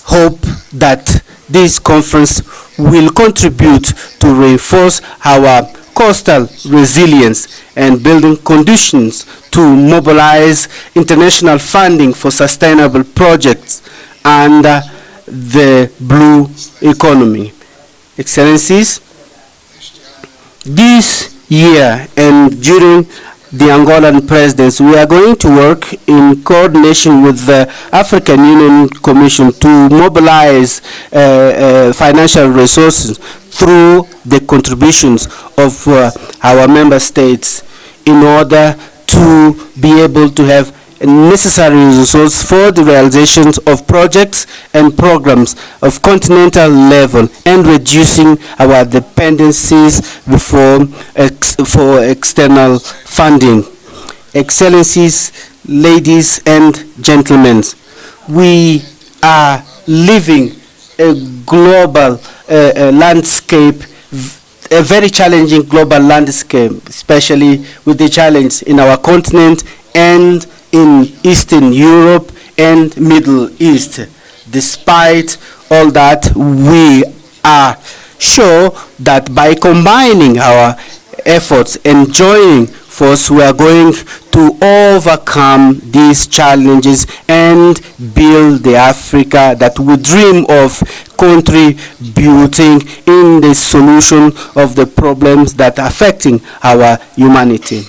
hope that this conference will contribute to reinforce our coastal resilience and building conditions to mobilize international funding for sustainable projects under the blue economy. Excellencies, this year and during the Angolan presidency, we are going to work in coordination with the African Union Commission to mobilize financial resources through the contributions of our member states in order to be able to have necessary resources for the realizations of projects and programs of continental level and reducing our dependencies for external funding. Excellencies, ladies and gentlemen, we are living a global landscape, a very challenging global landscape, especially with the challenge in our continent and in Eastern Europe and Middle East. Despite all that, we are sure that by combining our efforts and joining force, we are going to overcome these challenges and build the Africa that we dream of, contributing in the solution of the problems that are affecting our humanity.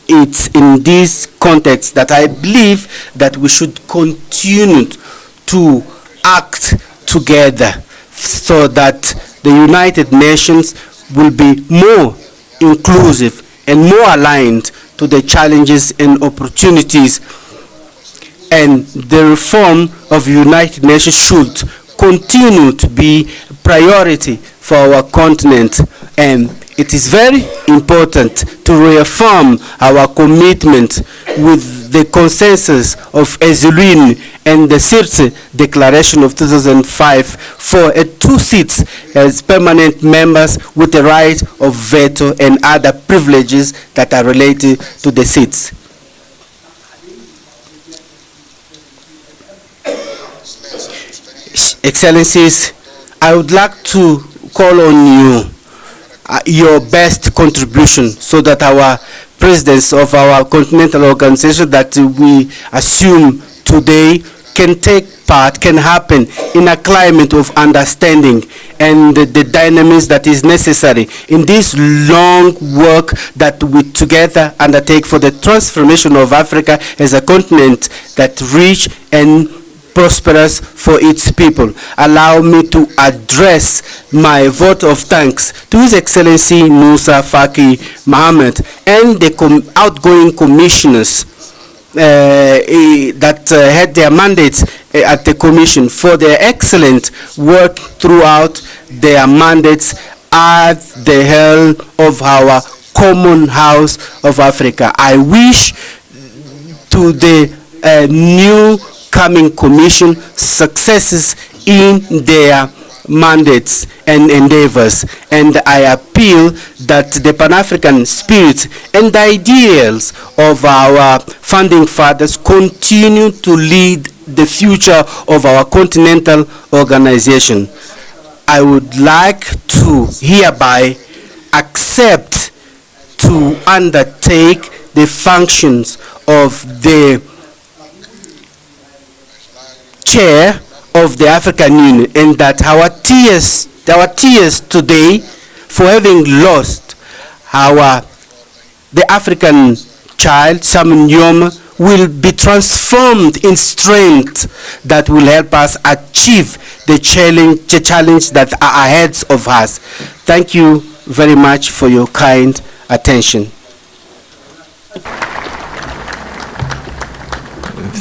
It's in this context that I believe that we should continue to act together so that the United Nations will be more inclusive and more aligned to the challenges and opportunities. And the reform of the United Nations should continue to be a priority for our continent. And it is very important to reaffirm our commitment with the consensus of Ezulwini and the Sirte Declaration of 2005 for 2 seats as permanent members with the right of veto and other privileges that are related to the seats. Excellencies, I would like to call on you your best contribution so that our presidents of our continental organization that we assume today can take part, can happen in a climate of understanding and the dynamics that is necessary in this long work that we together undertake for the transformation of Africa as a continent that rich and prosperous for its people. Allow me to address my vote of thanks to His Excellency Musa Faki Mohammed and the outgoing commissioners that had their mandates at the Commission for their excellent work throughout their mandates at the helm of our common house of Africa. I wish to the new coming Commission successes in their mandates and endeavors, and I appeal that the Pan-African spirit and the ideals of our founding fathers continue to lead the future of our continental organization. I would like to hereby accept to undertake the functions of the chair of the African Union, and that our tears today for having lost the African child, some Nyoma, will be transformed in strength that will help us achieve the challenge that are ahead of us. Thank you very much for your kind attention.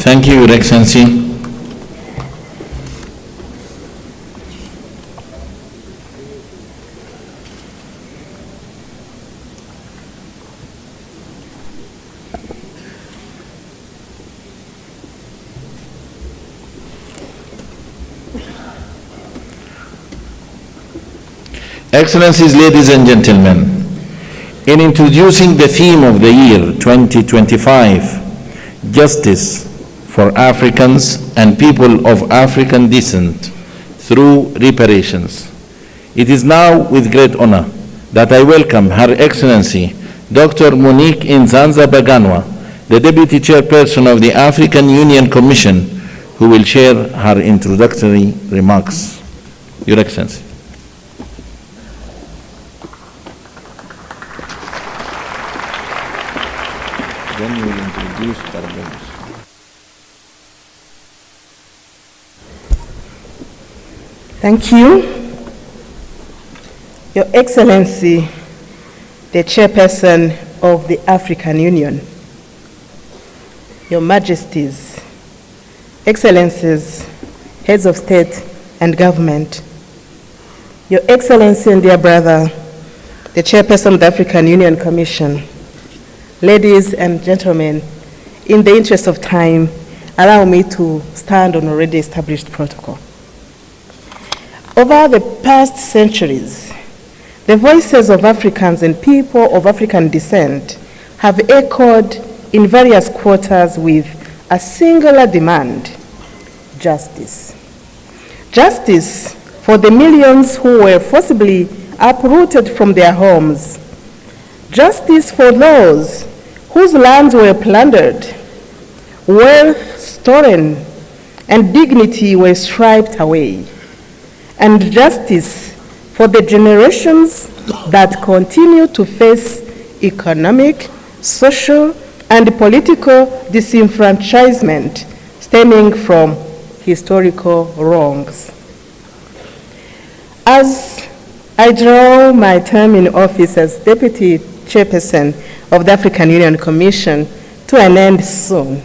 Thank you, Your Excellency. Excellencies, ladies and gentlemen, in introducing the theme of the year 2025, Justice for Africans and People of African Descent through Reparations, it is now with great honor that I welcome Her Excellency Dr. Monique Nzanza Baganwa, the Deputy Chairperson of the African Union Commission, who will share her introductory remarks. Your Excellency. Then we will introduce Barbados. Thank you. Your Excellency, the Chairperson of the African Union, Your Majesties, Excellencies, Heads of State and Government, Your Excellency and dear brother, the Chairperson of the African Union Commission, ladies and gentlemen, in the interest of time, allow me to stand on already established protocol. Over the past centuries, the voices of Africans and people of African descent have echoed in various quarters with a singular demand: justice. Justice for the millions who were forcibly uprooted from their homes. Justice for those whose lands were plundered, wealth stolen, and dignity were stripped away. And justice for the generations that continue to face economic, social, and political disenfranchisement stemming from historical wrongs. As I draw my term in office as Deputy Chairperson of the African Union Commission to an end soon,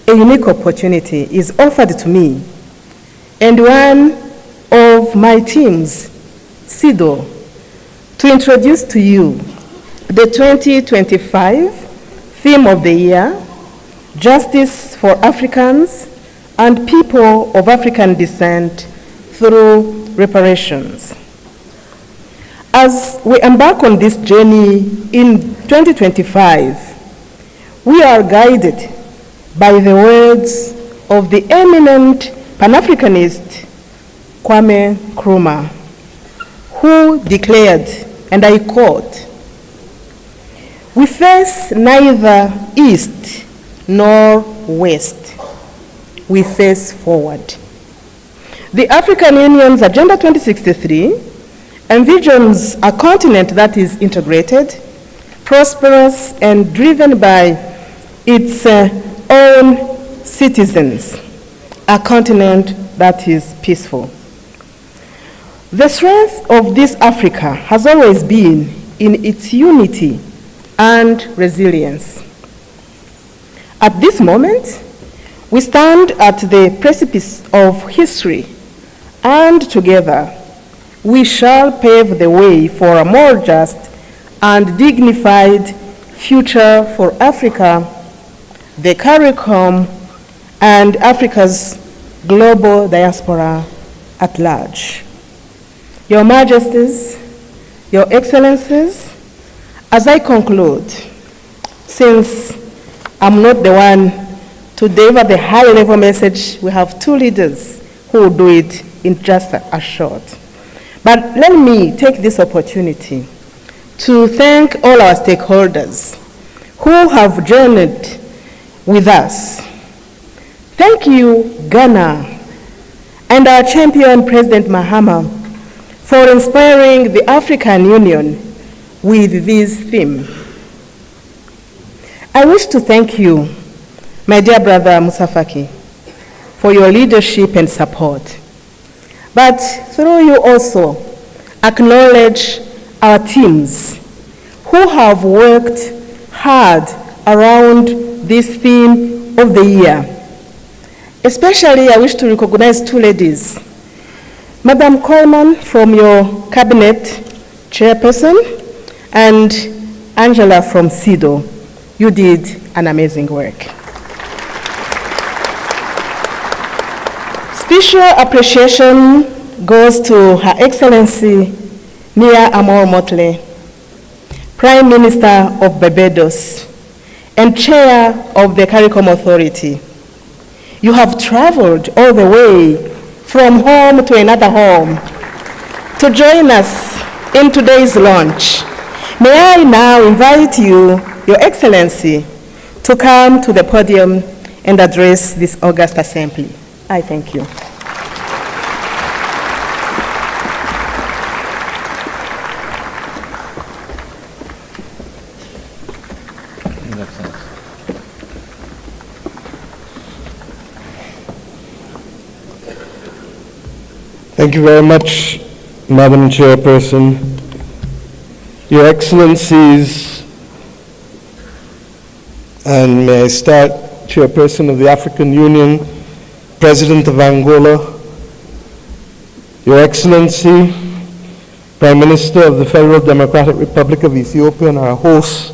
a unique opportunity is offered to me and one of my teams, SIDO, to introduce to you the 2025 theme of the year, Justice for Africans and People of African Descent through Reparations. As we embark on this journey in 2025, we are guided by the words of the eminent Pan-Africanist Kwame Nkrumah, who declared, and I quote, "We face neither east nor west. We face forward." The African Union's Agenda 2063 envisions a continent that is integrated, prosperous, and driven by its own citizens, a continent that is peaceful. The strength of this Africa has always been in its unity and resilience. At this moment, we stand at the precipice of history, and together we shall pave the way for a more just and dignified future for Africa, the CARICOM, and Africa's global diaspora at large. Your Majesties, Your Excellencies, as I conclude, since I'm not the one to deliver the high-level message, we have two leaders who will do it in just a short. But let me take this opportunity to thank all our stakeholders who have journeyed with us. Thank you, Ghana, and our champion, President Mahama, for inspiring the African Union with this theme. I wish to thank you, my dear brother Musa Faki, for your leadership and support. But through you also acknowledge our teams who have worked hard around this theme of the year. Especially, I wish to recognize two ladies. Madam Coleman from your cabinet chairperson and Angela from CEDAW. You did an amazing work. Special appreciation goes to Her Excellency Nia Amor Motley, Prime Minister of Barbados and Chair of the CARICOM Authority. You have traveled all the way from home to another home to join us in today's launch. May I now invite you, Your Excellency, to come to the podium and address this august assembly. I thank you. Thank you very much, Madam Chairperson. Your Excellencies, and may I start, Chairperson of the African Union, President of Angola, Your Excellency, Prime Minister of the Federal Democratic Republic of Ethiopia, and our host,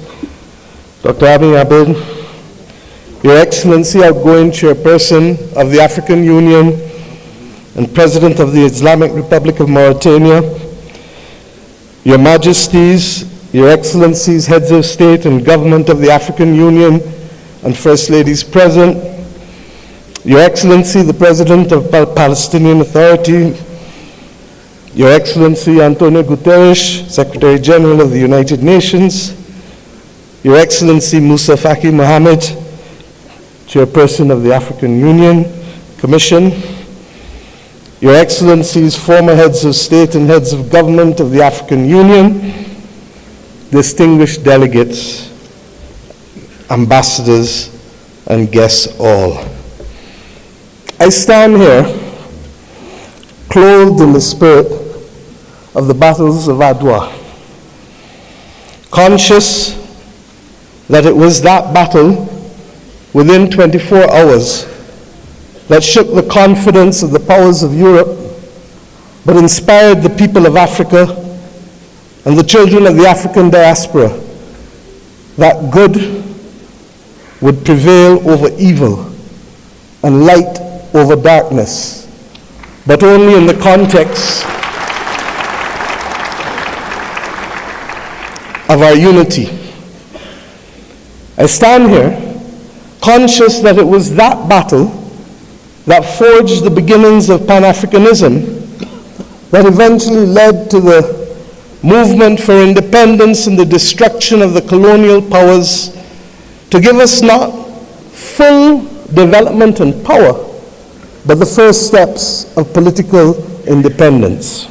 Dr. Abiy Ahmed, Your Excellency, outgoing Chairperson of the African Union and President of the Islamic Republic of Mauritania, Your Majesties, Your Excellencies, Heads of State and Government of the African Union, and First Ladies present, Your Excellency, the President of the Palestinian Authority, Your Excellency Antonio Guterres, Secretary General of the United Nations, Your Excellency Musa Faki Mohammed, Chairperson of the African Union Commission, Your Excellencies, former heads of state and heads of government of the African Union, distinguished delegates, ambassadors, and guests all. I stand here clothed in the spirit of the battles of Adwa, conscious that it was that battle within 24 hours that shook the confidence of the powers of Europe, but inspired the people of Africa and the children of the African diaspora that good would prevail over evil and light over darkness, but only in the context of our unity. I stand here conscious that it was that battle that forged the beginnings of Pan-Africanism that eventually led to the movement for independence and the destruction of the colonial powers to give us not full development and power, but the first steps of political independence.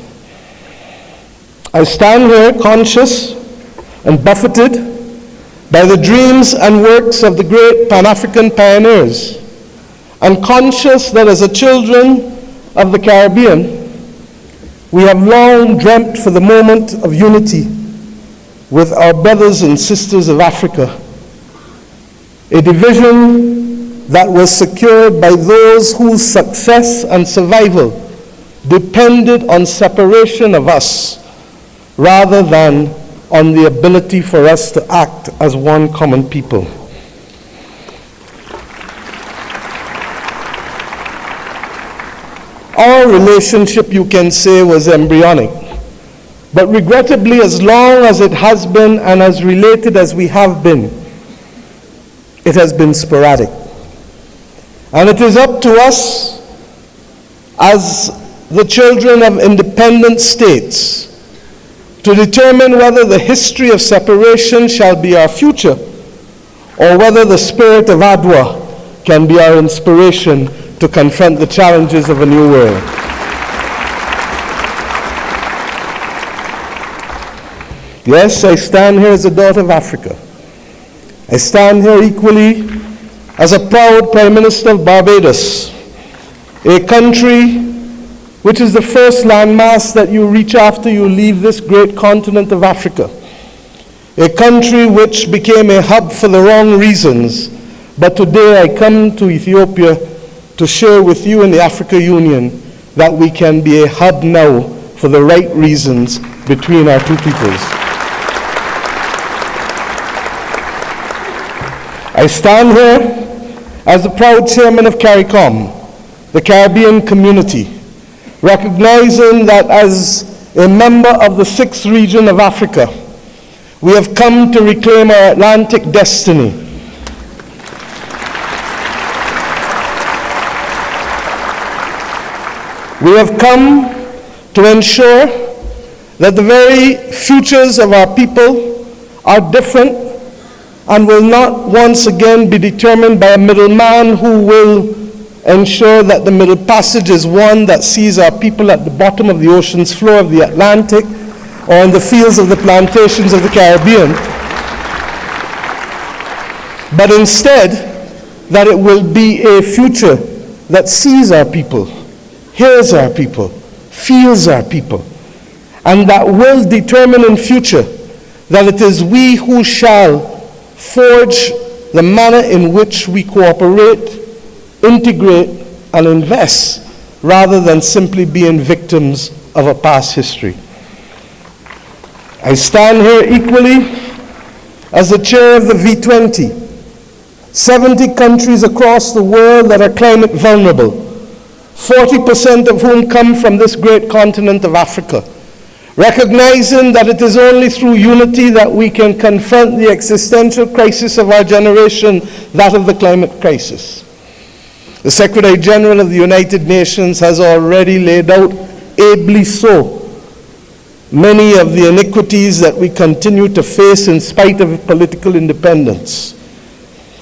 I stand here conscious and buffeted by the dreams and works of the great Pan-African pioneers, and conscious that as a children of the Caribbean, we have long dreamt for the moment of unity with our brothers and sisters of Africa, a division that was secured by those whose success and survival depended on separation of us rather than on the ability for us to act as one common people. Our relationship, you can say, was embryonic, but regrettably, as long as it has been and as related as we have been, it has been sporadic. And it is up to us as the children of independent states to determine whether the history of separation shall be our future or whether the spirit of Adwa can be our inspiration to confront the challenges of a new world. Yes, I stand here as a daughter of Africa, I stand here equally as a proud Prime Minister of Barbados, a country which is the first landmass that you reach after you leave this great continent of Africa. A country which became a hub for the wrong reasons, but today I come to Ethiopia to share with you in the Africa Union that we can be a hub now for the right reasons between our two peoples. I stand here as the proud chairman of CARICOM, the Caribbean community, recognizing that as a member of the 6th region of Africa, we have come to reclaim our Atlantic destiny. We have come to ensure that the very futures of our people are different and will not once again be determined by a middleman who will ensure that the Middle Passage is one that sees our people at the bottom of the ocean's floor of the Atlantic or in the fields of the plantations of the Caribbean, but instead that it will be a future that sees our people, hears our people, feels our people, and that will determine in future that it is we who shall forge the manner in which we cooperate, integrate, and invest, rather than simply being victims of a past history. I stand here equally as the chair of the V20, 70 countries across the world that are climate vulnerable, 40% of whom come from this great continent of Africa, recognizing that it is only through unity that we can confront the existential crisis of our generation, that of the climate crisis. The Secretary General of the United Nations has already laid out, ably so, many of the iniquities that we continue to face in spite of political independence.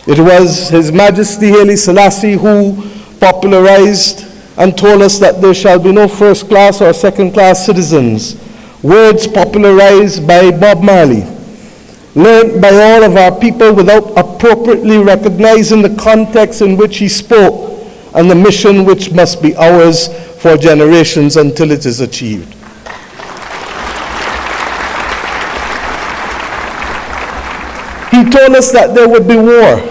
It was His Majesty Haile Selassie who popularized and told us that there shall be no first-class or second-class citizens, words popularized by Bob Marley, learned by all of our people without appropriately recognizing the context in which he spoke and the mission which must be ours for generations until it is achieved. He told us that there would be war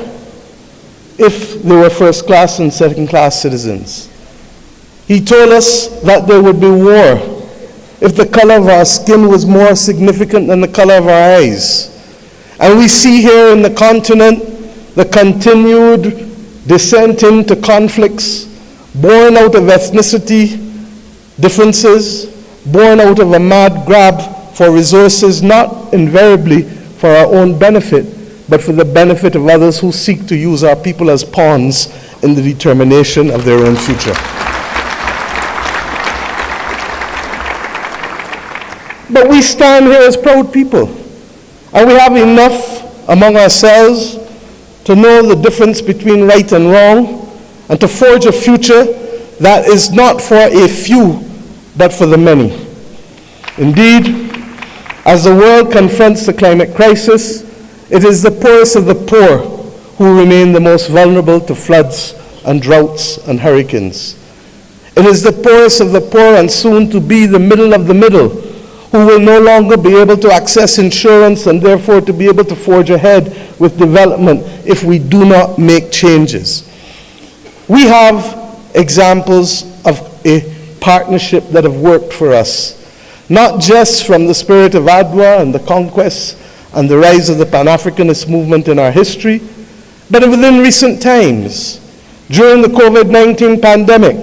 if there were first-class and second-class citizens. He told us that there would be war if the color of our skin was more significant than the color of our eyes. And we see here in the continent the continued descent into conflicts, born out of ethnicity differences, born out of a mad grab for resources, not invariably for our own benefit, but for the benefit of others who seek to use our people as pawns in the determination of their own future. But we stand here as proud people, and we have enough among ourselves to know the difference between right and wrong, and to forge a future that is not for a few, but for the many. Indeed, as the world confronts the climate crisis, it is the poorest of the poor who remain the most vulnerable to floods and droughts and hurricanes. It is the poorest of the poor, and soon to be the middle of the middle, who will no longer be able to access insurance and therefore to be able to forge ahead with development if we do not make changes. We have examples of a partnership that have worked for us, not just from the spirit of Adwa and the conquest and the rise of the Pan-Africanist movement in our history, but within recent times. During the COVID-19 pandemic,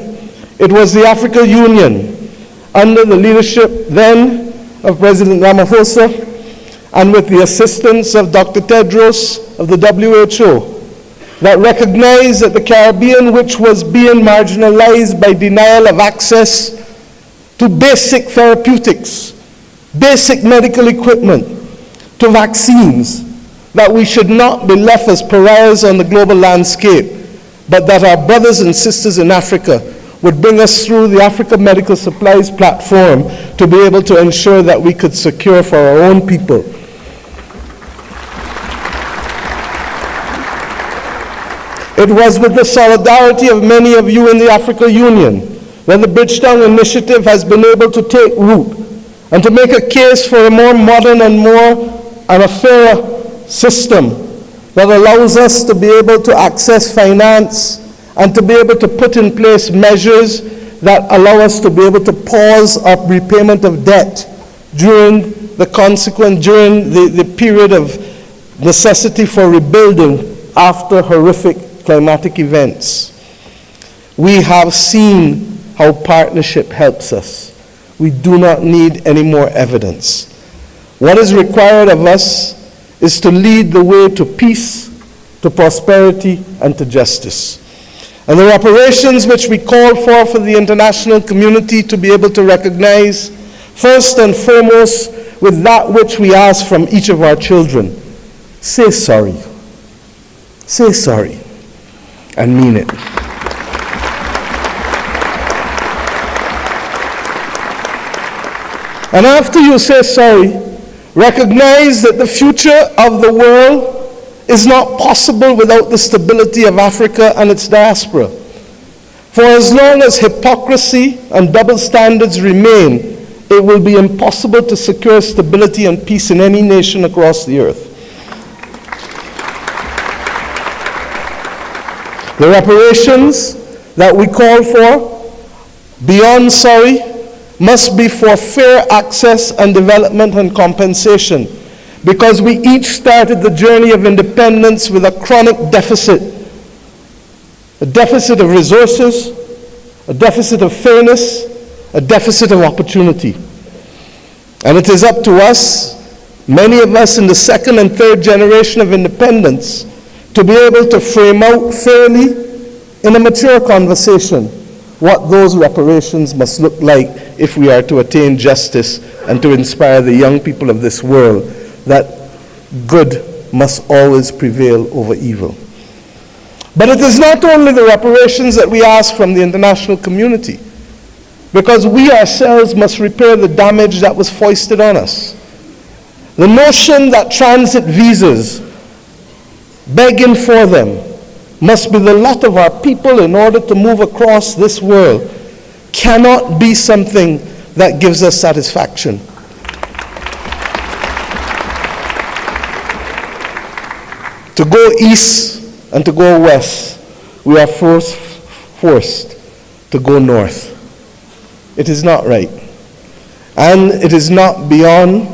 it was the Africa Union, under the leadership then of President Ramaphosa, and with the assistance of Dr. Tedros of the WHO, that recognized that the Caribbean, which was being marginalized by denial of access to basic therapeutics, basic medical equipment, to vaccines, that we should not be left as pariahs on the global landscape, but that our brothers and sisters in Africa would bring us through the Africa Medical Supplies platform to be able to ensure that we could secure for our own people It was with the solidarity of many of you in the African Union that the Bridgetown Initiative has been able to take root and to make a case for a more modern and a fairer system that allows us to be able to access finance and to be able to put in place measures that allow us to be able to pause our repayment of debt during the period of necessity for rebuilding after horrific climatic events. We have seen how partnership helps us. We do not need any more evidence. What is required of us is to lead the way to peace, to prosperity, and to justice. And the reparations which we call for the international community to be able to recognize, first and foremost, with that which we ask from each of our children. Say sorry. Say sorry, and mean it. And after you say sorry, recognize that the future of the world is not possible without the stability of Africa and its diaspora. For as long as hypocrisy and double standards remain, it will be impossible to secure stability and peace in any nation across the earth. The reparations that we call for, beyond sorry, must be for fair access and development and compensation, because we each started the journey of independence with a chronic deficit of resources, a deficit of fairness, a deficit of opportunity. And it is up to us, many of us in the second and third generation of independence, to be able to frame out fairly in a mature conversation what those reparations must look like if we are to attain justice and to inspire the young people of this world that good must always prevail over evil. But it is not only the reparations that we ask from the international community, because we ourselves must repair the damage that was foisted on us. The notion that transit visas, begging for them, must be the lot of our people in order to move across this world cannot be something that gives us satisfaction. To go east and to go west, we are forced to go north. It is not right. And it is not beyond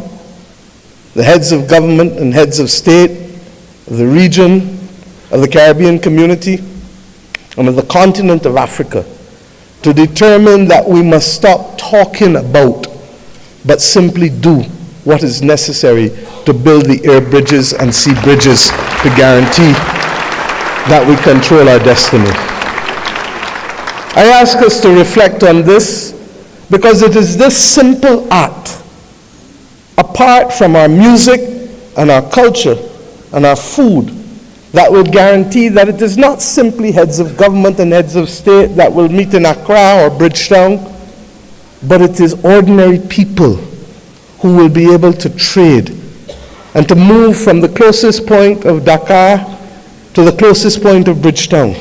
the heads of government and heads of state, of the region, of the Caribbean community, and of the continent of Africa to determine that we must stop talking about, but simply do what is necessary to build the air bridges and sea bridges to guarantee that we control our destiny. I ask us to reflect on this because it is this simple act, apart from our music and our culture and our food, that will guarantee that it is not simply heads of government and heads of state that will meet in Accra or Bridgetown, but it is ordinary people who will be able to trade and to move from the closest point of Dakar to the closest point of Bridgetown,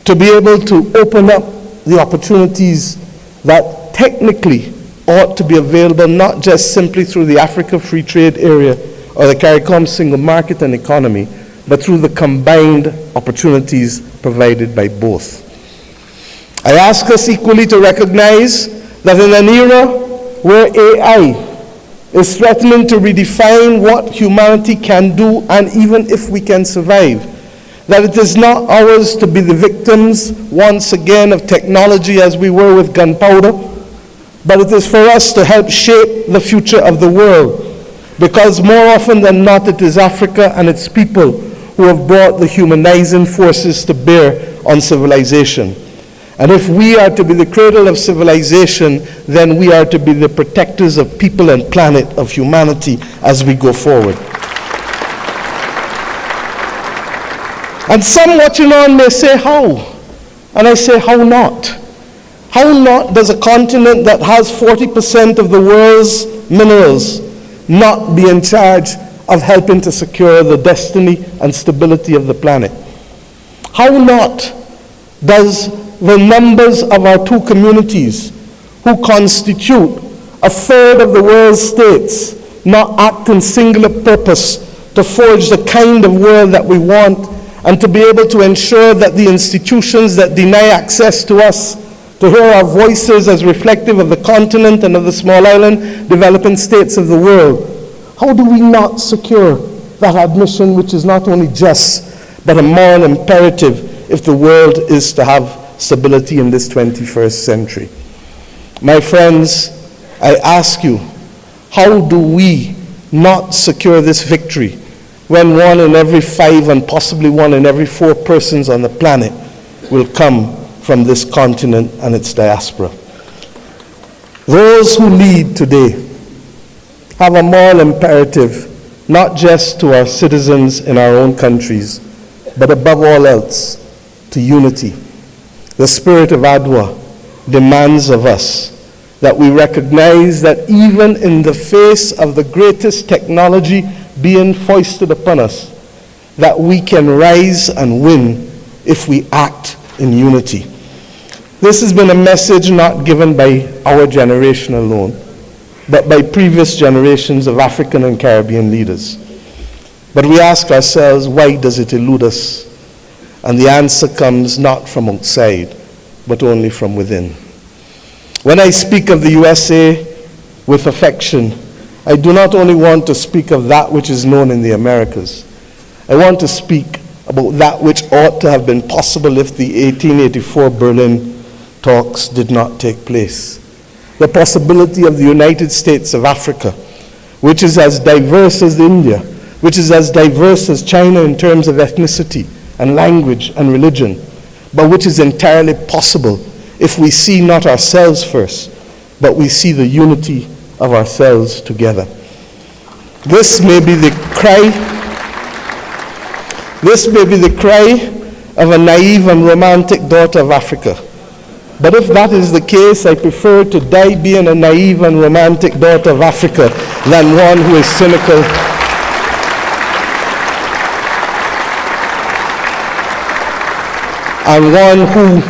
to be able to open up the opportunities that technically ought to be available not just simply through the Africa Free Trade Area or the CARICOM single market and economy, but through the combined opportunities provided by both. I ask us equally to recognize that in an era where AI is threatening to redefine what humanity can do and even if we can survive, that it is not ours to be the victims once again of technology as we were with gunpowder, but it is for us to help shape the future of the world, because more often than not it is Africa and its people who have brought the humanizing forces to bear on civilization. And if we are to be the cradle of civilization, then we are to be the protectors of people and planet, of humanity, as we go forward. And some watching on may say, how? And I say, how not? How not does a continent that has 40% of the world's minerals not be in charge of helping to secure the destiny and stability of the planet? How not does the numbers of our two communities, who constitute a third of the world's states, not act in singular purpose to forge the kind of world that we want and to be able to ensure that the institutions that deny access to us, to hear our voices as reflective of the continent and of the small island developing states of the world, how do we not secure that admission, which is not only just, but a moral imperative if the world is to have stability in this 21st century? My friends, I ask you, how do we not secure this victory when 1 in every 5 and possibly 1 in every 4 persons on the planet will come from this continent and its diaspora? Those who lead today have a moral imperative, not just to our citizens in our own countries, but above all else, to unity. The spirit of Adwa demands of us that we recognize that even in the face of the greatest technology being foisted upon us, that we can rise and win if we act in unity. This has been a message not given by our generation alone, but by previous generations of African and Caribbean leaders. But we ask ourselves, why does it elude us? And the answer comes not from outside, but only from within. When I speak of the USA with affection, I do not only want to speak of that which is known in the Americas. I want to speak about that which ought to have been possible if the 1884 Berlin talks did not take place. The possibility of the United States of Africa, which is as diverse as India, which is as diverse as China in terms of ethnicity and language and religion, but which is entirely possible if we see not ourselves first, but we see the unity of ourselves together. This may be the cry of a naive and romantic daughter of Africa. But if that is the case, I prefer to die being a naive and romantic daughter of Africa than one who is cynical and one who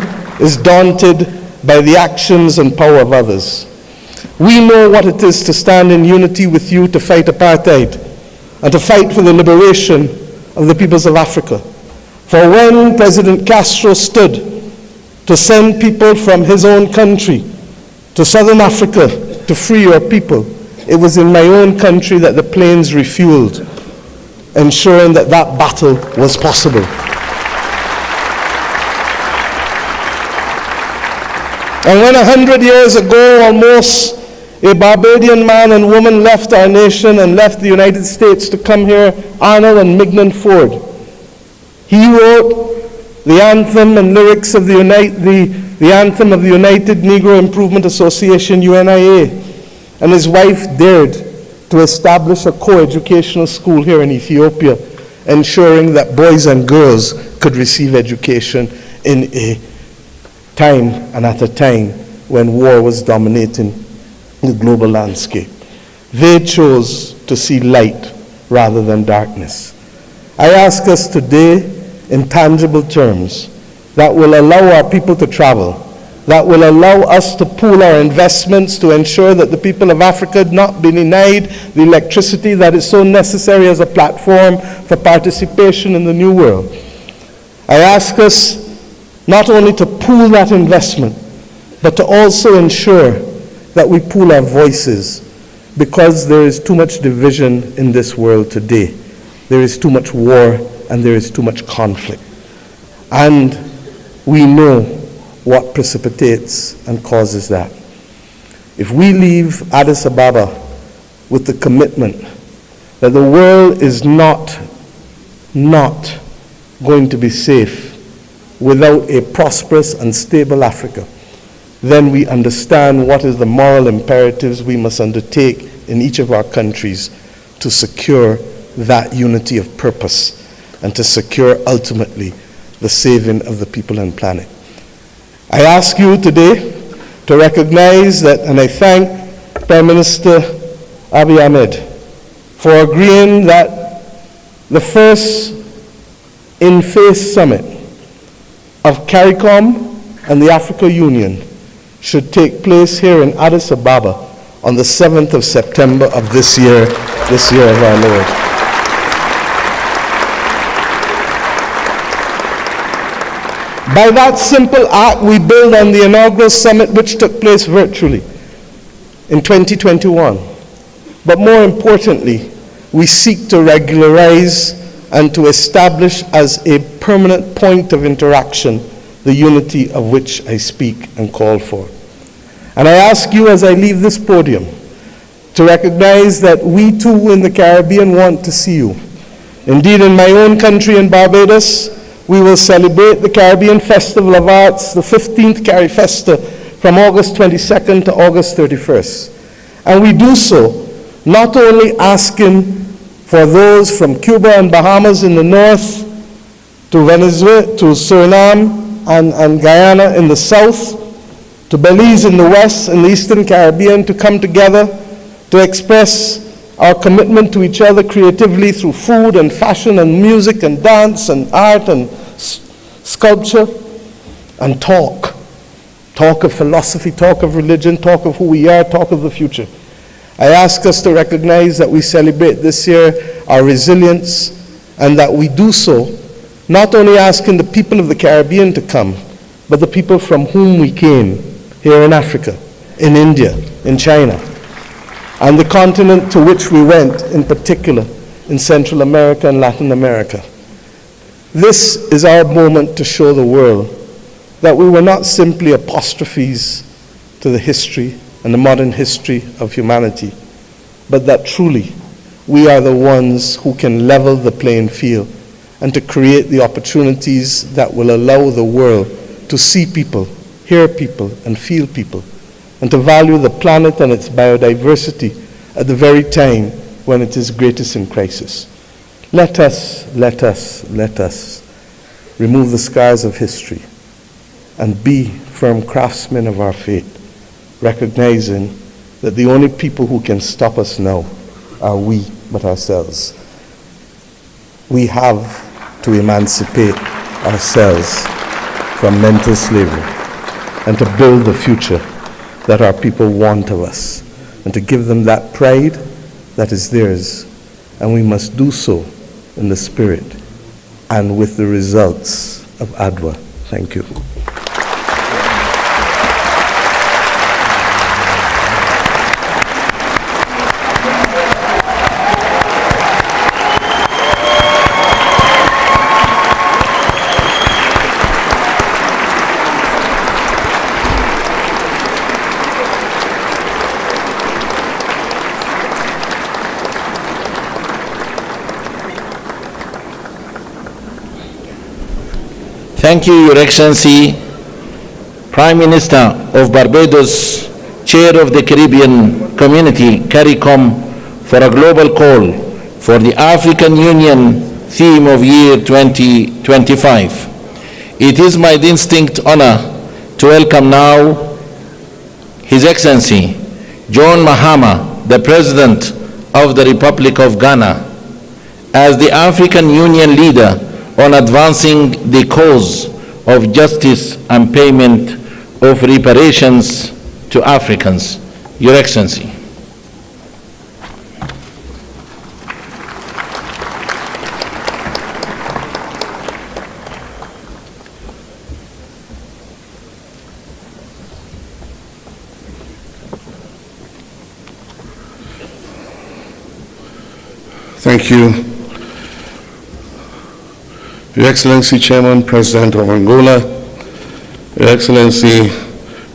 is daunted by the actions and power of others. We know what it is to stand in unity with you to fight apartheid and to fight for the liberation of the peoples of Africa. For when President Castro stood to send people from his own country to Southern Africa to free your people, it was in my own country that the planes refueled, ensuring that that battle was possible. And when 100 years ago, almost, a Barbadian man and woman left our nation and left the United States to come here, Arnold and Mignon Ford, he wrote the anthem and lyrics of the anthem of the United Negro Improvement Association, UNIA, and his wife dared to establish a co-educational school here in Ethiopia, ensuring that boys and girls could receive education in a time and at a time when war was dominating the global landscape. They chose to see light rather than darkness. I ask us today in tangible terms that will allow our people to travel, that will allow us to pool our investments to ensure that the people of Africa not be denied the electricity that is so necessary as a platform for participation in the new world. I ask us not only to pool that investment, but to also ensure that we pool our voices, because there is too much division in this world today. There is too much war and there is too much conflict. And we know what precipitates and causes that. If we leave Addis Ababa with the commitment that the world is not going to be safe without a prosperous and stable Africa, then we understand what is the moral imperatives we must undertake in each of our countries to secure that unity of purpose and to secure ultimately the saving of the people and planet. I ask you today to recognize that, and I thank Prime Minister Abiy Ahmed for agreeing that the first in-face summit of CARICOM and the Africa Union should take place here in Addis Ababa on the 7th of September of this year of our Lord. By that simple act, we build on the inaugural summit which took place virtually in 2021. But more importantly, we seek to regularize and to establish as a permanent point of interaction the unity of which I speak and call for. And I ask you as I leave this podium to recognize that we too in the Caribbean want to see you. Indeed, in my own country in Barbados, we will celebrate the Caribbean Festival of Arts, the 15th CariFesta, from August 22nd to August 31st. And we do so not only asking for those from Cuba and Bahamas in the north, to Venezuela, to Suriname and Guyana in the south, to Belize in the west and the Eastern Caribbean to come together to express our commitment to each other creatively through food and fashion and music and dance and art and sculpture and talk. Talk of philosophy, talk of religion, talk of who we are, talk of the future. I ask us to recognize that we celebrate this year our resilience and that we do so not only asking the people of the Caribbean to come, but the people from whom we came here in Africa, in India, in China, and the continent to which we went, in particular, in Central America and Latin America. This is our moment to show the world that we were not simply apostrophes to the history and the modern history of humanity, but that truly we are the ones who can level the playing field and to create the opportunities that will allow the world to see people, hear people, and feel people, and to value the planet and its biodiversity at the very time when it is greatest in crisis. Let us remove the scars of history and be firm craftsmen of our fate, recognizing that the only people who can stop us now are we, but ourselves. We have to emancipate ourselves from mental slavery and to build the future that our people want of us and to give them that pride that is theirs. And we must do so in the spirit and with the results of ADWA. Thank you. Thank you, Your Excellency, Prime Minister of Barbados, Chair of the Caribbean Community, CARICOM, for a global call for the African Union theme of year 2025. It is my distinct honor to welcome now His Excellency John Mahama, the President of the Republic of Ghana, as the African Union leader on advancing the cause of justice and payment of reparations to Africans. Your Excellency. Thank you. Your Excellency, Chairman, President of Angola, Your Excellency,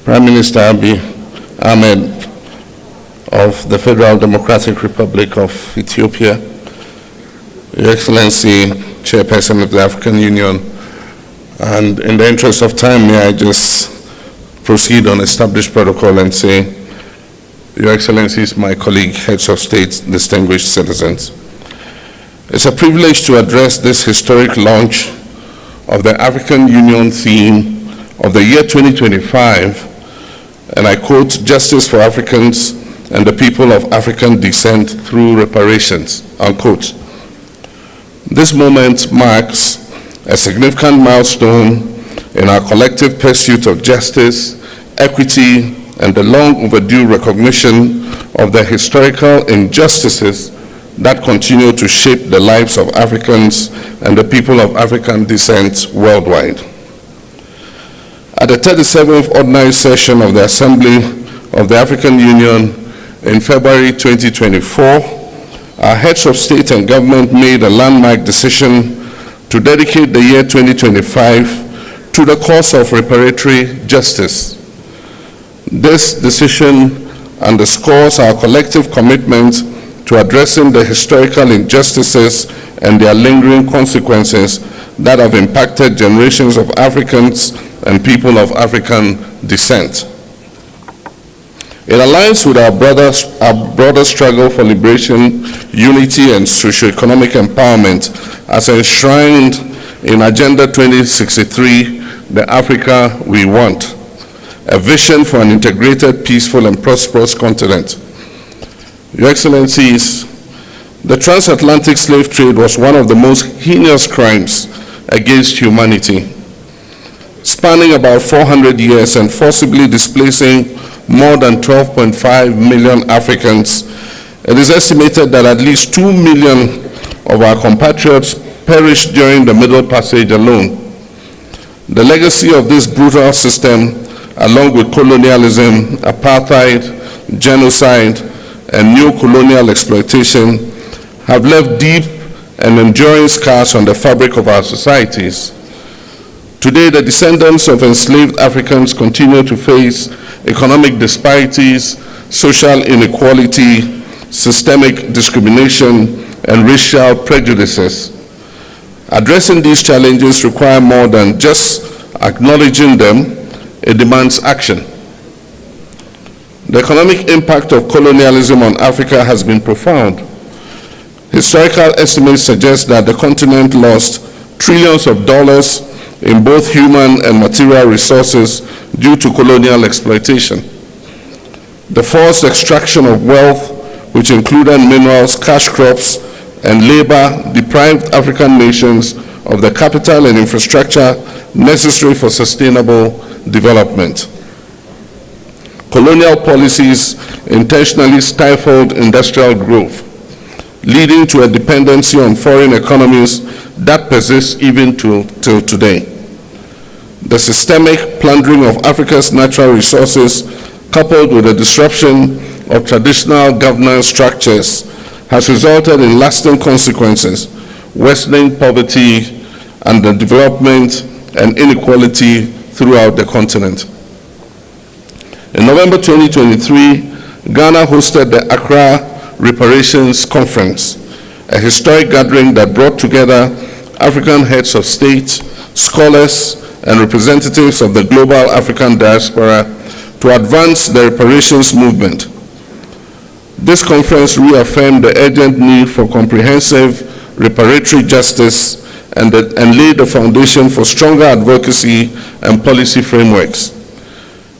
Prime Minister Abiy Ahmed of the Federal Democratic Republic of Ethiopia, Your Excellency, Chairperson of the African Union, and in the interest of time, may I just proceed on established protocol and say, Your Excellencies, my colleague, heads of state, distinguished citizens. It's a privilege to address this historic launch of the African Union theme of the year 2025, and I quote, "Justice for Africans and the people of African descent through reparations," unquote. This moment marks a significant milestone in our collective pursuit of justice, equity, and the long overdue recognition of the historical injustices that continue to shape the lives of Africans and the people of African descent worldwide. At the 37th Ordinary Session of the Assembly of the African Union in February 2024, our heads of state and government made a landmark decision to dedicate the year 2025 to the cause of reparatory justice. This decision underscores our collective commitment to addressing the historical injustices and their lingering consequences that have impacted generations of Africans and people of African descent. It aligns with our broader struggle for liberation, unity, and socio-economic empowerment as enshrined in Agenda 2063, the Africa we want, a vision for an integrated, peaceful, and prosperous continent. Your Excellencies, the transatlantic slave trade was one of the most heinous crimes against humanity, spanning about 400 years and forcibly displacing more than 12.5 million Africans. It is estimated that at least 2 million of our compatriots perished during the Middle Passage alone. The legacy of this brutal system, along with colonialism, apartheid, genocide, and new colonial exploitation, have left deep and enduring scars on the fabric of our societies. Today, the descendants of enslaved Africans continue to face economic disparities, social inequality, systemic discrimination, and racial prejudices. Addressing these challenges require more than just acknowledging them. It demands action. The economic impact of colonialism on Africa has been profound. Historical estimates suggest that the continent lost trillions of dollars in both human and material resources due to colonial exploitation. The forced extraction of wealth, which included minerals, cash crops, and labor, deprived African nations of the capital and infrastructure necessary for sustainable development. Colonial policies intentionally stifled industrial growth, leading to a dependency on foreign economies that persists even till today. The systemic plundering of Africa's natural resources, coupled with the disruption of traditional governance structures, has resulted in lasting consequences, worsening poverty and the development and inequality throughout the continent. In November 2023, Ghana hosted the Accra Reparations Conference, a historic gathering that brought together African heads of state, scholars, and representatives of the global African diaspora to advance the reparations movement. This conference reaffirmed the urgent need for comprehensive reparatory justice and laid the foundation for stronger advocacy and policy frameworks.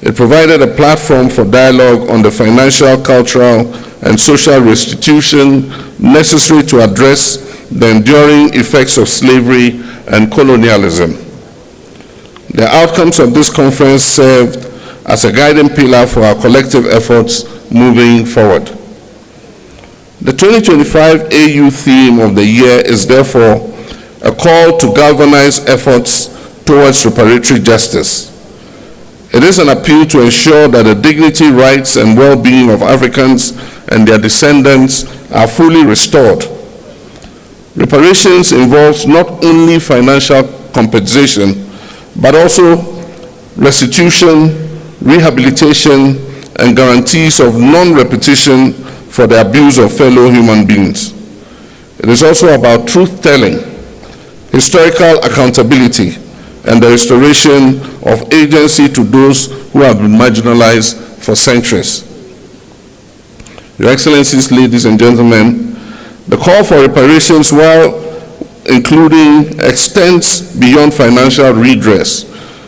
It provided a platform for dialogue on the financial, cultural, and social restitution necessary to address the enduring effects of slavery and colonialism. The outcomes of this conference served as a guiding pillar for our collective efforts moving forward. The 2025 AU theme of the year is therefore a call to galvanize efforts towards reparatory justice. It is an appeal to ensure that the dignity, rights, and well-being of Africans and their descendants are fully restored. Reparations involves not only financial compensation, but also restitution, rehabilitation, and guarantees of non-repetition for the abuse of fellow human beings. It is also about truth-telling, historical accountability, and the restoration of agency to those who have been marginalized for centuries. Your Excellencies, ladies and gentlemen, the call for reparations, while including, extends beyond financial redress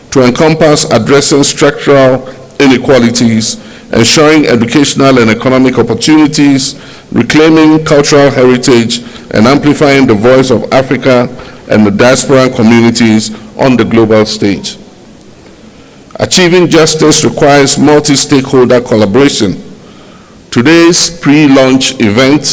to encompass addressing structural inequalities, ensuring educational and economic opportunities, reclaiming cultural heritage, and amplifying the voice of Africa and the diaspora communities on the global stage. Achieving justice requires multi-stakeholder collaboration. Today's pre-launch event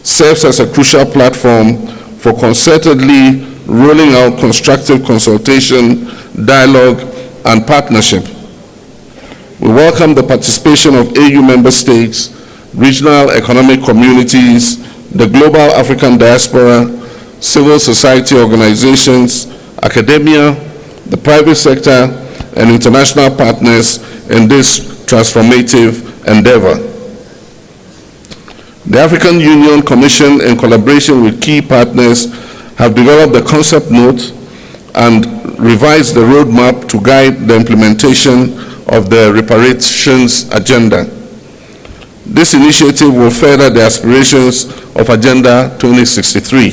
serves as a crucial platform for concertedly rolling out constructive consultation, dialogue, and partnership. We welcome the participation of AU member states, regional economic communities, the global African diaspora, civil society organizations, academia, the private sector, and international partners in this transformative endeavor. The African Union Commission, in collaboration with key partners, have developed the concept note and revised the roadmap to guide the implementation of the Reparations agenda. This initiative will further the aspirations of Agenda 2063,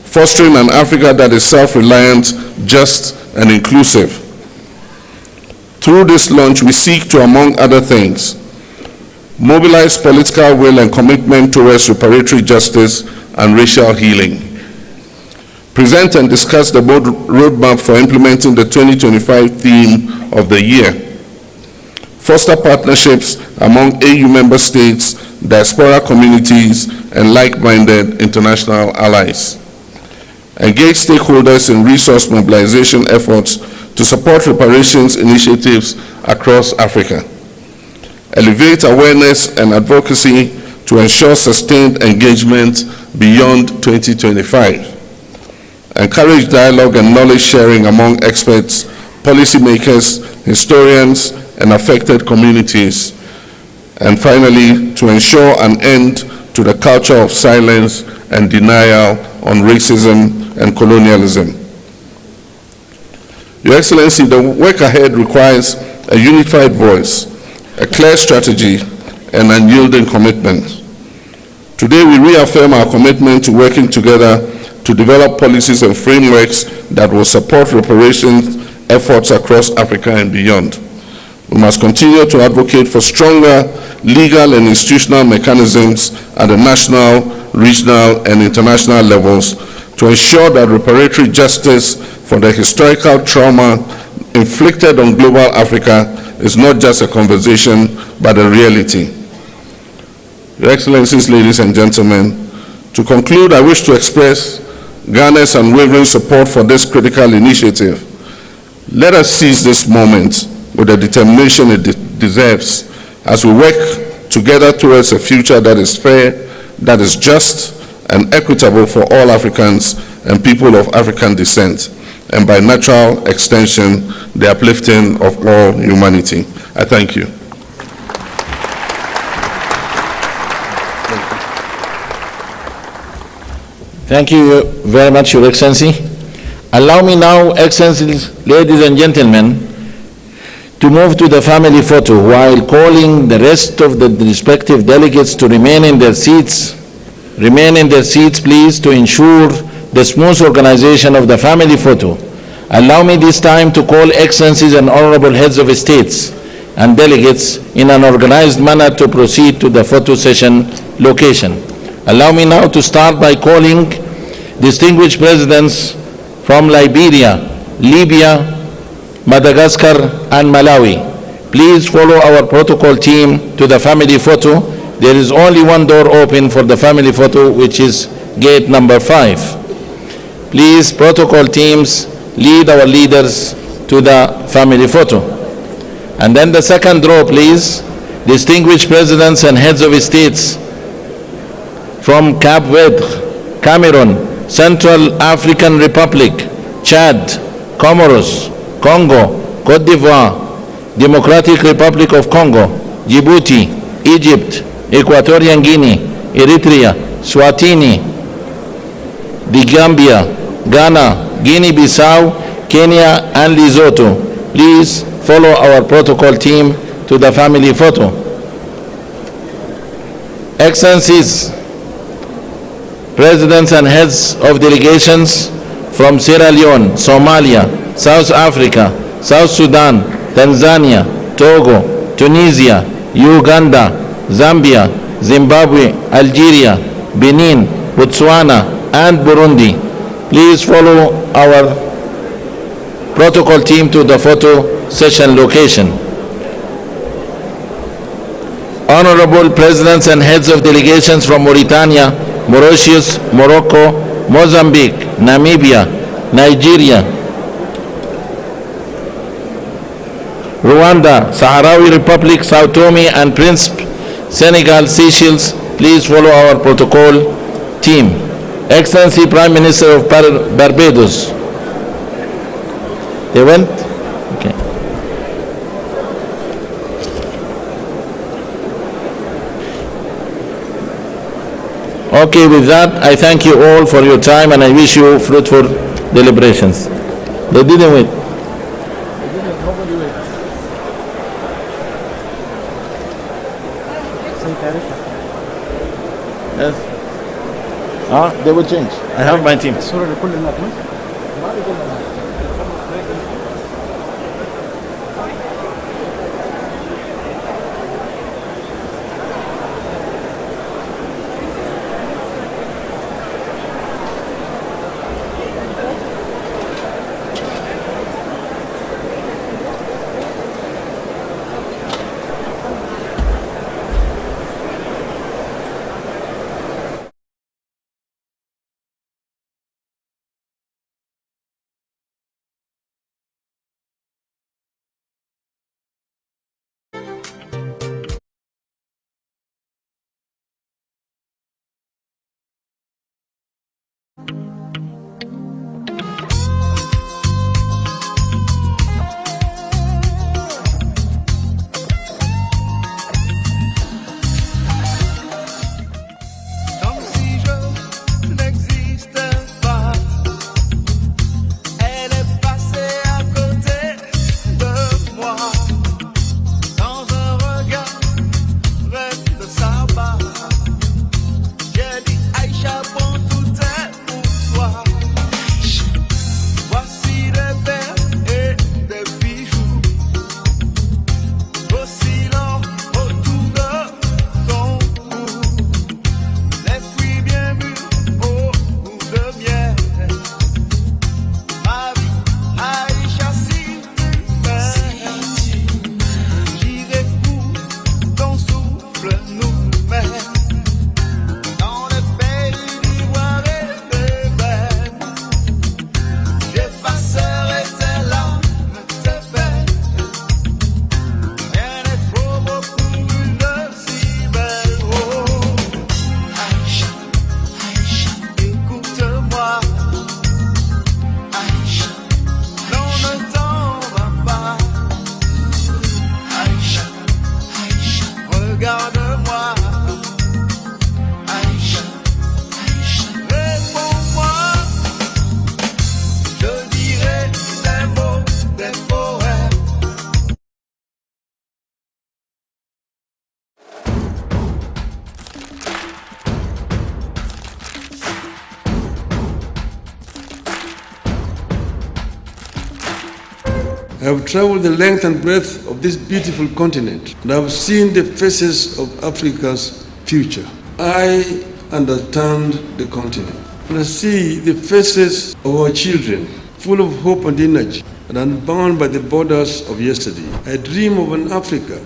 fostering an Africa that is self-reliant, just, and inclusive. Through this launch, we seek to, among other things, mobilize political will and commitment towards reparatory justice and racial healing. Present and discuss the roadmap for implementing the 2025 theme of the year. Foster partnerships among AU member states, diaspora communities, and like-minded international allies. Engage stakeholders in resource mobilization efforts to support reparations initiatives across Africa. Elevate awareness and advocacy to ensure sustained engagement beyond 2025. Encourage dialogue and knowledge sharing among experts, policymakers, historians, and affected communities. And finally, to ensure an end to the culture of silence and denial on racism and colonialism. Your Excellency, the work ahead requires a unified voice, a clear strategy, and unyielding commitment. Today, we reaffirm our commitment to working together to develop policies and frameworks that will support reparations efforts across Africa and beyond. We must continue to advocate for stronger legal and institutional mechanisms at the national, regional, and international levels to ensure that reparatory justice for the historical trauma inflicted on global Africa is not just a conversation, but a reality. Your Excellencies, ladies and gentlemen, to conclude, I wish to express Ghana's unwavering support for this critical initiative. Let us seize this moment with the determination it deserves as we work together towards a future that is fair, that is just, and equitable for all Africans and people of African descent, and by natural extension, the uplifting of all humanity. I thank you. Thank you very much, Your Excellency. Allow me now, Excellencies, ladies and gentlemen, to move to the family photo while calling the rest of the respective delegates to remain in their seats. Remain in their seats, please, to ensure the smooth organization of the family photo. Allow me this time to call Excellencies and Honorable Heads of States and delegates in an organized manner to proceed to the photo session location. Allow me now to start by calling distinguished presidents from Liberia, Libya, Madagascar, and Malawi. Please follow our protocol team to the family photo. There is only one door open for the family photo, which is gate number 5. Please, protocol teams, lead our leaders to the family photo. And then the second row, please, distinguished presidents and heads of states from Cape Verde, Cameroon, Central African Republic, Chad, Comoros, Congo, Cote d'Ivoire, Democratic Republic of Congo, Djibouti, Egypt, Equatorial Guinea, Eritrea, Swatini, the Gambia, Ghana, Guinea-Bissau, Kenya, and Lesotho. Please follow our protocol team to the family photo. Excellencies, presidents and heads of delegations from Sierra Leone, Somalia, South Africa, South Sudan, Tanzania, Togo, Tunisia, Uganda, Zambia, Zimbabwe, Algeria, Benin, Botswana, and Burundi. Please follow our protocol team to the photo session location. Honorable Presidents and Heads of Delegations from Mauritania, Mauritius, Morocco, Mozambique, Namibia, Nigeria, Rwanda, Sahrawi Republic, Sao Tome and Principe, Senegal, Seychelles, please follow our protocol team. Excellency Prime Minister of Barbados. They went? Okay. Okay, with that, I thank you all for your time and I wish you fruitful deliberations. They didn't wait. Yes. They will change. I have my team. I have traveled the length and breadth of this beautiful continent, and I have seen the faces of Africa's future. I understand the continent, and I see the faces of our children, full of hope and energy, and unbound by the borders of yesterday. I dream of an Africa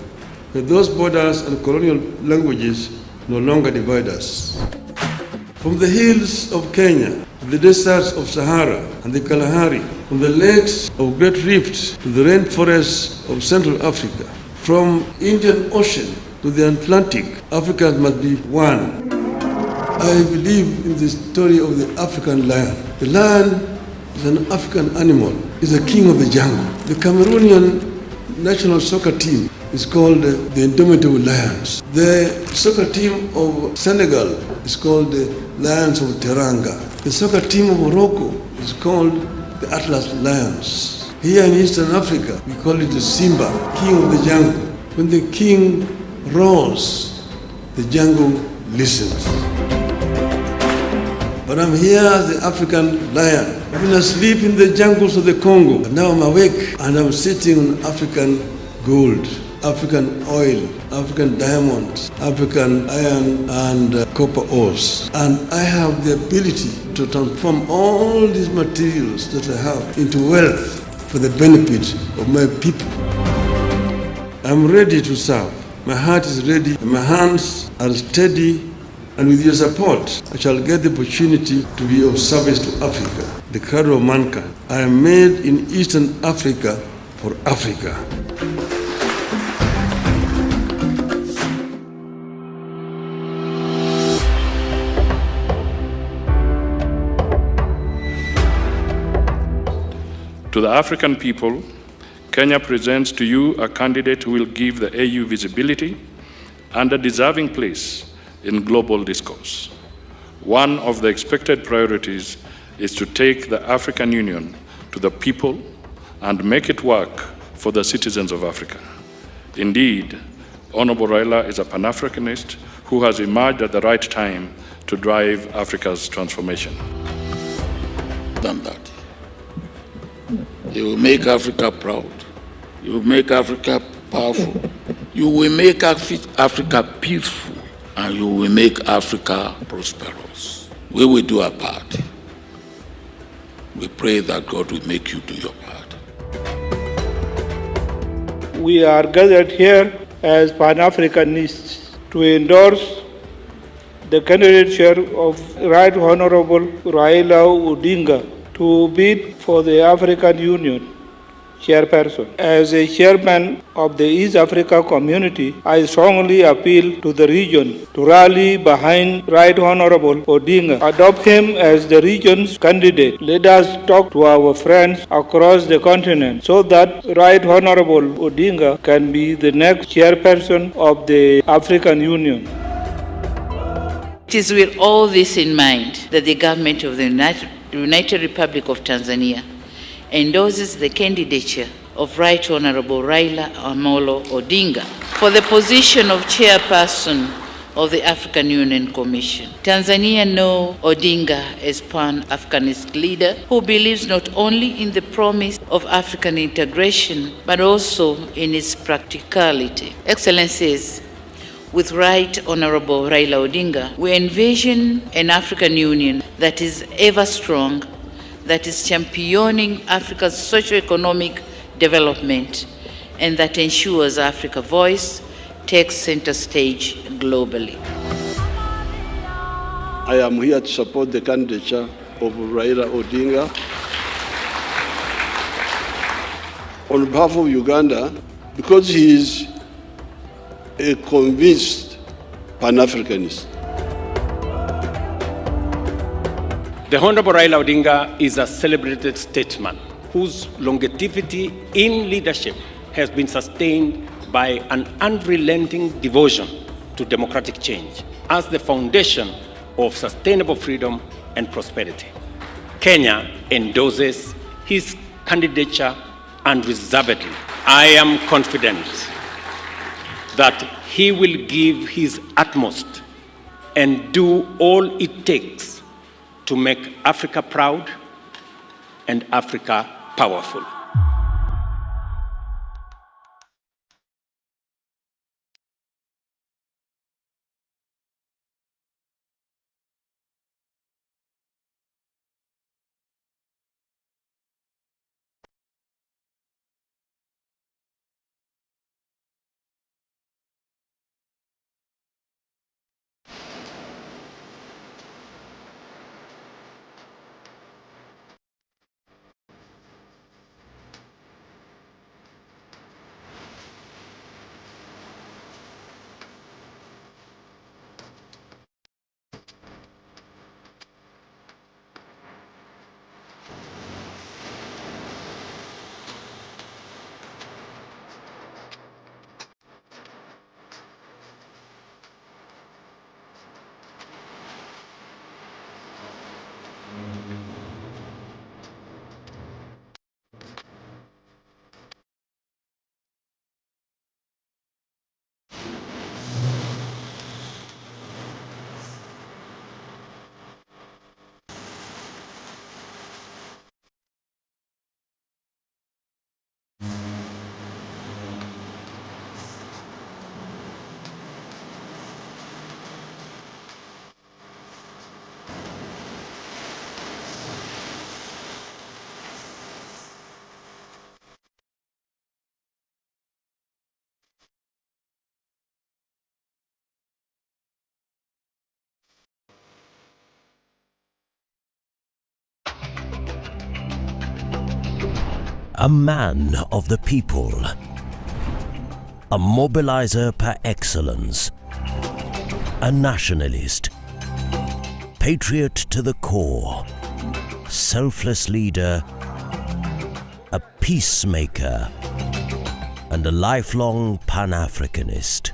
where those borders and colonial languages no longer divide us. From the hills of Kenya, the deserts of Sahara and the Kalahari, from the lakes of Great Rift to the rainforests of Central Africa, from Indian Ocean to the Atlantic, Africa must be one. I believe in the story of the African lion. The lion is an African animal, is a king of the jungle. The Cameroonian national soccer team is called the Indomitable Lions. The soccer team of Senegal is called the Lions of Teranga. The soccer team of Morocco is called the Atlas Lions. Here in Eastern Africa, we call it the Simba, king of the jungle. When the king roars, the jungle listens. But I'm here as the African lion. I've been asleep in the jungles of the Congo, but now I'm awake and I'm sitting on African gold, African oil, African diamonds, African iron and copper ores. And I have the ability to transform all these materials that I have into wealth for the benefit of my people. I'm ready to serve. My heart is ready, and my hands are steady, and with your support, I shall get the opportunity to be of service to Africa, the cradle of mankind. I am made in Eastern Africa for Africa. To the African people, Kenya presents to you a candidate who will give the AU visibility and a deserving place in global discourse. One of the expected priorities is to take the African Union to the people and make it work for the citizens of Africa. Indeed, Honorable Raila is a Pan-Africanist who has emerged at the right time to drive Africa's transformation. Than that. You will make Africa proud. You will make Africa powerful. You will make Africa peaceful. And you will make Africa prosperous. We will do our part. We pray that God will make you do your part. We are gathered here as Pan-Africanists to endorse the candidature of Right Honorable Raila Odinga to bid for the African Union Chairperson. As a chairman of the East Africa community, I strongly appeal to the region to rally behind Right Honorable Odinga, adopt him as the region's candidate. Let us talk to our friends across the continent so that Right Honorable Odinga can be the next chairperson of the African Union. It is with all this in mind that the government of the United Republic of Tanzania endorses the candidature of Right Honorable Raila Amolo Odinga for the position of Chairperson of the African Union Commission. Tanzania knows Odinga as Pan-Africanist leader who believes not only in the promise of African integration, but also in its practicality. Excellencies, with Right Honorable Raila Odinga, we envision an African Union that is ever strong, that is championing Africa's socio-economic development, and that ensures Africa's voice takes center stage globally. I am here to support the candidature of Raila Odinga. On behalf of Uganda, because he is a convinced Pan-Africanist. The Honorable Raila Odinga is a celebrated statesman whose longevity in leadership has been sustained by an unrelenting devotion to democratic change as the foundation of sustainable freedom and prosperity. Kenya endorses his candidature unreservedly. I am confident that he will give his utmost and do all it takes to make Africa proud and Africa powerful. a man of the people, a mobilizer par excellence, a nationalist, patriot to the core, selfless leader, a peacemaker, and a lifelong Pan-Africanist.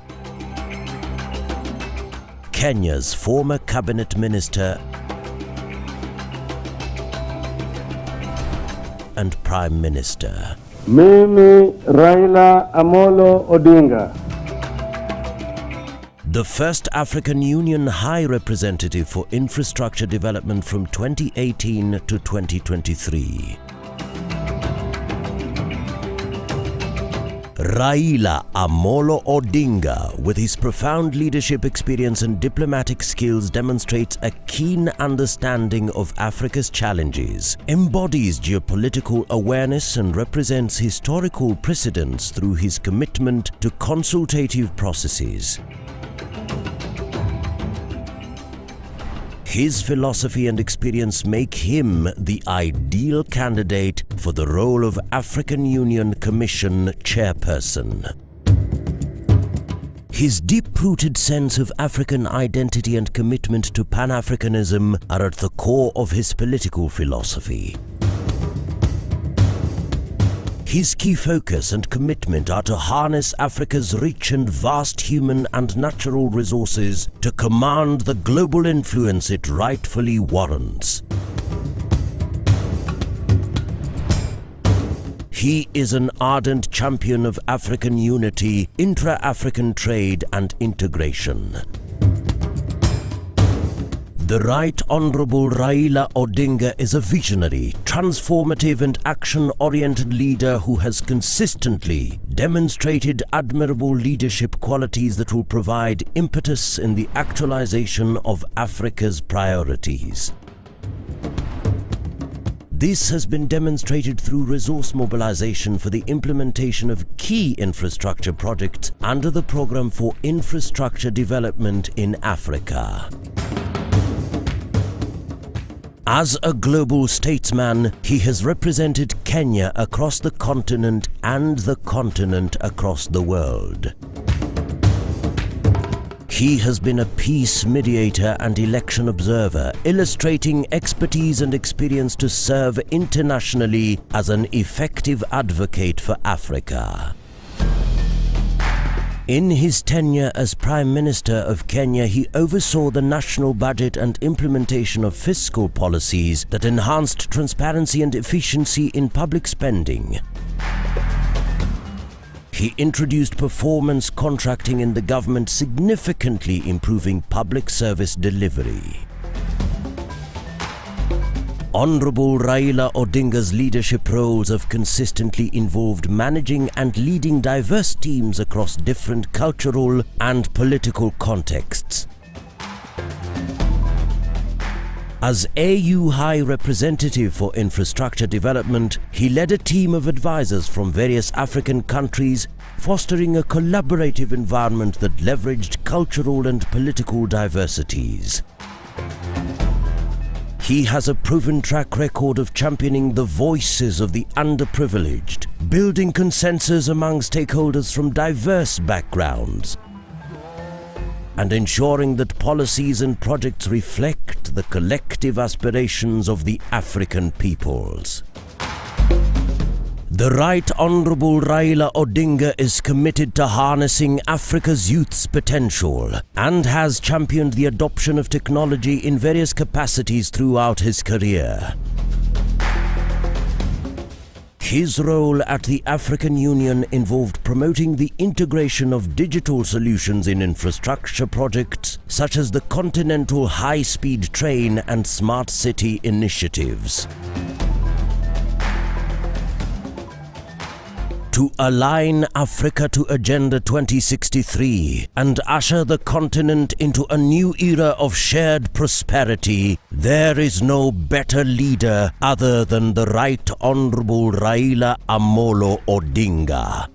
Kenya's former cabinet minister and Prime Minister. Mimi Raila Amolo Odinga. The first African Union High Representative for Infrastructure Development from 2018 to 2023. Raila Amolo Odinga, with his profound leadership experience and diplomatic skills, demonstrates a keen understanding of Africa's challenges, embodies geopolitical awareness and represents historical precedents through his commitment to consultative processes. His philosophy and experience make him the ideal candidate for the role of African Union Commission Chairperson. His deep-rooted sense of African identity and commitment to Pan-Africanism are at the core of his political philosophy. His key focus and commitment are to harness Africa's rich and vast human and natural resources to command the global influence it rightfully warrants. He is an ardent champion of African unity, intra-African trade and integration. The Right Honourable Raila Odinga is a visionary, transformative and action-oriented leader who has consistently demonstrated admirable leadership qualities that will provide impetus in the actualization of Africa's priorities. This has been demonstrated through resource mobilization for the implementation of key infrastructure projects under the Programme for Infrastructure Development in Africa. As a global statesman, he has represented Kenya across the continent and the continent across the world. He has been a peace mediator and election observer, illustrating expertise and experience to serve internationally as an effective advocate for Africa. In his tenure as Prime Minister of Kenya, he oversaw the national budget and implementation of fiscal policies that enhanced transparency and efficiency in public spending. He introduced performance contracting in the government, significantly improving public service delivery. Honourable Raila Odinga's leadership roles have consistently involved managing and leading diverse teams across different cultural and political contexts. As AU High Representative for Infrastructure Development, he led a team of advisors from various African countries, fostering a collaborative environment that leveraged cultural and political diversities. He has a proven track record of championing the voices of the underprivileged, building consensus among stakeholders from diverse backgrounds, and ensuring that policies and projects reflect the collective aspirations of the African peoples. The Right Honourable Raila Odinga is committed to harnessing Africa's youth's potential and has championed the adoption of technology in various capacities throughout his career. His role at the African Union involved promoting the integration of digital solutions in infrastructure projects such as the Continental High-Speed Train and Smart City initiatives. To align Africa to Agenda 2063 and usher the continent into a new era of shared prosperity, there is no better leader other than the Right Honourable Raila Amolo Odinga.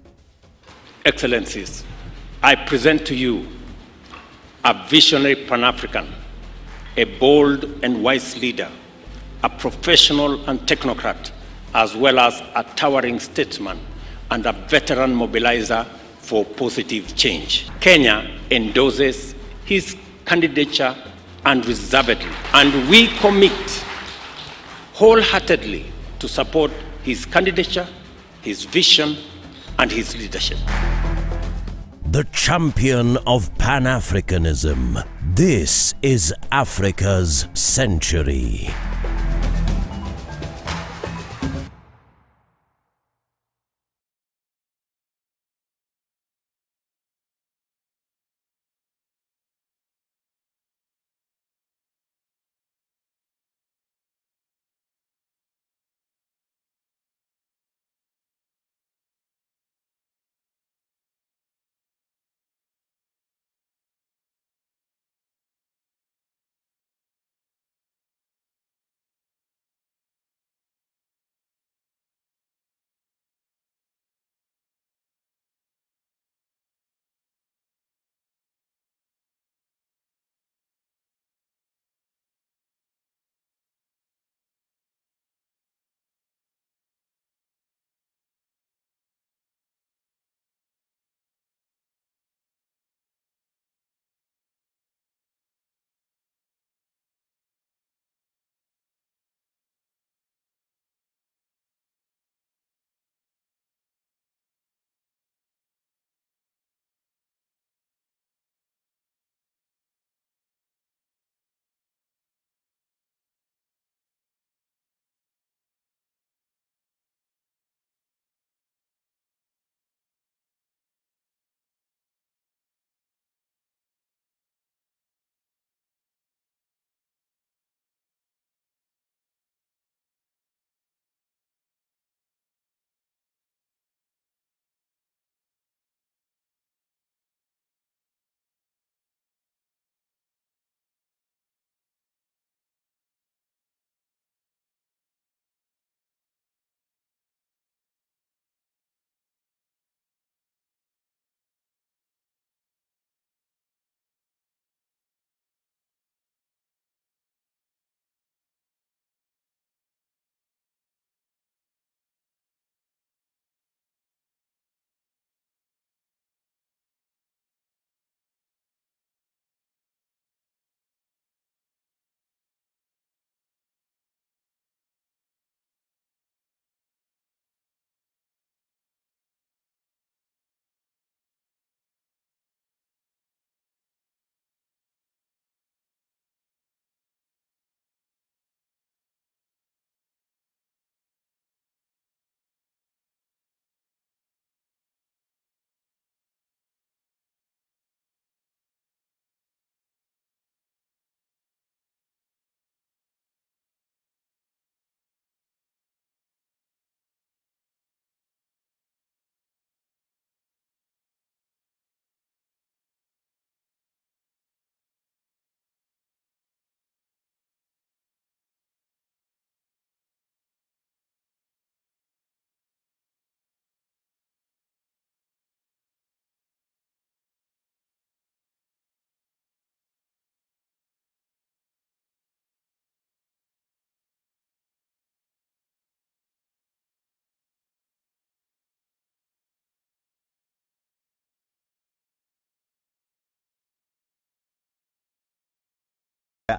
Excellencies, I present to you a visionary Pan-African, a bold and wise leader, a professional and technocrat, as well as a towering statesman and a veteran mobilizer for positive change. Kenya endorses his candidature unreservedly, and we commit wholeheartedly to support his candidature, his vision, and his leadership. The champion of Pan-Africanism. This is Africa's century.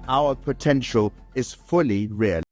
Our potential is fully realized.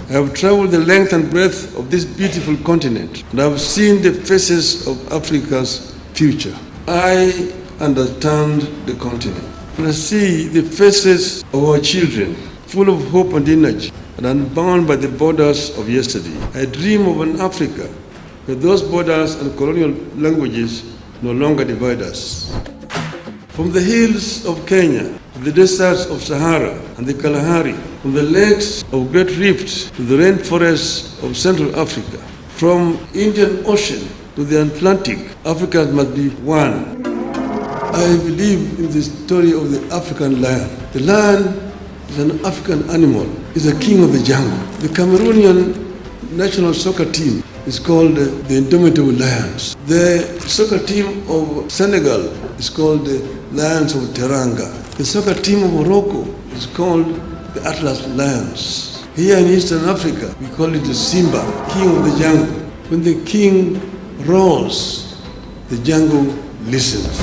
I have traveled the length and breadth of this beautiful continent, and I have seen the faces of Africa's future. I understand the continent, and I see the faces of our children, full of hope and energy, and unbound by the borders of yesterday. I dream of an Africa where those borders and colonial languages no longer divide us. From the hills of Kenya, to the deserts of Sahara and the Kalahari, from the lakes of Great Rift to the rainforests of Central Africa, from Indian Ocean to the Atlantic, Africa must be one. I believe in the story of the African lion. The lion is an African animal, is a king of the jungle. The Cameroonian national soccer team is called the Indomitable Lions. The soccer team of Senegal is called the Lions of Teranga. The soccer team of Morocco is called the Atlas Lions. Here in Eastern Africa, we call it the Simba, king of the jungle. When the king roars, the jungle listens.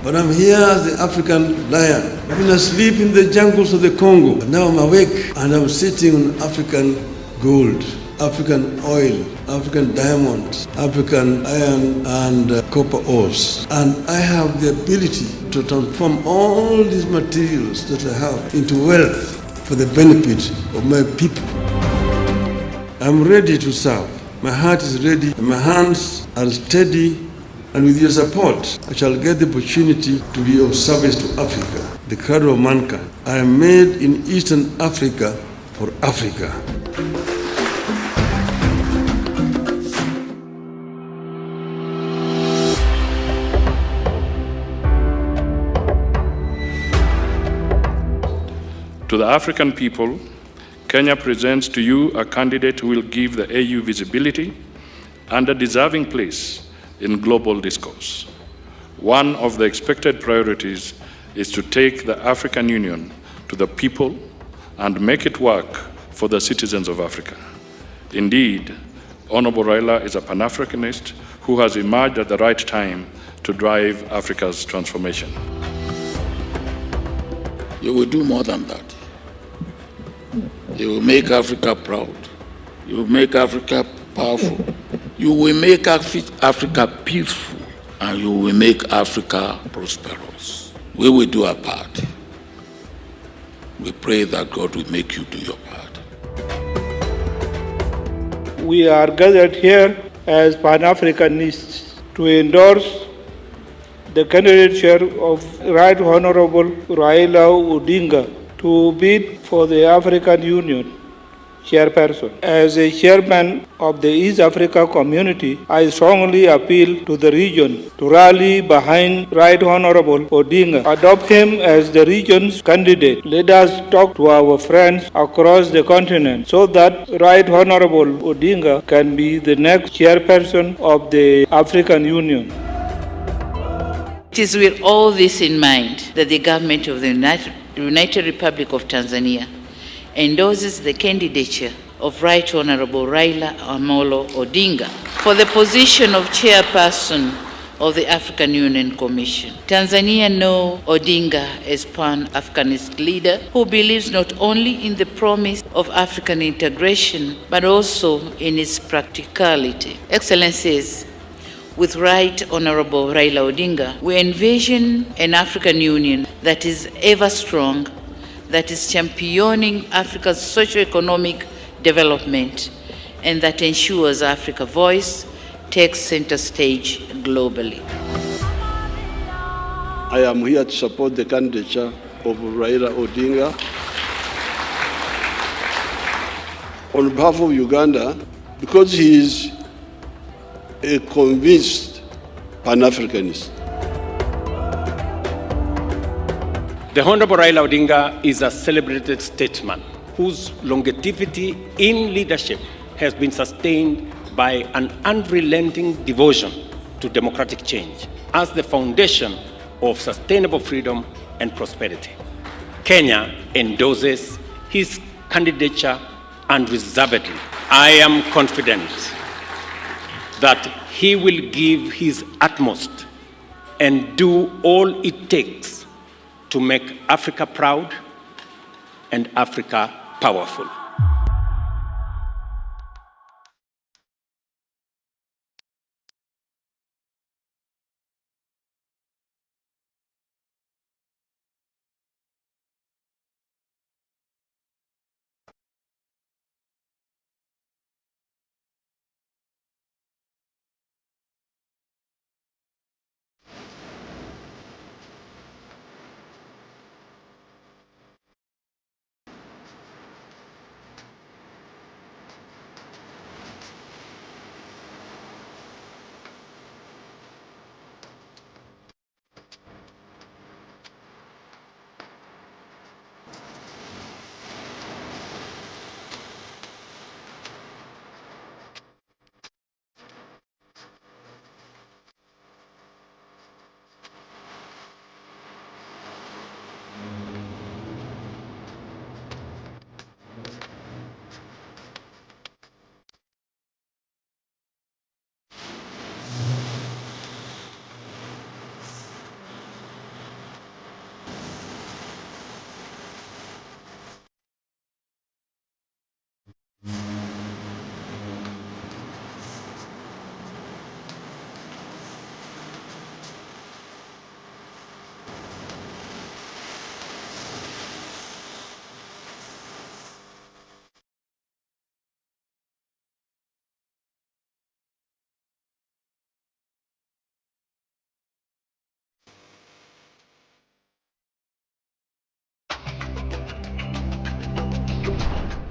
But I'm here as the African lion. I've been asleep in the jungles of the Congo. But now I'm awake and I'm sitting on African gold, African oil, African diamonds, African iron and copper ores. And I have the ability to transform all these materials that I have into wealth for the benefit of my people. I'm ready to serve. My heart is ready and my hands are steady. And with your support, I shall get the opportunity to be of service to Africa, the cradle of mankind. I am made in Eastern Africa for Africa. To the African people, Kenya presents to you a candidate who will give the AU visibility and a deserving place in global discourse. One of the expected priorities is to take the African Union to the people and make it work for the citizens of Africa. Indeed, Honorable Raila is a Pan-Africanist who has emerged at the right time to drive Africa's transformation. You will do more than that. You will make Africa proud. You will make Africa powerful. You will make Africa peaceful, and you will make Africa prosperous. We will do our part. We pray that God will make you do your part. We are gathered here as Pan-Africanists to endorse the candidature of Right Honorable Raila Odinga to bid for the African Union Chairperson. As a chairman of the East Africa community, I strongly appeal to the region to rally behind Right Honorable Odinga, adopt him as the region's candidate. Let us talk to our friends across the continent so that Right Honorable Odinga can be the next chairperson of the African Union. It is with all this in mind that the government of the United Republic of Tanzania endorses the candidature of Right Honorable Raila Amolo Odinga for the position of Chairperson of the African Union Commission. Tanzania knows Odinga as Pan-Africanist leader who believes not only in the promise of African integration, but also in its practicality. Excellencies, with Right Honorable Raila Odinga, we envision an African Union that is ever strong, that is championing Africa's socio-economic development, and that ensures Africa's voice takes center stage globally. I am here to support the candidature of Raila Odinga. On behalf of Uganda, because he is a convinced Pan-Africanist. The Honorable Raila Odinga is a celebrated statesman whose longevity in leadership has been sustained by an unrelenting devotion to democratic change as the foundation of sustainable freedom and prosperity. Kenya endorses his candidature unreservedly. I am confident that he will give his utmost and do all it takes to make Africa proud and Africa powerful.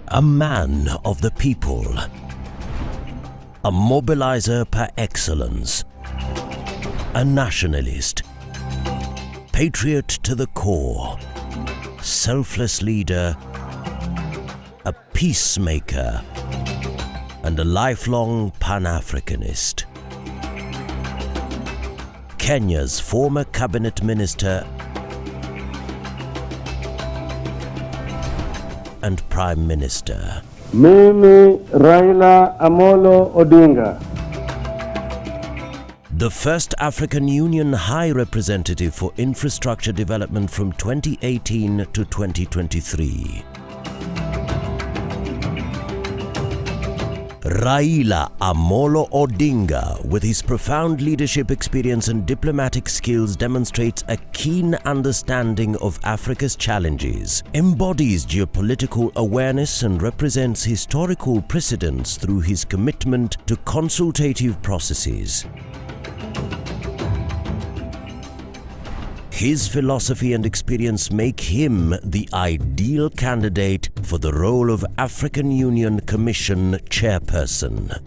A man of the people, a mobilizer par excellence, a nationalist, patriot to the core, selfless leader, a peacemaker, and a lifelong Pan-Africanist. Kenya's former cabinet minister and Prime Minister. Mimi Raila Amolo Odinga. The first African Union High Representative for Infrastructure Development from 2018 to 2023. Raila Amolo Odinga, with his profound leadership experience and diplomatic skills, demonstrates a keen understanding of Africa's challenges, embodies geopolitical awareness and represents historical precedents through his commitment to consultative processes. His philosophy and experience make him the ideal candidate for the role of African Union Commission Chairperson.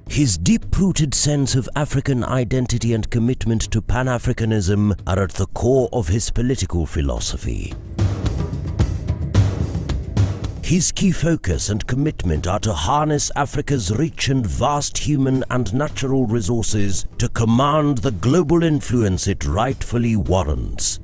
His deep-rooted sense of African identity and commitment to Pan-Africanism are at the core of his political philosophy. His key focus and commitment are to harness Africa's rich and vast human and natural resources to command the global influence it rightfully warrants.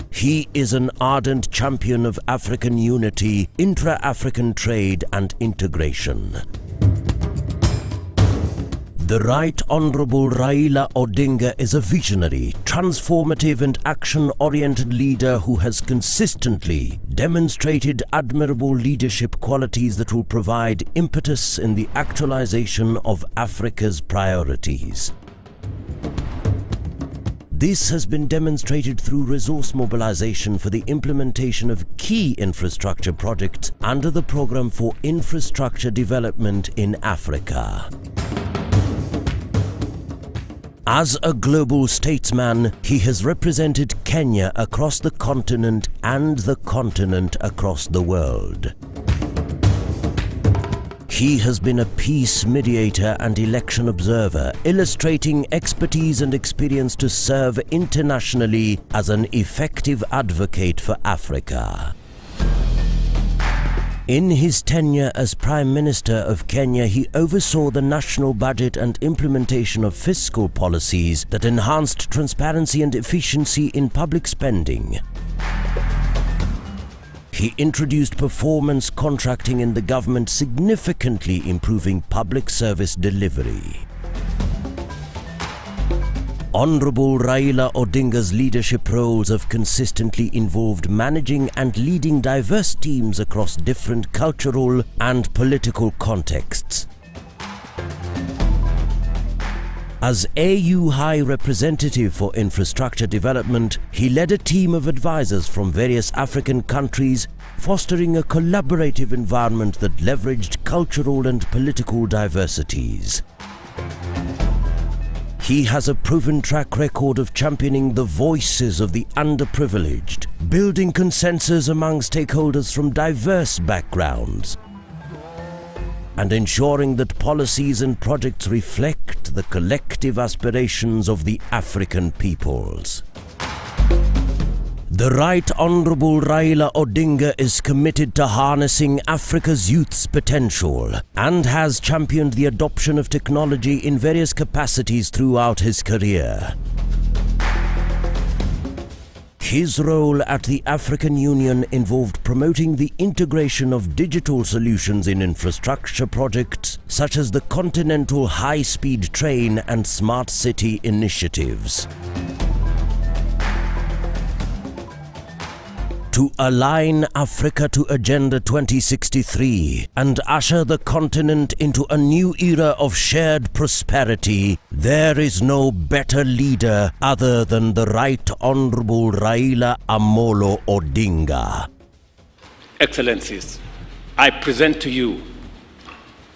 He is an ardent champion of African unity, intra-African trade and integration. The Right Honorable Raila Odinga is a visionary, transformative and action-oriented leader who has consistently demonstrated admirable leadership qualities that will provide impetus in the actualization of Africa's priorities. This has been demonstrated through resource mobilization for the implementation of key infrastructure projects under the Programme for Infrastructure Development in Africa. As a global statesman, he has represented Kenya across the continent and the continent across the world. He has been a peace mediator and election observer, illustrating expertise and experience to serve internationally as an effective advocate for Africa. In his tenure as Prime Minister of Kenya, he oversaw the national budget and implementation of fiscal policies that enhanced transparency and efficiency in public spending. He introduced performance contracting in the government, significantly improving public service delivery. Honorable Raila Odinga's leadership roles have consistently involved managing and leading diverse teams across different cultural and political contexts. As AU High Representative for Infrastructure Development, he led a team of advisors from various African countries, fostering a collaborative environment that leveraged cultural and political diversities. He has a proven track record of championing the voices of the underprivileged, building consensus among stakeholders from diverse backgrounds, and ensuring that policies and projects reflect the collective aspirations of the African peoples. The Right Honorable Raila Odinga is committed to harnessing Africa's youth's potential and has championed the adoption of technology in various capacities throughout his career. His role at the African Union involved promoting the integration of digital solutions in infrastructure projects such as the Continental High-Speed Train and Smart City initiatives. To align Africa to Agenda 2063 and usher the continent into a new era of shared prosperity, there is no better leader other than the Right Honorable Raila Amolo Odinga. Excellencies, I present to you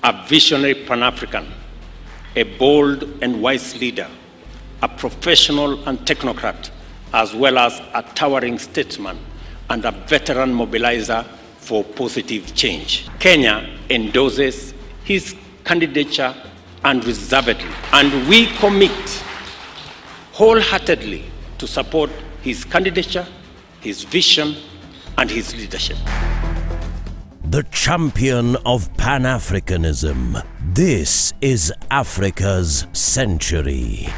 a visionary Pan-African, a bold and wise leader, a professional and technocrat, as well as a towering statesman and a veteran mobilizer for positive change. Kenya endorses his candidature unreservedly, and we commit wholeheartedly to support his candidature, his vision, and his leadership. The champion of Pan-Africanism. This is Africa's century.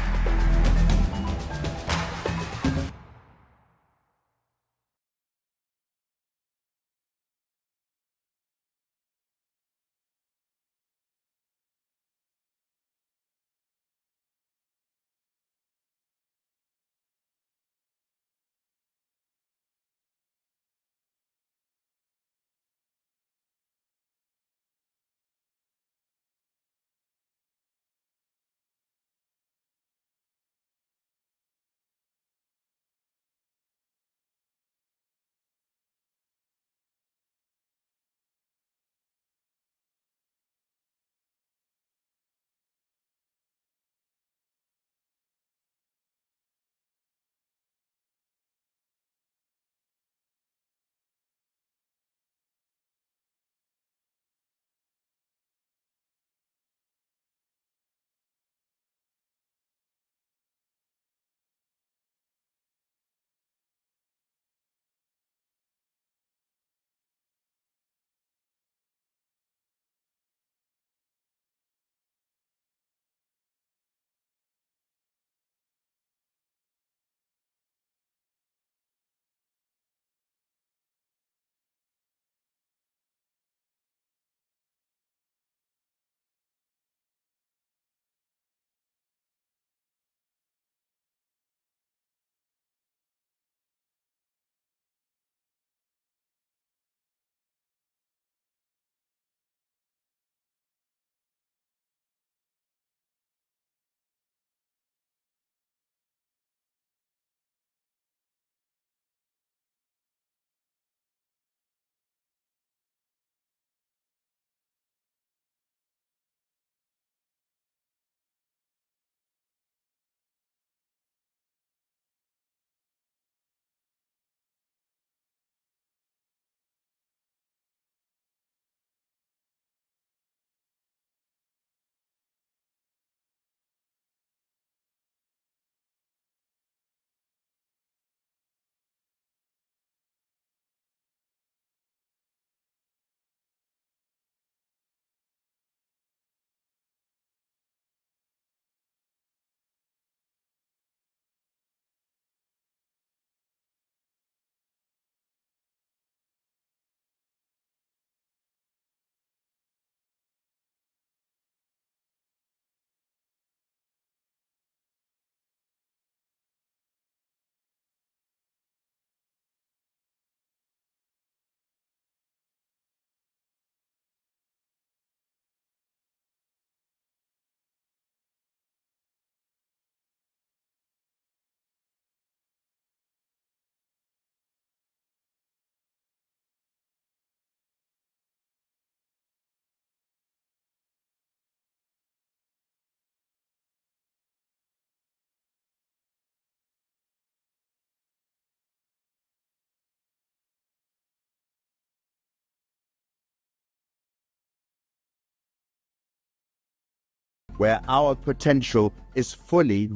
where our potential is fully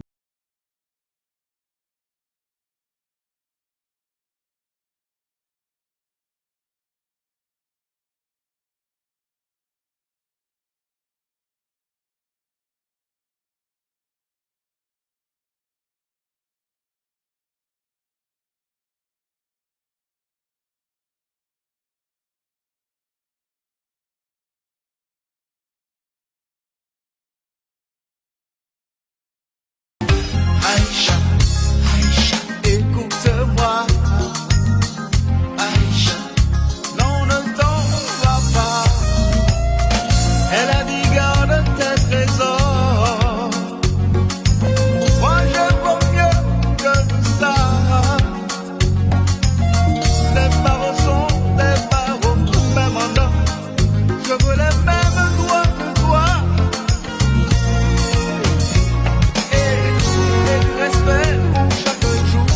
Aïcha, écoute-moi. Aïcha, non, ne t'en va pas. Elle a dit garde tes trésors. Moi je vaux mieux que ça. Les barreaux sont des barreaux, même en or. Je veux les mêmes droits que toi. Et du respect pour chaque jour.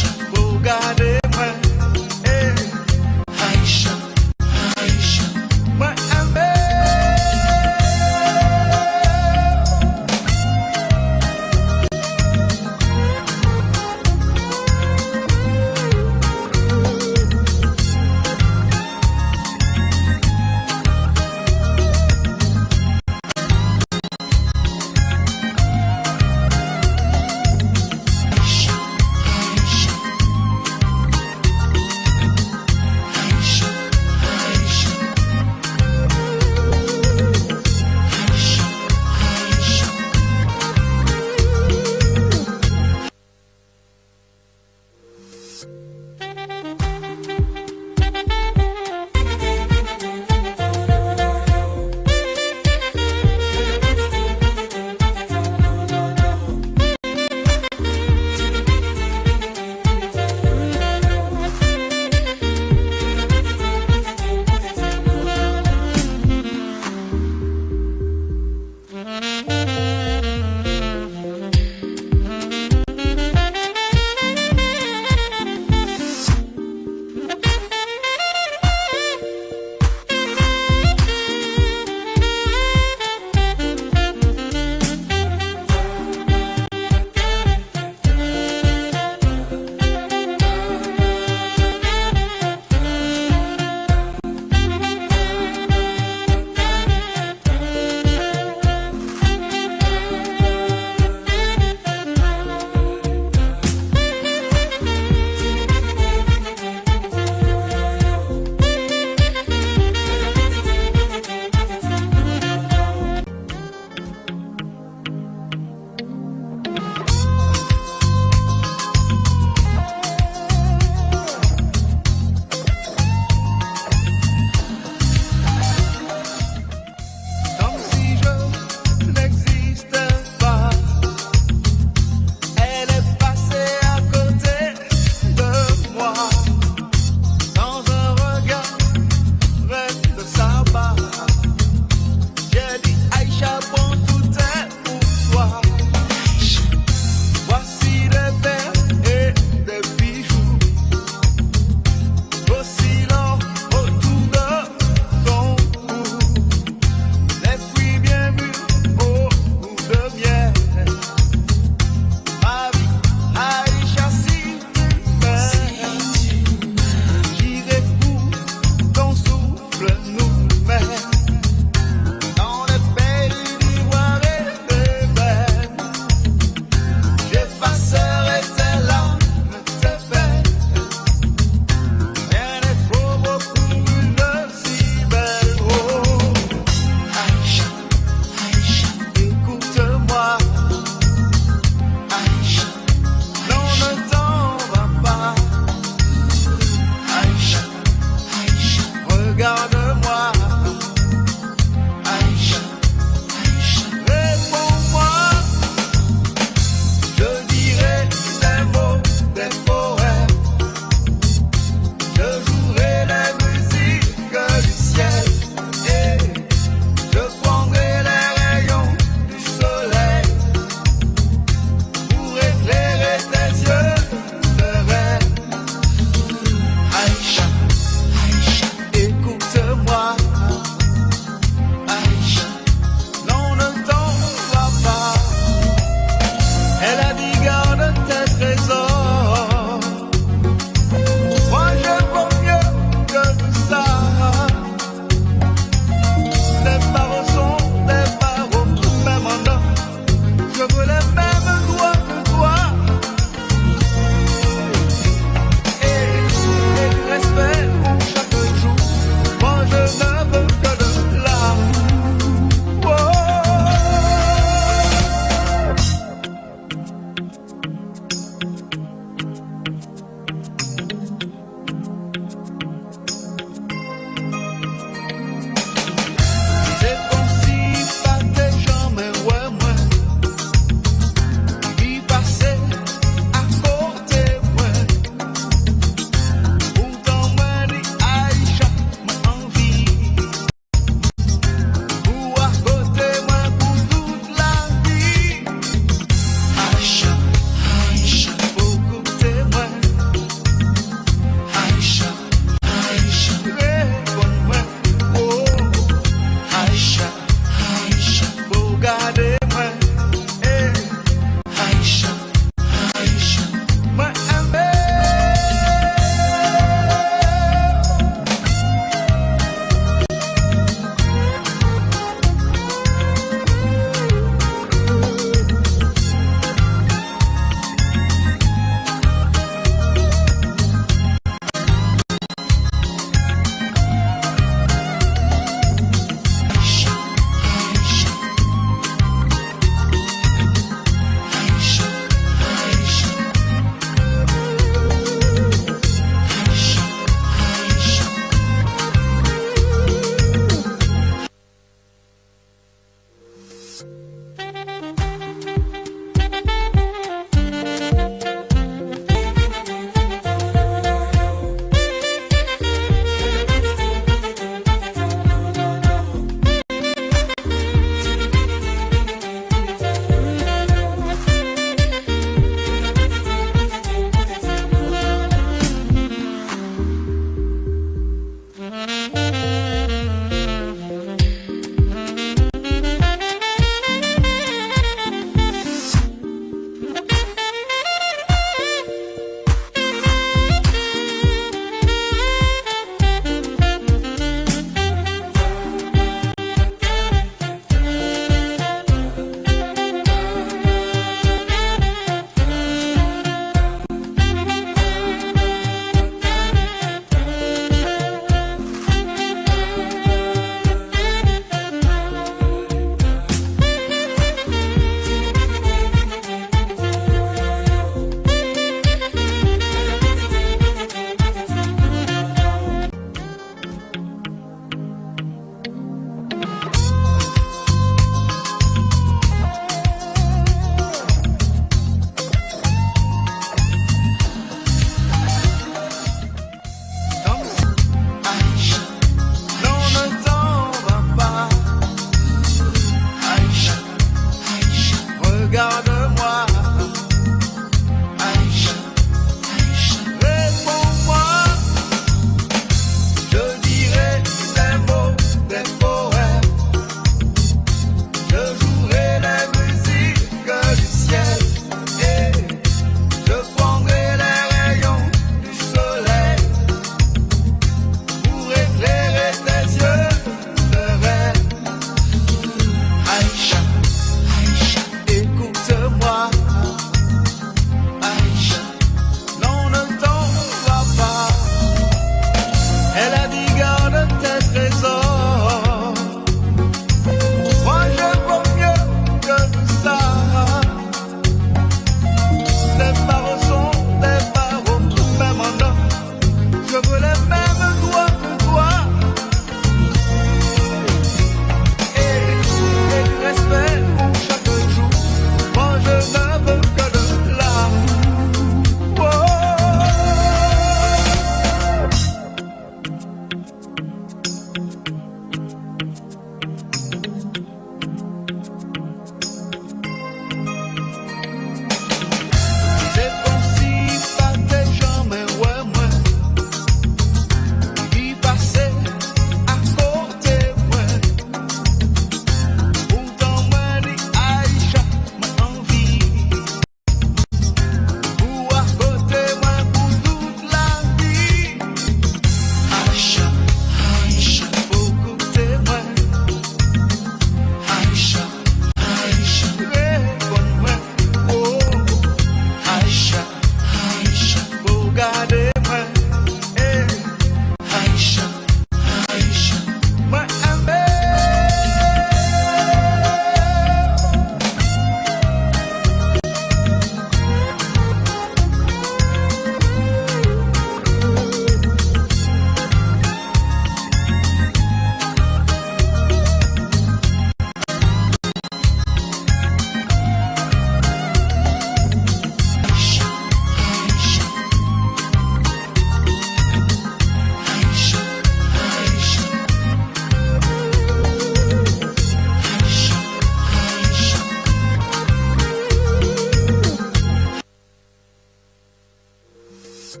Si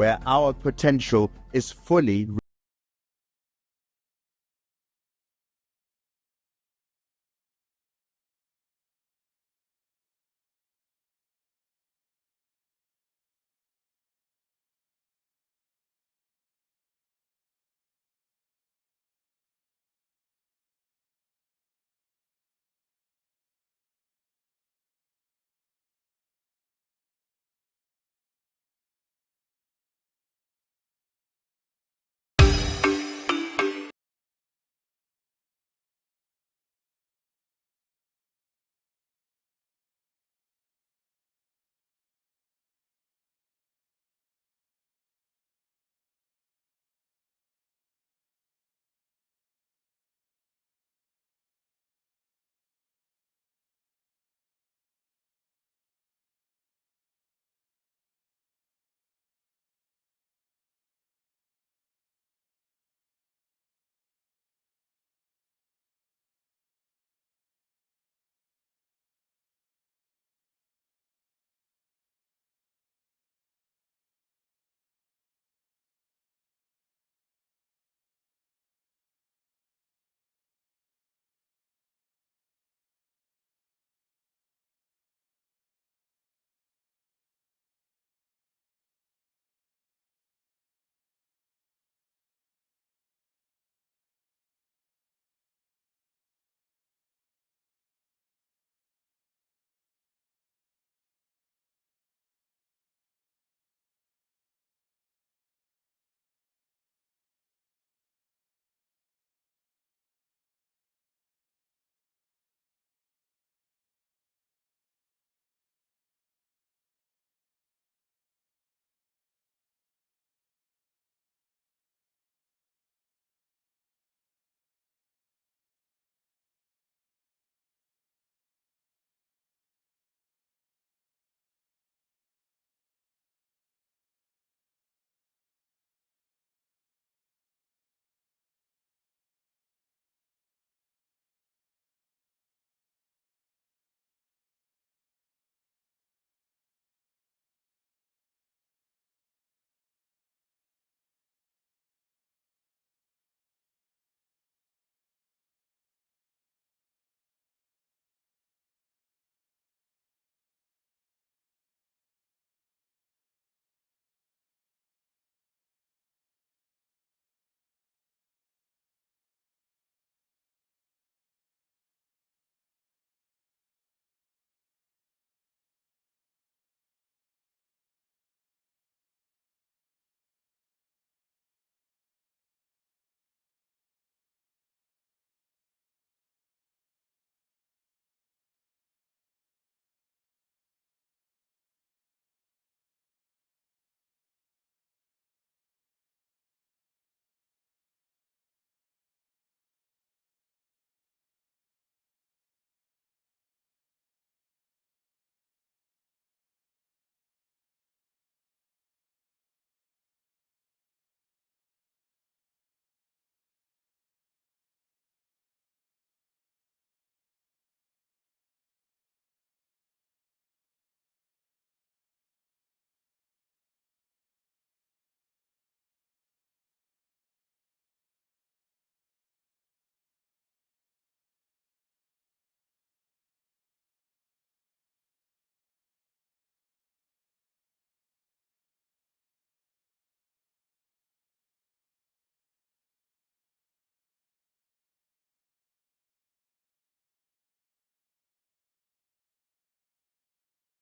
where our potential is fully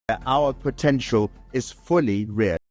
where our potential is fully realized.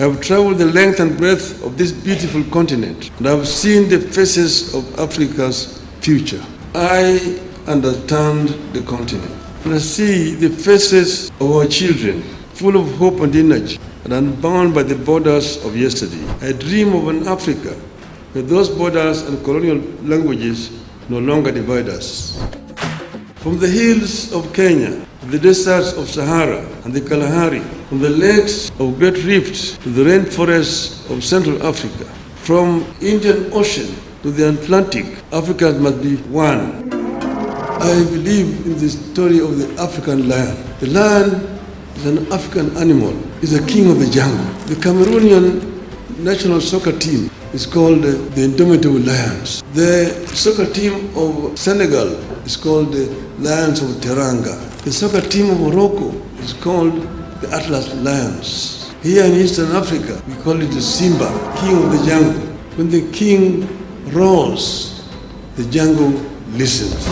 have traveled the length and breadth of this beautiful continent, and I have seen the faces of Africa's future. I understand the continent, and I see the faces of our children, full of hope and energy, and unbound by the borders of yesterday. I dream of an Africa where those borders and colonial languages no longer divide us. From the hills of Kenya, the deserts of Sahara and the Kalahari, from the lakes of Great Rift to the rainforests of Central Africa, from Indian Ocean to the Atlantic, Africa must be one. I believe in the story of the African lion. The lion is an African animal, is a king of the jungle. The Cameroonian national soccer team is called the Indomitable Lions. The soccer team of Senegal is called the Lions of Teranga. The soccer team of Morocco is called the Atlas Lions. Here in Eastern Africa, we call it the Simba, king of the jungle. When the king roars, the jungle listens.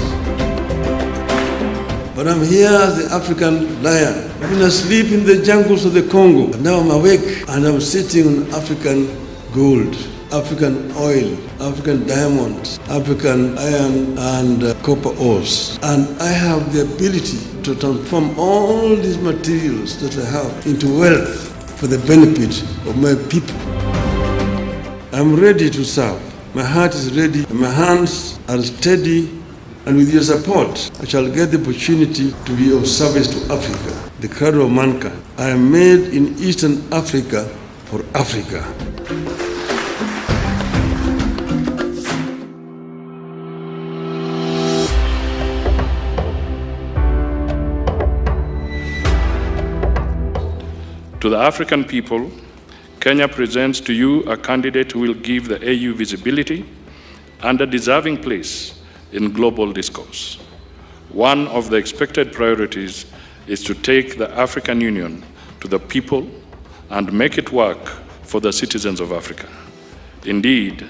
But I'm here as the African lion. I've been asleep in the jungles of the Congo. But now I'm awake and I'm sitting on African gold, African oil, African diamonds, African iron and copper ores. And I have the ability to transform all these materials that I have into wealth for the benefit of my people. I'm ready to serve. My heart is ready and my hands are steady. And with your support, I shall get the opportunity to be of service to Africa, the cradle of mankind. I am made in Eastern Africa for Africa. To the African people, Kenya presents to you a candidate who will give the AU visibility and a deserving place in global discourse. One of the expected priorities is to take the African Union to the people and make it work for the citizens of Africa. Indeed,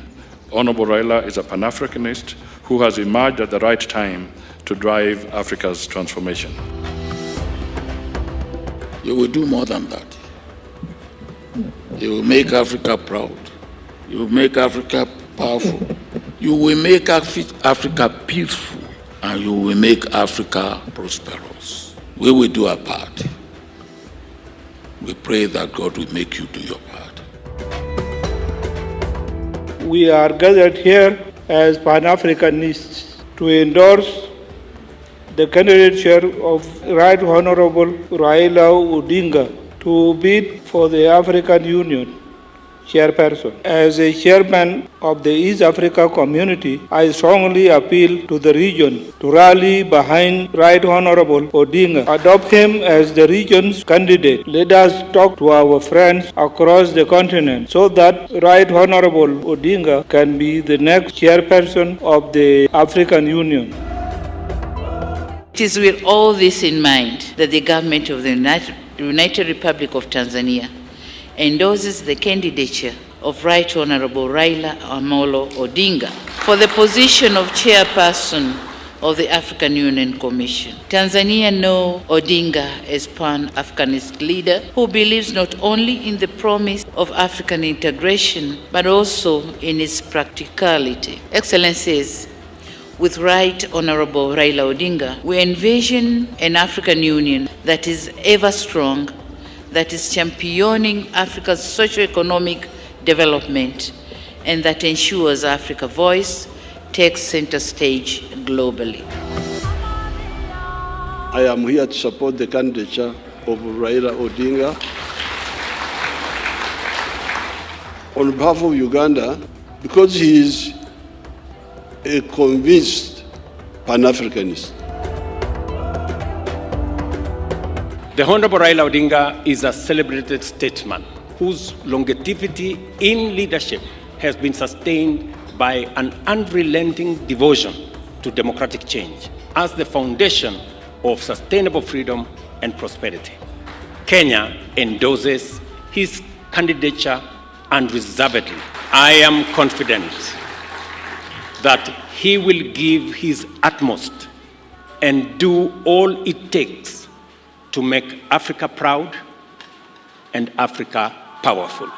Honorable Raila is a Pan-Africanist who has emerged at the right time to drive Africa's transformation. You will do more than that. You will make Africa proud. You will make Africa powerful. You will make Africa peaceful, and you will make Africa prosperous. We will do our part. We pray that God will make you do your part. We are gathered here as Pan-Africanists to endorse the candidature of Right Honorable Raila Odinga to bid for the African Union Chairperson. As a chairman of the East Africa community, I strongly appeal to the region to rally behind Right Honorable Odinga. Adopt him as the region's candidate. Let us talk to our friends across the continent so that Right Honorable Odinga can be the next chairperson of the African Union. It is with all this in mind that the government of the United Republic of Tanzania endorses the candidature of Right Honorable Raila Amolo Odinga for the position of Chairperson of the African Union Commission. Tanzania knows Odinga as Pan-Africanist leader who believes not only in the promise of African integration, but also in its practicality. Excellencies, with Right Honorable Raila Odinga, we envision an African Union that is ever strong, that is championing Africa's socio-economic development, and that ensures Africa's voice takes center stage globally. I am here to support the candidature of Raila Odinga. On behalf of Uganda, because he is a convinced Pan-Africanist. The Honorable Raila Odinga is a celebrated statesman whose longevity in leadership has been sustained by an unrelenting devotion to democratic change as the foundation of sustainable freedom and prosperity. Kenya endorses his candidature unreservedly. I am confident that he will give his utmost and do all it takes to make Africa proud and Africa powerful.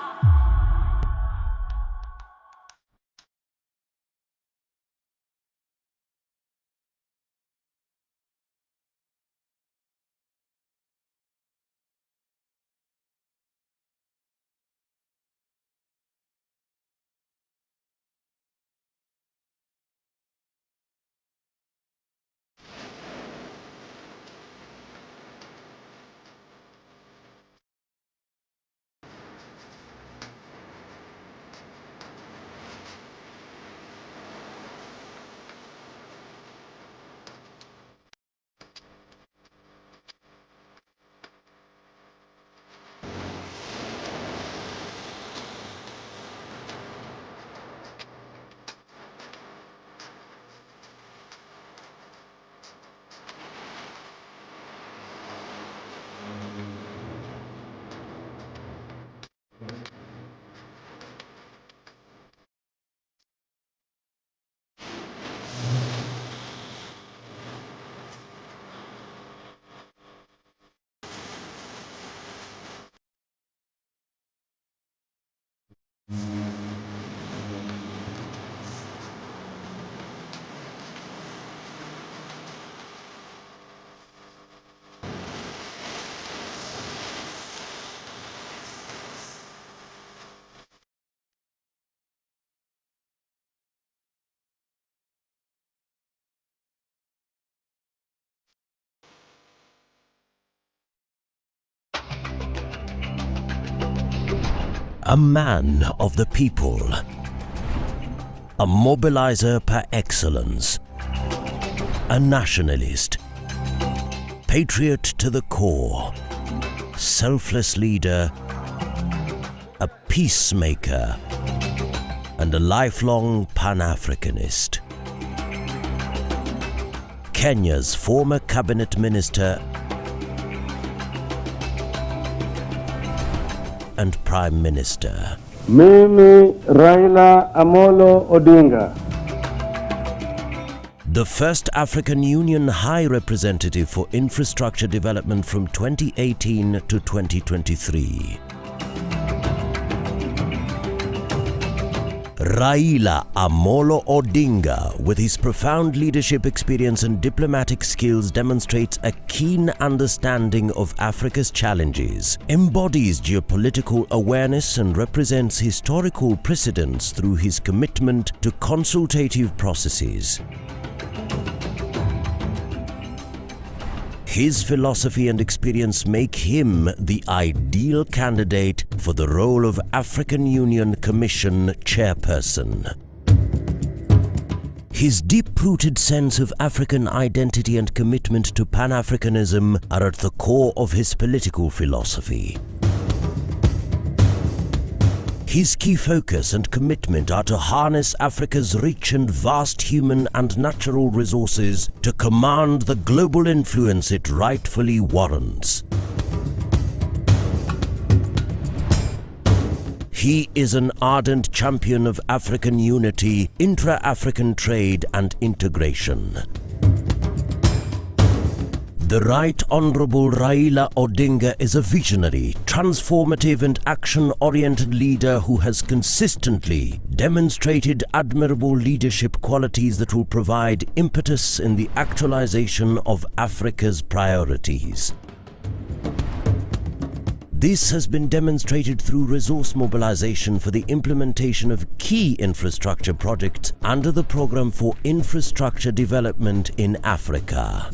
A man of the people, a mobilizer par excellence, a nationalist, patriot to the core, selfless leader, a peacemaker, and a lifelong Pan-Africanist. Kenya's former cabinet minister and Prime Minister. Mimi Raila Amolo Odinga. The first African Union High Representative for Infrastructure Development from 2018 to 2023. Raila Amolo Odinga, with his profound leadership experience and diplomatic skills, demonstrates a keen understanding of Africa's challenges, embodies geopolitical awareness, and represents historical precedents through his commitment to consultative processes. His philosophy and experience make him the ideal candidate for the role of African Union Commission Chairperson. His deep-rooted sense of African identity and commitment to Pan-Africanism are at the core of his political philosophy. His key focus and commitment are to harness Africa's rich and vast human and natural resources to command the global influence it rightfully warrants. He is an ardent champion of African unity, intra-African trade and integration. The Right Honorable Raila Odinga is a visionary, transformative and action-oriented leader who has consistently demonstrated admirable leadership qualities that will provide impetus in the actualization of Africa's priorities. This has been demonstrated through resource mobilization for the implementation of key infrastructure projects under the Programme for Infrastructure Development in Africa.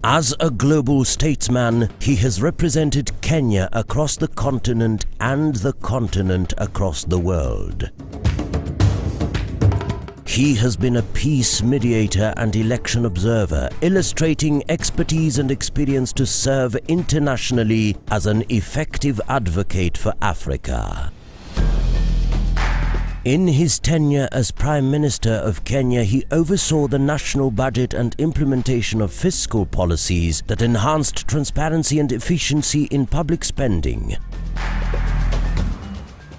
As a global statesman, he has represented Kenya across the continent and the continent across the world. He has been a peace mediator and election observer, illustrating expertise and experience to serve internationally as an effective advocate for Africa. In his tenure as Prime Minister of Kenya, he oversaw the national budget and implementation of fiscal policies that enhanced transparency and efficiency in public spending.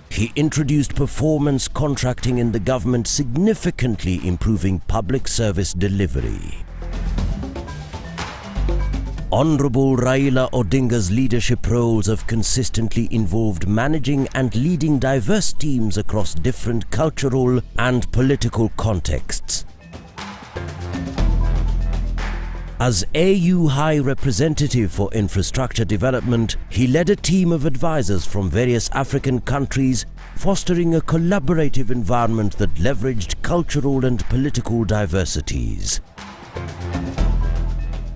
He introduced performance contracting in the government, significantly improving public service delivery. Honorable Raila Odinga's leadership roles have consistently involved managing and leading diverse teams across different cultural and political contexts. As AU High Representative for Infrastructure Development, he led a team of advisors from various African countries, fostering a collaborative environment that leveraged cultural and political diversities.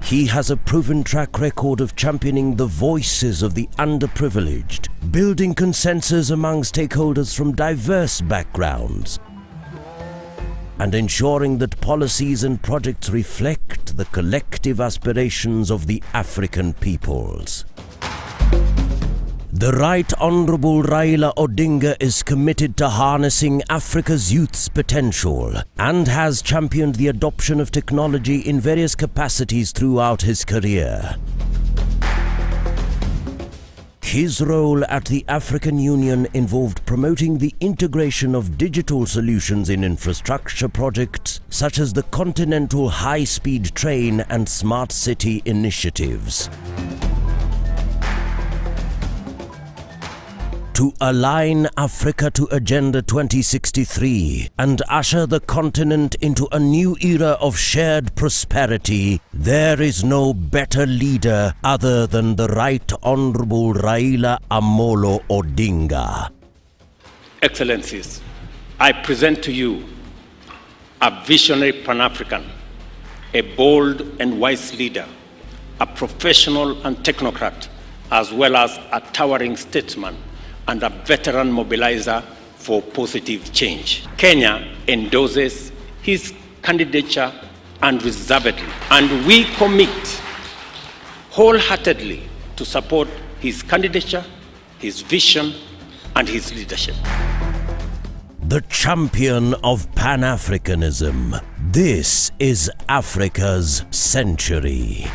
He has a proven track record of championing the voices of the underprivileged, building consensus among stakeholders from diverse backgrounds, and ensuring that policies and projects reflect the collective aspirations of the African peoples. The Right Honourable Raila Odinga is committed to harnessing Africa's youth's potential and has championed the adoption of technology in various capacities throughout his career. His role at the African Union involved promoting the integration of digital solutions in infrastructure projects such as the Continental High-Speed Train and Smart City initiatives. To align Africa to Agenda 2063 and usher the continent into a new era of shared prosperity, there is no better leader other than the Right Honourable Raila Amolo Odinga. Excellencies, I present to you a visionary Pan-African, a bold and wise leader, a professional and technocrat, as well as a towering statesman and a veteran mobilizer for positive change. Kenya endorses his candidature unreservedly, and we commit wholeheartedly to support his candidature, his vision, and his leadership. The champion of Pan-Africanism. This is Africa's century.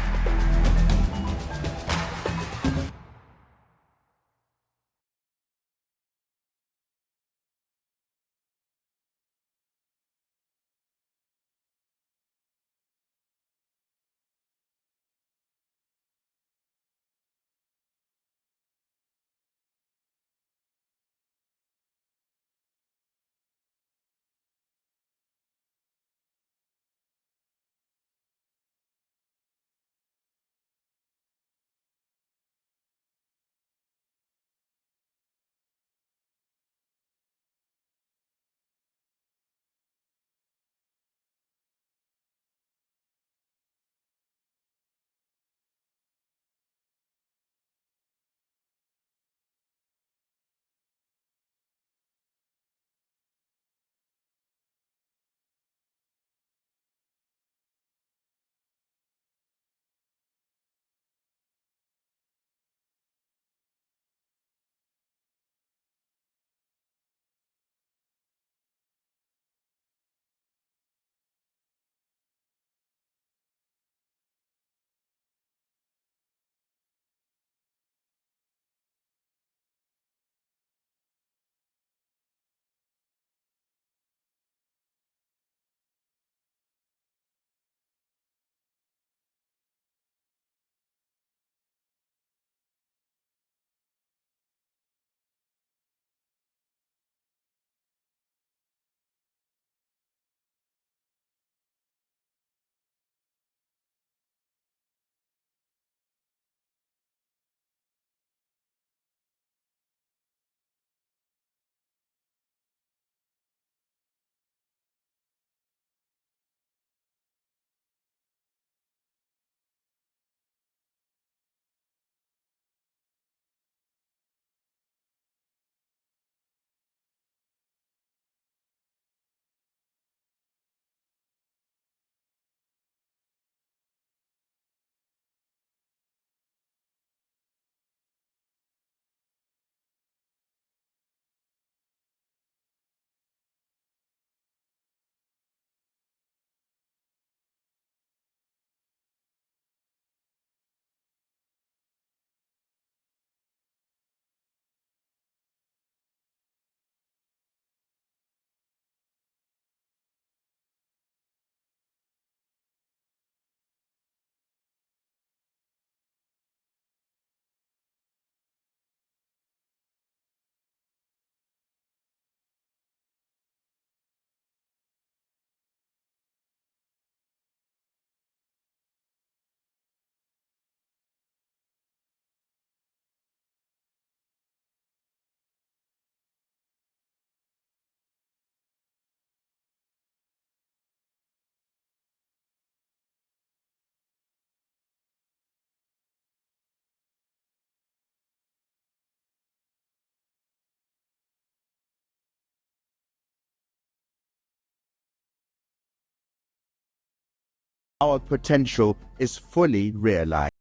our potential is fully realized.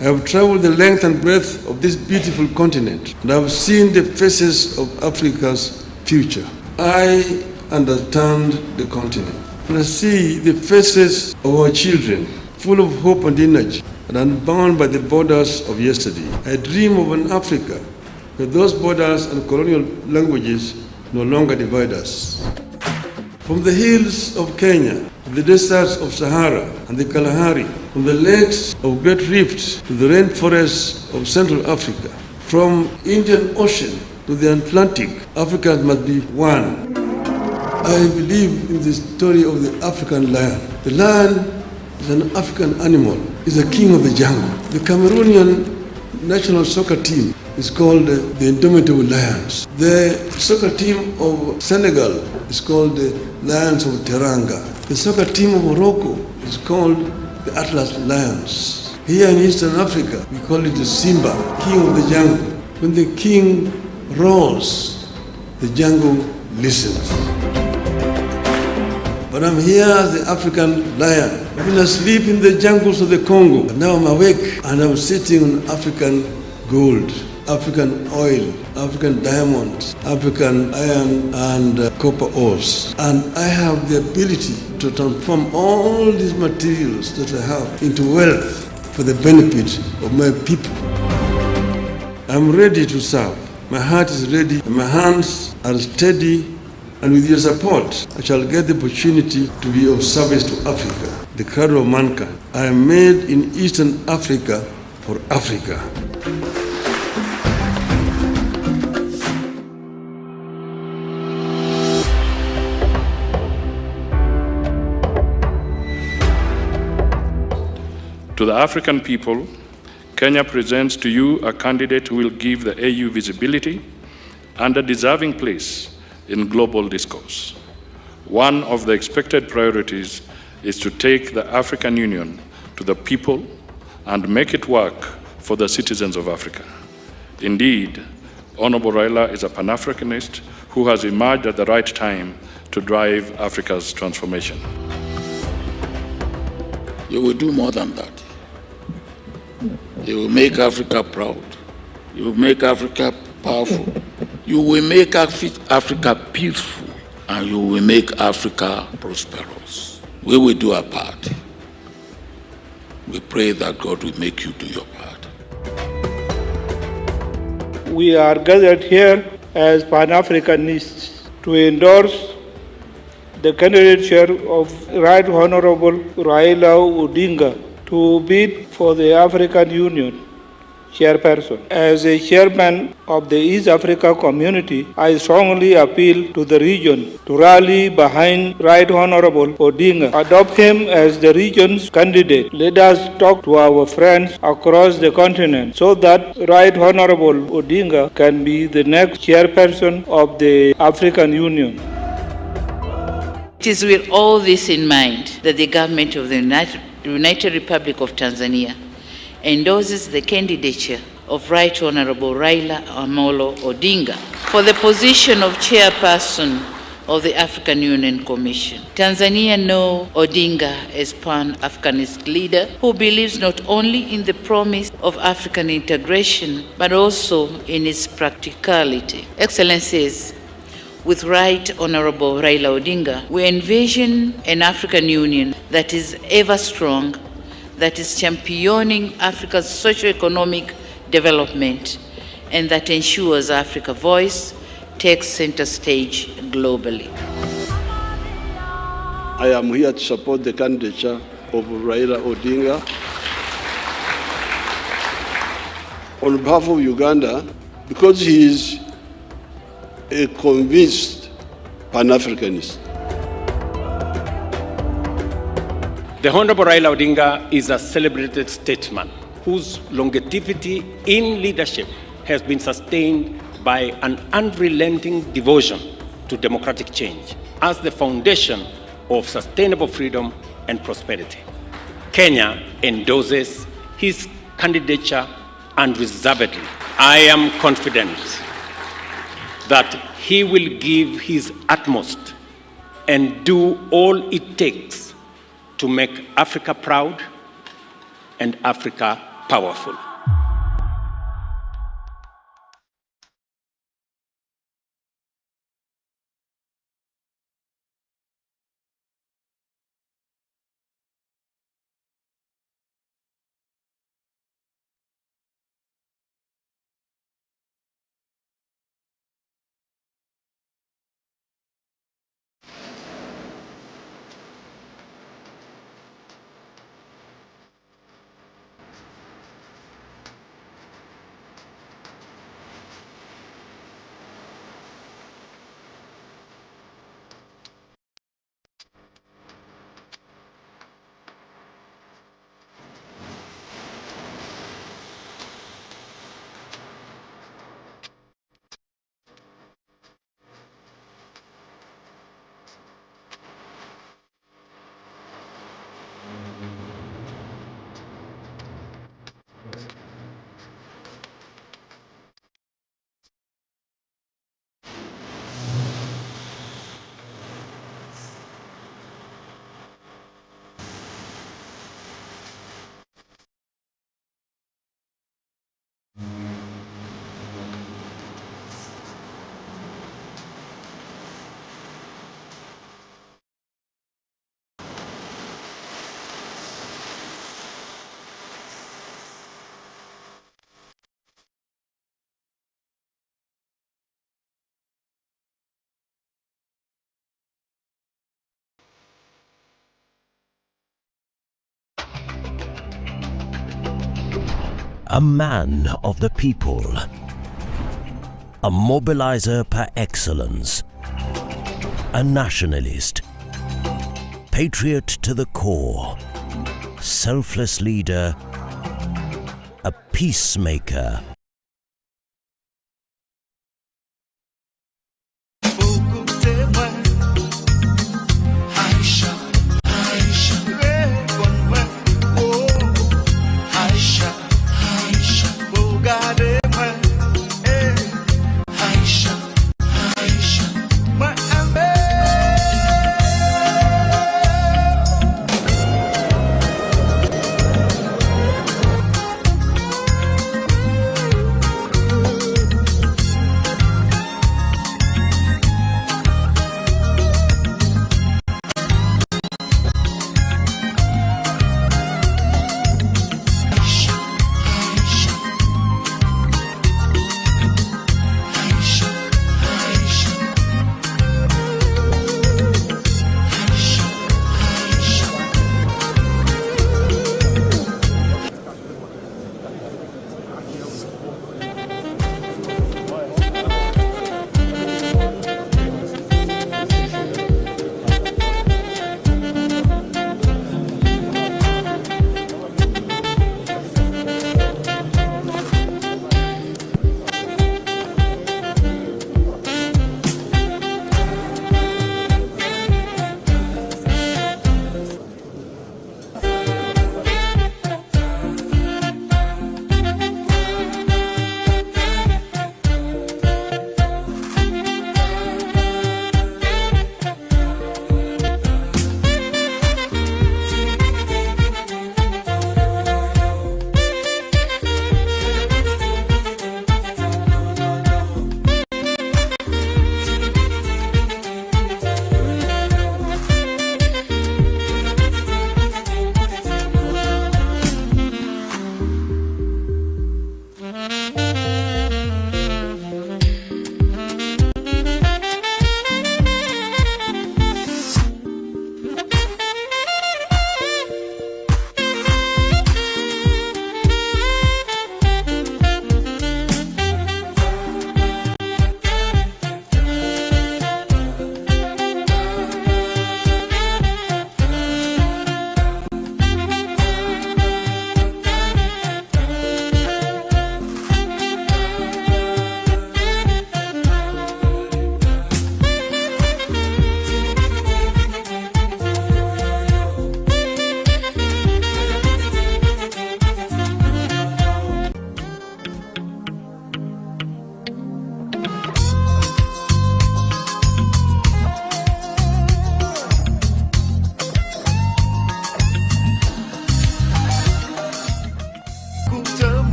I have traveled the length and breadth of this beautiful continent, and I have seen the faces of Africa's future. I understand the continent, and I see the faces of our children, full of hope and energy, and unbound by the borders of yesterday. I dream of an Africa where those borders and colonial languages no longer divide us. From the hills of Kenya, to the deserts of Sahara and the Kalahari, from the lakes of Great Rift to the rainforests of Central Africa, from Indian Ocean to the Atlantic, Africa must be one. I believe in the story of the African lion. The lion is an African animal, is a king of the jungle. The Cameroonian national soccer team is called the Indomitable Lions. The soccer team of Senegal is called the Lions of Teranga. The soccer team of Morocco is called the Atlas Lions. Here in Eastern Africa, we call it the Simba, king of the jungle. When the king roars, the jungle listens. But I'm here as the African lion. I've been asleep in the jungles of the Congo, but now I'm awake and I'm sitting on African gold, African oil, African diamonds, African iron and copper ores. And I have the ability to transform all these materials that I have into wealth for the benefit of my people. I'm ready to serve. My heart is ready and my hands are steady, and with your support, I shall get the opportunity to be of service to Africa, the cradle of mankind. I am made in Eastern Africa for Africa. To the African people, Kenya presents to you a candidate who will give the AU visibility and a deserving place in global discourse. One of the expected priorities is to take the African Union to the people and make it work for the citizens of Africa. Indeed, Honorable Raila is a Pan-Africanist who has emerged at the right time to drive Africa's transformation. You will do more than that. You will make Africa proud. You will make Africa powerful. You will make Africa peaceful. And you will make Africa prosperous. We will do our part. We pray that God will make you do your part. We are gathered here as Pan-Africanists to endorse the candidature of Right Honorable Raila Odinga to bid for the African Union Chairperson. As a chairman of the East Africa community, I strongly appeal to the region to rally behind Right Honorable Odinga. Adopt him as the region's candidate. Let us talk to our friends across the continent so that Right Honorable Odinga can be the next chairperson of the African Union. It is with all this in mind that the government of the United Republic of Tanzania endorses the candidature of Right Honorable Raila Amolo Odinga for the position of Chairperson of the African Union Commission. Tanzania knows Odinga as Pan-Africanist leader who believes not only in the promise of African integration, but also in its practicality. Excellencies, with Right Honorable Raila Odinga, we envision an African Union that is ever strong, that is championing Africa's socio-economic development, and that ensures Africa's voice takes center stage globally. I am here to support the candidature of Raila Odinga on behalf of Uganda because he is a convinced Pan-Africanist. The Honorable Raila Odinga is a celebrated statesman whose longevity in leadership has been sustained by an unrelenting devotion to democratic change as the foundation of sustainable freedom and prosperity. Kenya endorses his candidature unreservedly. I am confident that he will give his utmost and do all it takes to make Africa proud and Africa powerful. A man of the people, a mobilizer par excellence, a nationalist, patriot to the core, selfless leader, a peacemaker.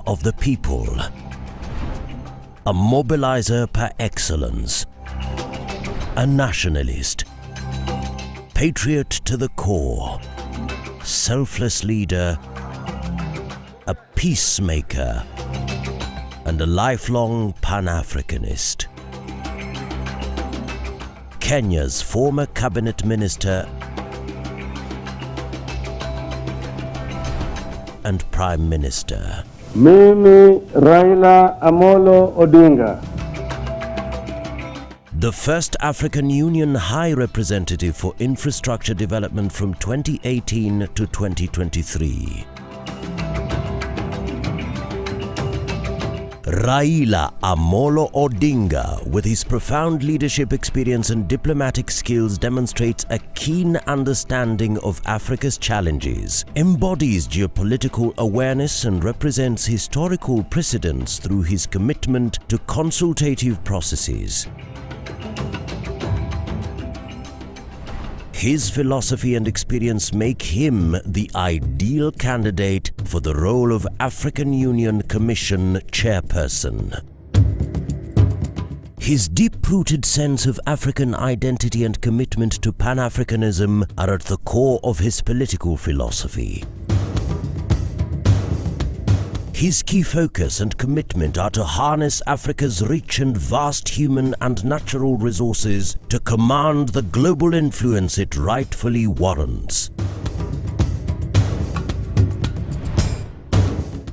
of the people, a mobilizer par excellence, a nationalist, patriot to the core, selfless leader, a peacemaker, and a lifelong Pan-Africanist. Kenya's former cabinet minister and Prime Minister. Mimi Raila Amolo Odinga. The first African Union High Representative for Infrastructure Development from 2018 to 2023. Raila Amolo Odinga, with his profound leadership experience and diplomatic skills, demonstrates a keen understanding of Africa's challenges, embodies geopolitical awareness and represents historical precedents through his commitment to consultative processes. His philosophy and experience make him the ideal candidate for the role of African Union Commission Chairperson. His deep-rooted sense of African identity and commitment to Pan-Africanism are at the core of his political philosophy. His key focus and commitment are to harness Africa's rich and vast human and natural resources to command the global influence it rightfully warrants.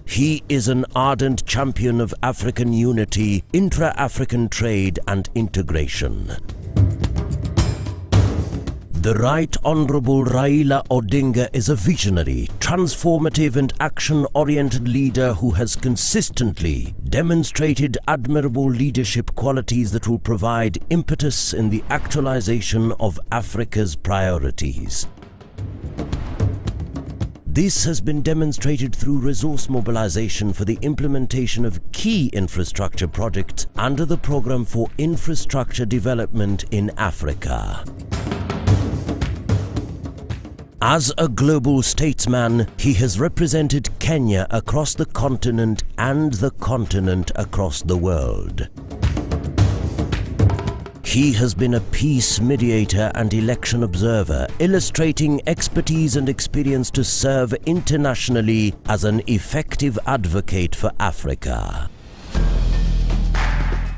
He is an ardent champion of African unity, intra-African trade and integration. The Right Honorable Raila Odinga is a visionary, transformative and action-oriented leader who has consistently demonstrated admirable leadership qualities that will provide impetus in the actualization of Africa's priorities. This has been demonstrated through resource mobilization for the implementation of key infrastructure projects under the Programme for Infrastructure Development in Africa. As a global statesman, he has represented Kenya across the continent and the continent across the world. He has been a peace mediator and election observer, illustrating expertise and experience to serve internationally as an effective advocate for Africa.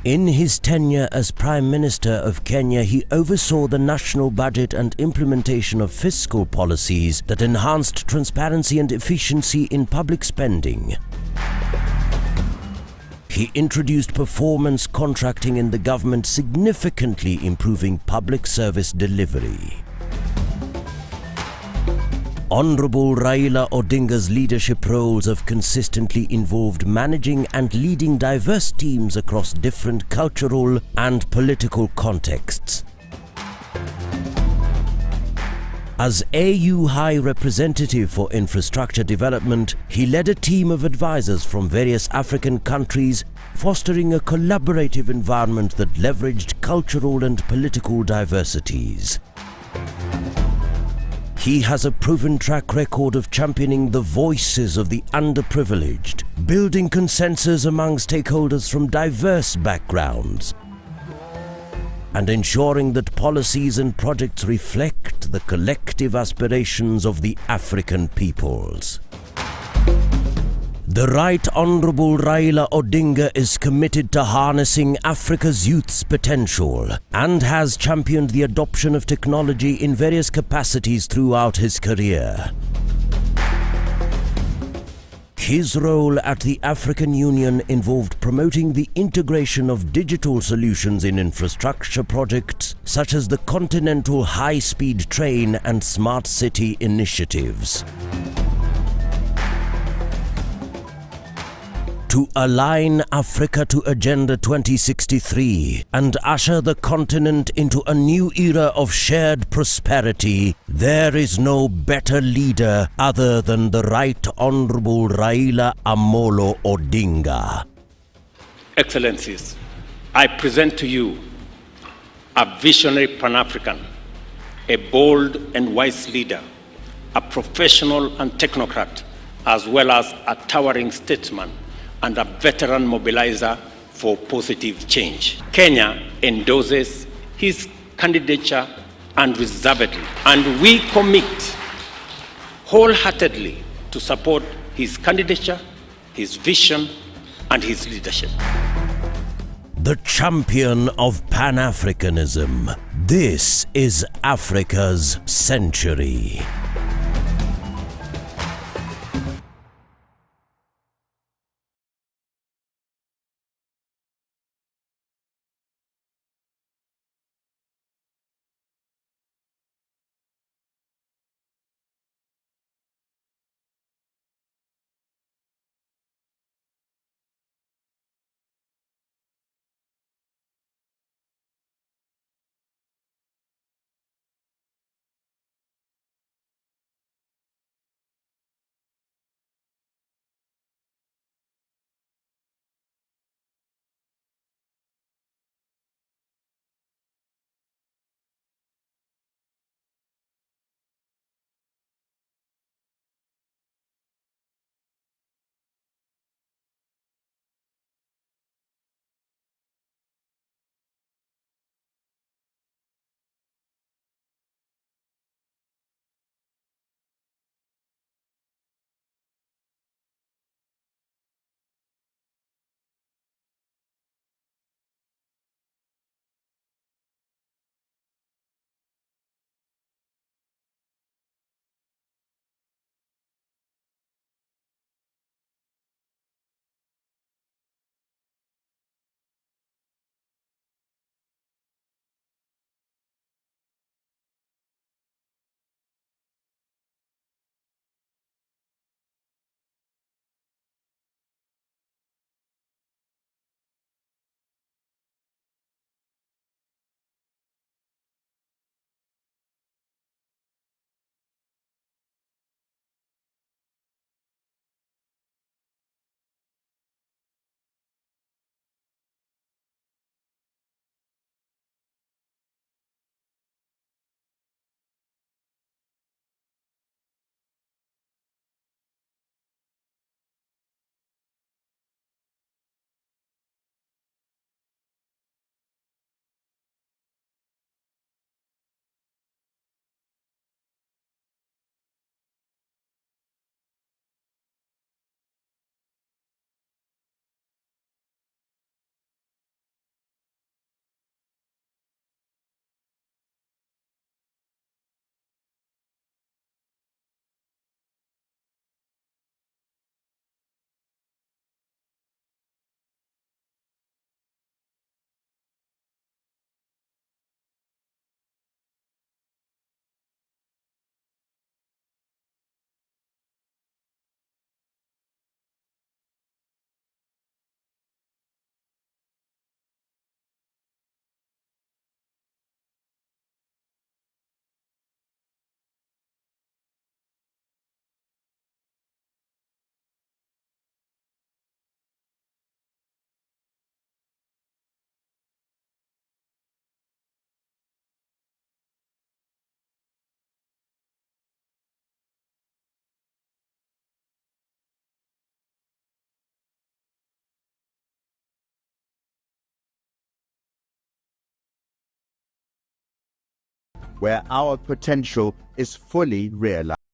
In his tenure as Prime Minister of Kenya, he oversaw the national budget and implementation of fiscal policies that enhanced transparency and efficiency in public spending. He introduced performance contracting in the government, significantly improving public service delivery. Honorable Raila Odinga's leadership roles have consistently involved managing and leading diverse teams across different cultural and political contexts. As AU High Representative for Infrastructure Development, he led a team of advisors from various African countries, fostering a collaborative environment that leveraged cultural and political diversities. He has a proven track record of championing the voices of the underprivileged, building consensus among stakeholders from diverse backgrounds, and ensuring that policies and projects reflect the collective aspirations of the African peoples. The Right Honorable Raila Odinga is committed to harnessing Africa's youth's potential and has championed the adoption of technology in various capacities throughout his career. His role at the African Union involved promoting the integration of digital solutions in infrastructure projects such as the Continental High-Speed Train and Smart City initiatives. To align Africa to Agenda 2063 and usher the continent into a new era of shared prosperity, there is no better leader other than the Right Honorable Raila Amolo Odinga. Excellencies, I present to you a visionary Pan-African, a bold and wise leader, a professional and technocrat, as well as a towering statesman and a veteran mobilizer for positive change. Kenya endorses his candidature unreservedly, and we commit wholeheartedly to support his candidature, his vision, and his leadership. The champion of Pan-Africanism. This is Africa's century. where our potential is fully realized.